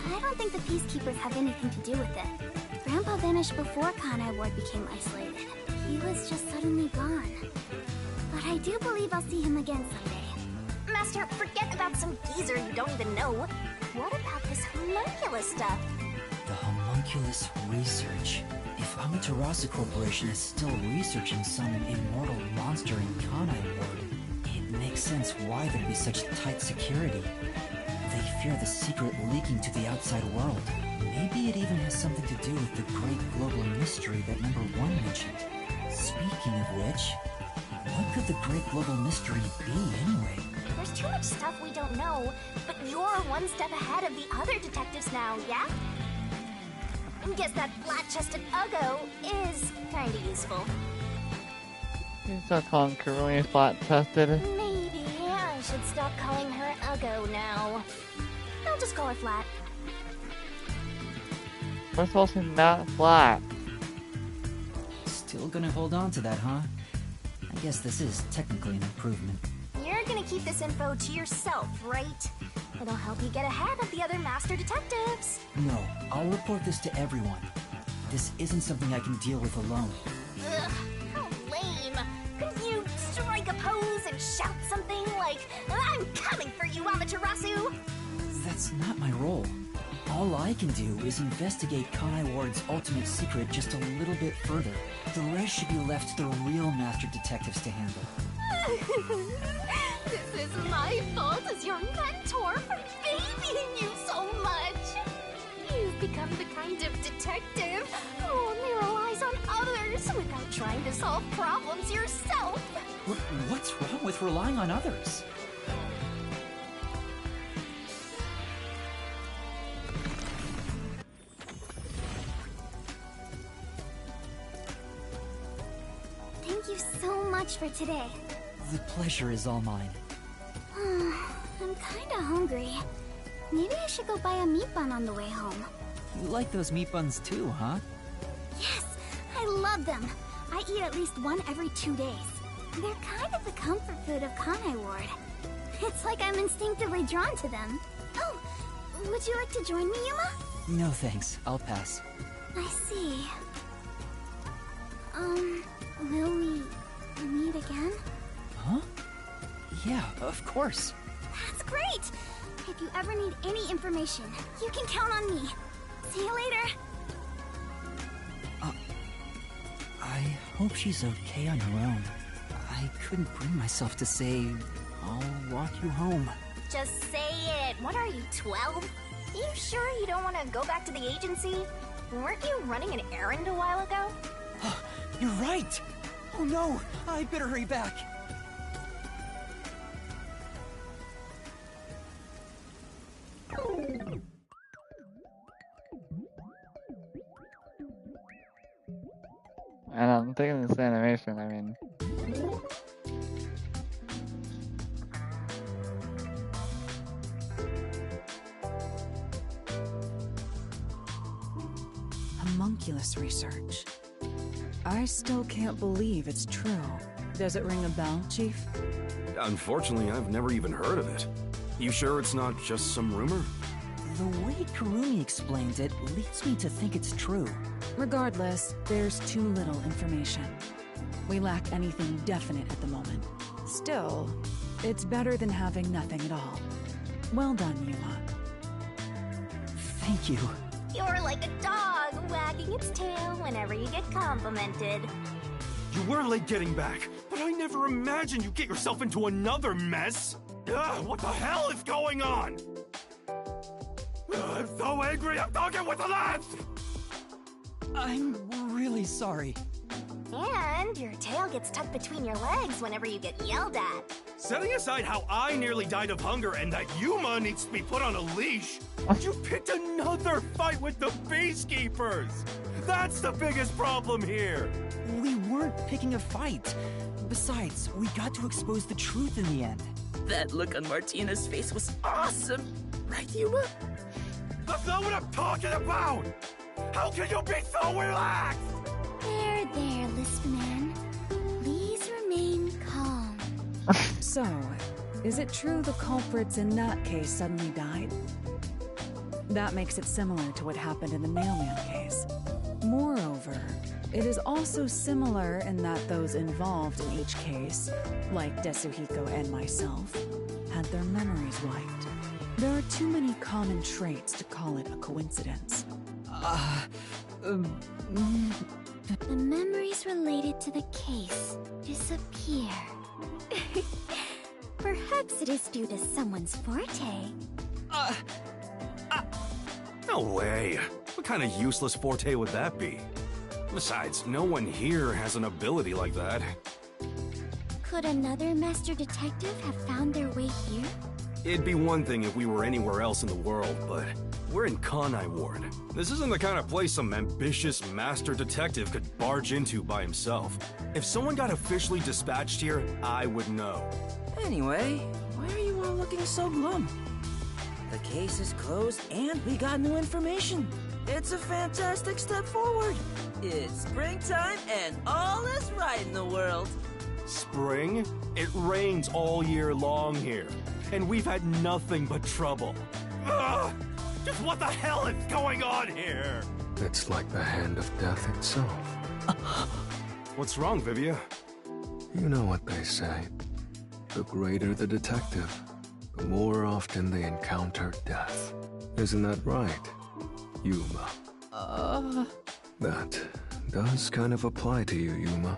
[SPEAKER 8] I don't think the Peacekeepers have anything to do with it. Grandpa vanished before Kanai Ward became isolated. He was just suddenly gone. But I do believe I'll see him again someday.
[SPEAKER 7] Master, forget about some geezer you don't even know. What about this homunculus stuff?
[SPEAKER 3] The homunculus research. If Amaterasu Corporation is still researching some immortal monster in Kanai Ward, Makes sense why there'd be such tight security. They fear the secret leaking to the outside world. Maybe it even has something to do with the great global mystery that number 1 mentioned. Speaking of which, what could the great global mystery be anyway?
[SPEAKER 8] There's too much stuff we don't know, but you're one step ahead of the other detectives now, yeah? Guess that flat-chested Uggo is kinda useful.
[SPEAKER 1] You start calling Karui flat-chested.
[SPEAKER 8] Maybe I should stop calling her Uggo now. I'll just call her Flat.
[SPEAKER 1] First of all, she's not flat.
[SPEAKER 3] Still gonna hold on to that, huh? I guess this is technically an improvement.
[SPEAKER 8] You're gonna keep this info to yourself, right? It'll help you get ahead of the other Master Detectives.
[SPEAKER 3] No, I'll report this to everyone. This isn't something I can deal with alone.
[SPEAKER 8] Ugh, how lame. Couldn't you strike a pose and shout something like, "I'm coming for you, Amaterasu"?
[SPEAKER 3] That's not my role. All I can do is investigate Kanai Ward's ultimate secret just a little bit further. The rest should be left to the real Master Detectives to handle.
[SPEAKER 8] This is my fault as your mentor for babying you so much. You've become the kind of detective who only relies on others without trying to solve problems yourself.
[SPEAKER 3] What's wrong with relying on others?
[SPEAKER 8] Thank you so much for today.
[SPEAKER 3] The pleasure is all mine.
[SPEAKER 8] I'm kinda hungry. Maybe I should go buy a meat bun on the way home.
[SPEAKER 3] You like those meat buns too, huh?
[SPEAKER 8] Yes, I love them. I eat at least one every 2 days. They're kind of the comfort food of Kanai Ward. It's like I'm instinctively drawn to them. Oh, would you like to join me, Yuma?
[SPEAKER 3] No thanks, I'll pass.
[SPEAKER 8] I see. Will we meet again?
[SPEAKER 3] Huh? Yeah, of course.
[SPEAKER 8] That's great! If you ever need any information, you can count on me. See you later.
[SPEAKER 3] I hope she's okay on her own. I couldn't bring myself to say, I'll walk you home.
[SPEAKER 8] Just say it. What are you, 12? You sure you don't want to go back to the agency? Weren't you running an errand a while ago?
[SPEAKER 3] You're right! Oh no, I better hurry back.
[SPEAKER 1] And I'm thinking this animation, I mean...
[SPEAKER 5] Homunculus research. I still can't believe it's true. Does it ring a bell, Chief?
[SPEAKER 10] Unfortunately, I've never even heard of it. You sure it's not just some rumor?
[SPEAKER 3] The way Kurumi explains it leads me to think it's true.
[SPEAKER 5] Regardless, there's too little information. We lack anything definite at the moment. Still, it's better than having nothing at all. Well done, Yuma.
[SPEAKER 3] Thank you.
[SPEAKER 8] You're like a dog wagging its tail whenever you get complimented.
[SPEAKER 10] You were late getting back, but I never imagined you'd get yourself into another mess. Ugh, what the hell is going on? I'm so angry, I'm talking with the left!
[SPEAKER 3] I'm really sorry.
[SPEAKER 8] And your tail gets tucked between your legs whenever you get yelled at.
[SPEAKER 10] Setting aside how I nearly died of hunger and that Yuma needs to be put on a leash, you picked another fight with the Peacekeepers! That's the biggest problem here!
[SPEAKER 3] We weren't picking a fight. Besides, we got to expose the truth in the end.
[SPEAKER 9] That look on Martina's face was awesome! Right, Yuma?
[SPEAKER 10] That's not what I'm talking about! How can you be so relaxed?
[SPEAKER 8] There, Lispman. Please remain calm.
[SPEAKER 5] So, is it true the culprits in that case suddenly died? That makes it similar to what happened in the mailman case. Moreover, it is also similar in that those involved in each case, like Desuhiko and myself, had their memories wiped. There are too many common traits to call it a coincidence.
[SPEAKER 8] The memories related to the case disappear. Perhaps it is due to someone's forte.
[SPEAKER 10] No way. What kind of useless forte would that be? Besides, no one here has an ability like that.
[SPEAKER 8] Could another Master Detective have found their way here?
[SPEAKER 10] It'd be one thing if we were anywhere else in the world, but we're in Kanai Ward. This isn't the kind of place some ambitious Master Detective could barge into by himself. If someone got officially dispatched here, I would know.
[SPEAKER 2] Anyway, why are you all looking so glum? The case is closed and we got new information. It's a fantastic step forward. It's springtime and all is right in the world.
[SPEAKER 10] Spring? It rains all year long here, and we've had nothing but trouble. Ugh! Just what the hell is going on here?
[SPEAKER 11] It's like the hand of death itself.
[SPEAKER 10] What's wrong, Vivia?
[SPEAKER 11] You know what they say. The greater the detective, the more often they encounter death. Isn't that right, Yuma? That does kind of apply to you, Yuma.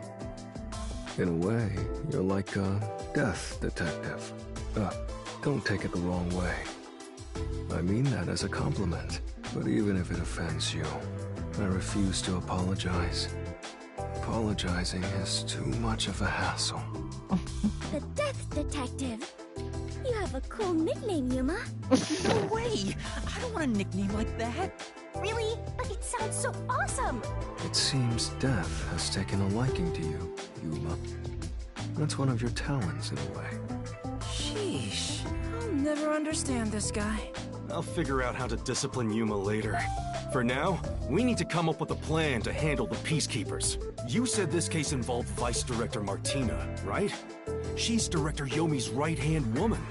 [SPEAKER 11] In a way, you're like a death detective. Don't take it the wrong way. I mean that as a compliment, but even if it offends you, I refuse to apologize. Apologizing is too much of a hassle.
[SPEAKER 8] The Death Detective. You have a cool nickname, Yuma.
[SPEAKER 3] No way! I don't want a nickname like that.
[SPEAKER 8] Really? But it sounds so awesome!
[SPEAKER 11] It seems death has taken a liking to you, Yuma. That's one of your talents in a way.
[SPEAKER 2] Sheesh. I'll never understand this guy.
[SPEAKER 10] I'll figure out how to discipline Yuma later. For now, we need to come up with a plan to handle the Peacekeepers. You said this case involved Vice Director Martina, right? She's Director Yomi's right-hand woman.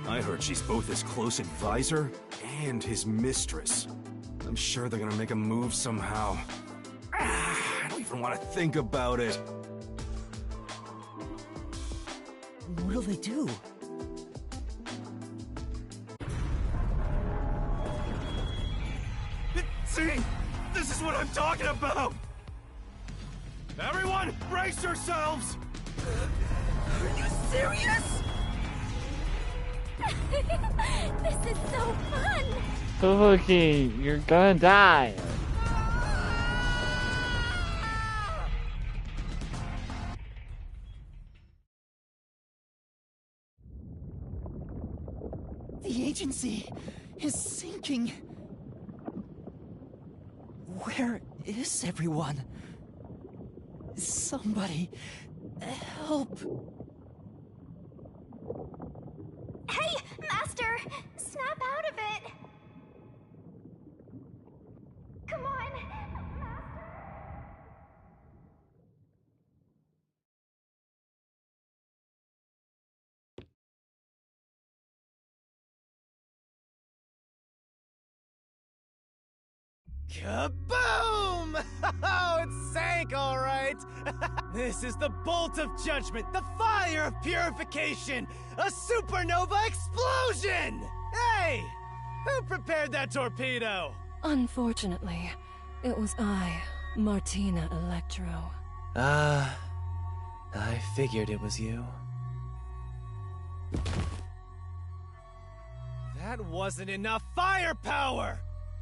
[SPEAKER 10] I heard she's both his close advisor and his mistress. I'm sure they're gonna make a move somehow. I don't even want to think about it.
[SPEAKER 3] What'll they do?
[SPEAKER 10] See? This is what I'm talking about! Everyone, brace yourselves!
[SPEAKER 2] Are you serious?
[SPEAKER 8] This is so fun!
[SPEAKER 1] Fubuki, you're gonna die.
[SPEAKER 3] The agency is sinking. Where is everyone? Somebody help.
[SPEAKER 8] Hey, Master! Snap out of it! Come on, Master!
[SPEAKER 6] Kaboom! Oh, it sank, all right. This is the bolt of judgment, the fire of purification, a supernova explosion! Hey! Who prepared that torpedo?
[SPEAKER 5] Unfortunately, it was I, Martina Electro.
[SPEAKER 12] I figured it was you.
[SPEAKER 6] That wasn't enough firepower!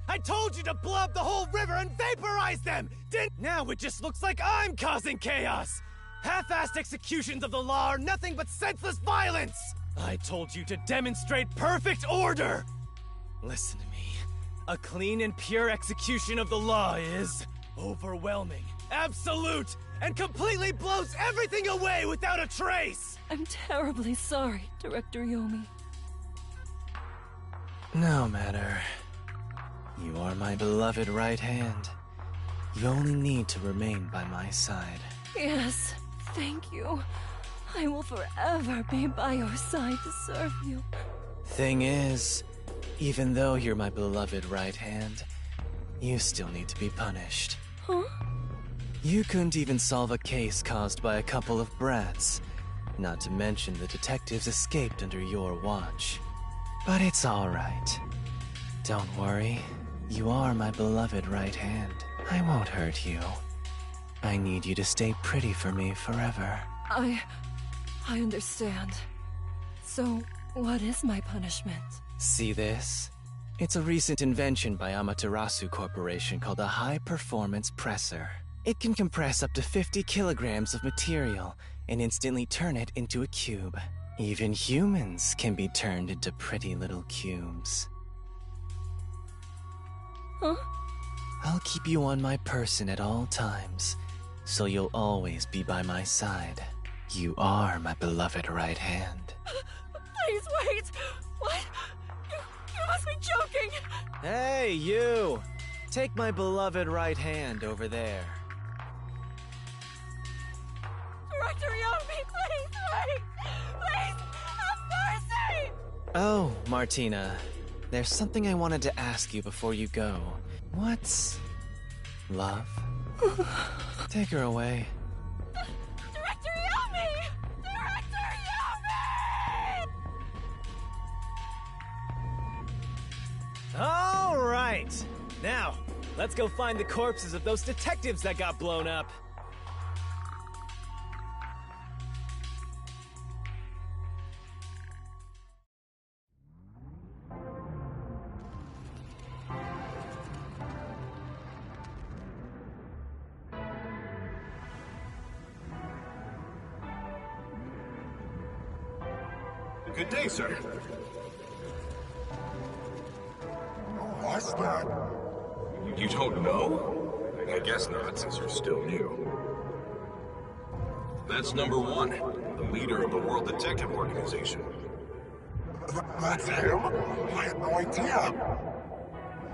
[SPEAKER 6] I told you to blow up the whole river and vaporize them! Now it just looks like I'm causing chaos! Half-assed executions of the law are nothing but senseless violence! I told you to demonstrate perfect order! Listen to me. A clean and pure execution of the law is overwhelming, absolute, and completely blows everything away without a trace!
[SPEAKER 5] I'm terribly sorry, Director Yomi.
[SPEAKER 12] No matter. You are my beloved right hand. You only need to remain by my side.
[SPEAKER 5] Yes, thank you. I will forever be by your side to serve you.
[SPEAKER 12] Thing is, even though you're my beloved right hand, you still need to be punished.
[SPEAKER 5] Huh?
[SPEAKER 12] You couldn't even solve a case caused by a couple of brats. Not to mention the detectives escaped under your watch. But it's alright. Don't worry. You are my beloved right hand. I won't hurt you. I need you to stay pretty for me forever.
[SPEAKER 5] I understand.
[SPEAKER 7] So, what is my punishment?
[SPEAKER 12] See this? It's a recent invention by Amaterasu Corporation called a high-performance presser. It can compress up to 50 kilograms of material and instantly turn it into a cube. Even humans can be turned into pretty little cubes.
[SPEAKER 7] Huh?
[SPEAKER 12] I'll keep you on my person at all times, so you'll always be by my side. You are my beloved right hand.
[SPEAKER 7] Please wait! What? You must be joking!
[SPEAKER 12] Hey, you! Take my beloved right hand over there.
[SPEAKER 7] Director Yomi, please wait! Please, have mercy!
[SPEAKER 12] Oh, Martina, there's something I wanted to ask you before you go. What's love? Take her away.
[SPEAKER 7] Director Yomi! Director Yomi!
[SPEAKER 6] All right. Now, let's go find the corpses of those detectives that got blown up.
[SPEAKER 13] Good day, sir. What's that? You don't know? I guess not, since you're still new. That's number one, the leader of the World Detective Organization.
[SPEAKER 14] That's him? I had no idea.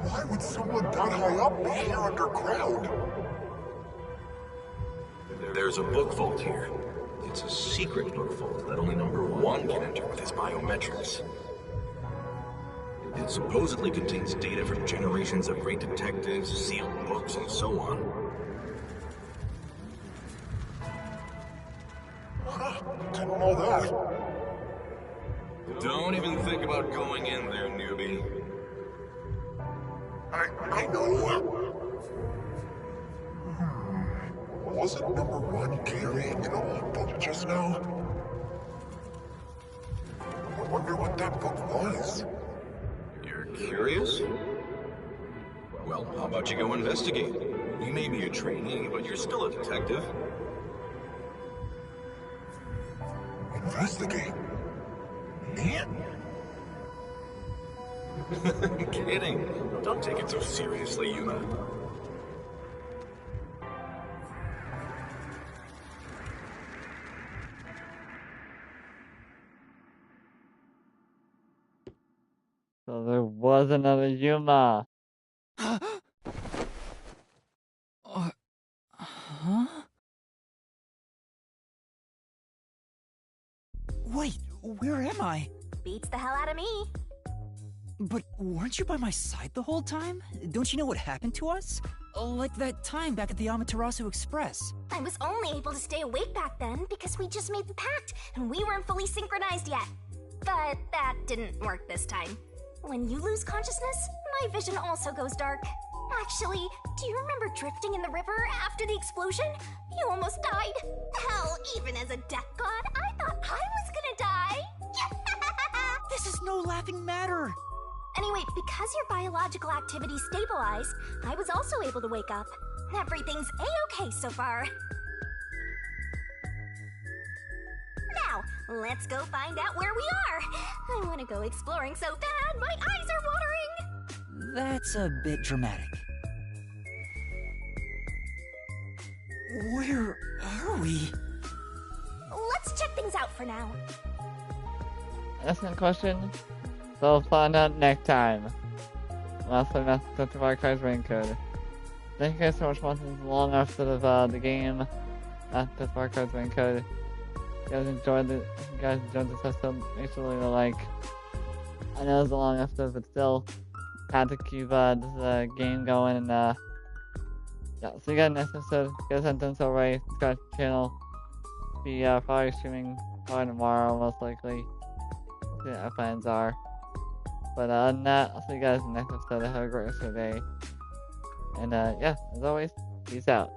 [SPEAKER 14] Why would someone that high up be here underground?
[SPEAKER 13] There's a book vault here. It's a secret book vault that only number one can enter with his biometrics. It supposedly contains data from generations of great detectives, sealed books, and so on.
[SPEAKER 14] Didn't know that.
[SPEAKER 13] Don't even think about going in there, newbie.
[SPEAKER 14] I know. Wasn't number one carrying an old book just now? I wonder what that book was.
[SPEAKER 13] You're curious? Well, how about you go investigate? You may be a trainee, but you're still a detective.
[SPEAKER 14] Investigate? Me?
[SPEAKER 13] Kidding. Don't take it so seriously, Yuma.
[SPEAKER 1] So there was another Yuma.
[SPEAKER 3] Huh? Wait, where am I?
[SPEAKER 8] Beats the hell out of me.
[SPEAKER 3] But weren't you by my side the whole time? Don't you know what happened to us? Like that time back at the Amaterasu Express.
[SPEAKER 8] I was only able to stay awake back then because we just made the pact and we weren't fully synchronized yet. But that didn't work this time. When you lose consciousness, my vision also goes dark. Actually, do you remember drifting in the river after the explosion? You almost died. Hell, even as a death god, I thought I was gonna die.
[SPEAKER 3] This is no laughing matter.
[SPEAKER 8] Anyway, because your biological activity stabilized, I was also able to wake up. Everything's a-okay so far. Now, let's go find out where we are. I want to go exploring so bad, my eyes are watering.
[SPEAKER 3] That's a bit dramatic. Where are we?
[SPEAKER 8] Let's check things out for now.
[SPEAKER 1] Excellent question. So we'll find out next time. Last time, Master Detective Archives RainCode. Thank you guys so much for watching this long episode of the game. Master Detective Archives RainCode. If you guys enjoyed this episode, make sure to leave a like. I know it's a long episode, but still had to keep this game going. And yeah, see you guys next episode. If you guys haven't done so already, subscribe to the channel. Be probably streaming probably tomorrow, most likely. See what our plans are. But other than that, I'll see you guys in the next episode. Have a great rest of the day. And yeah, as always, peace out.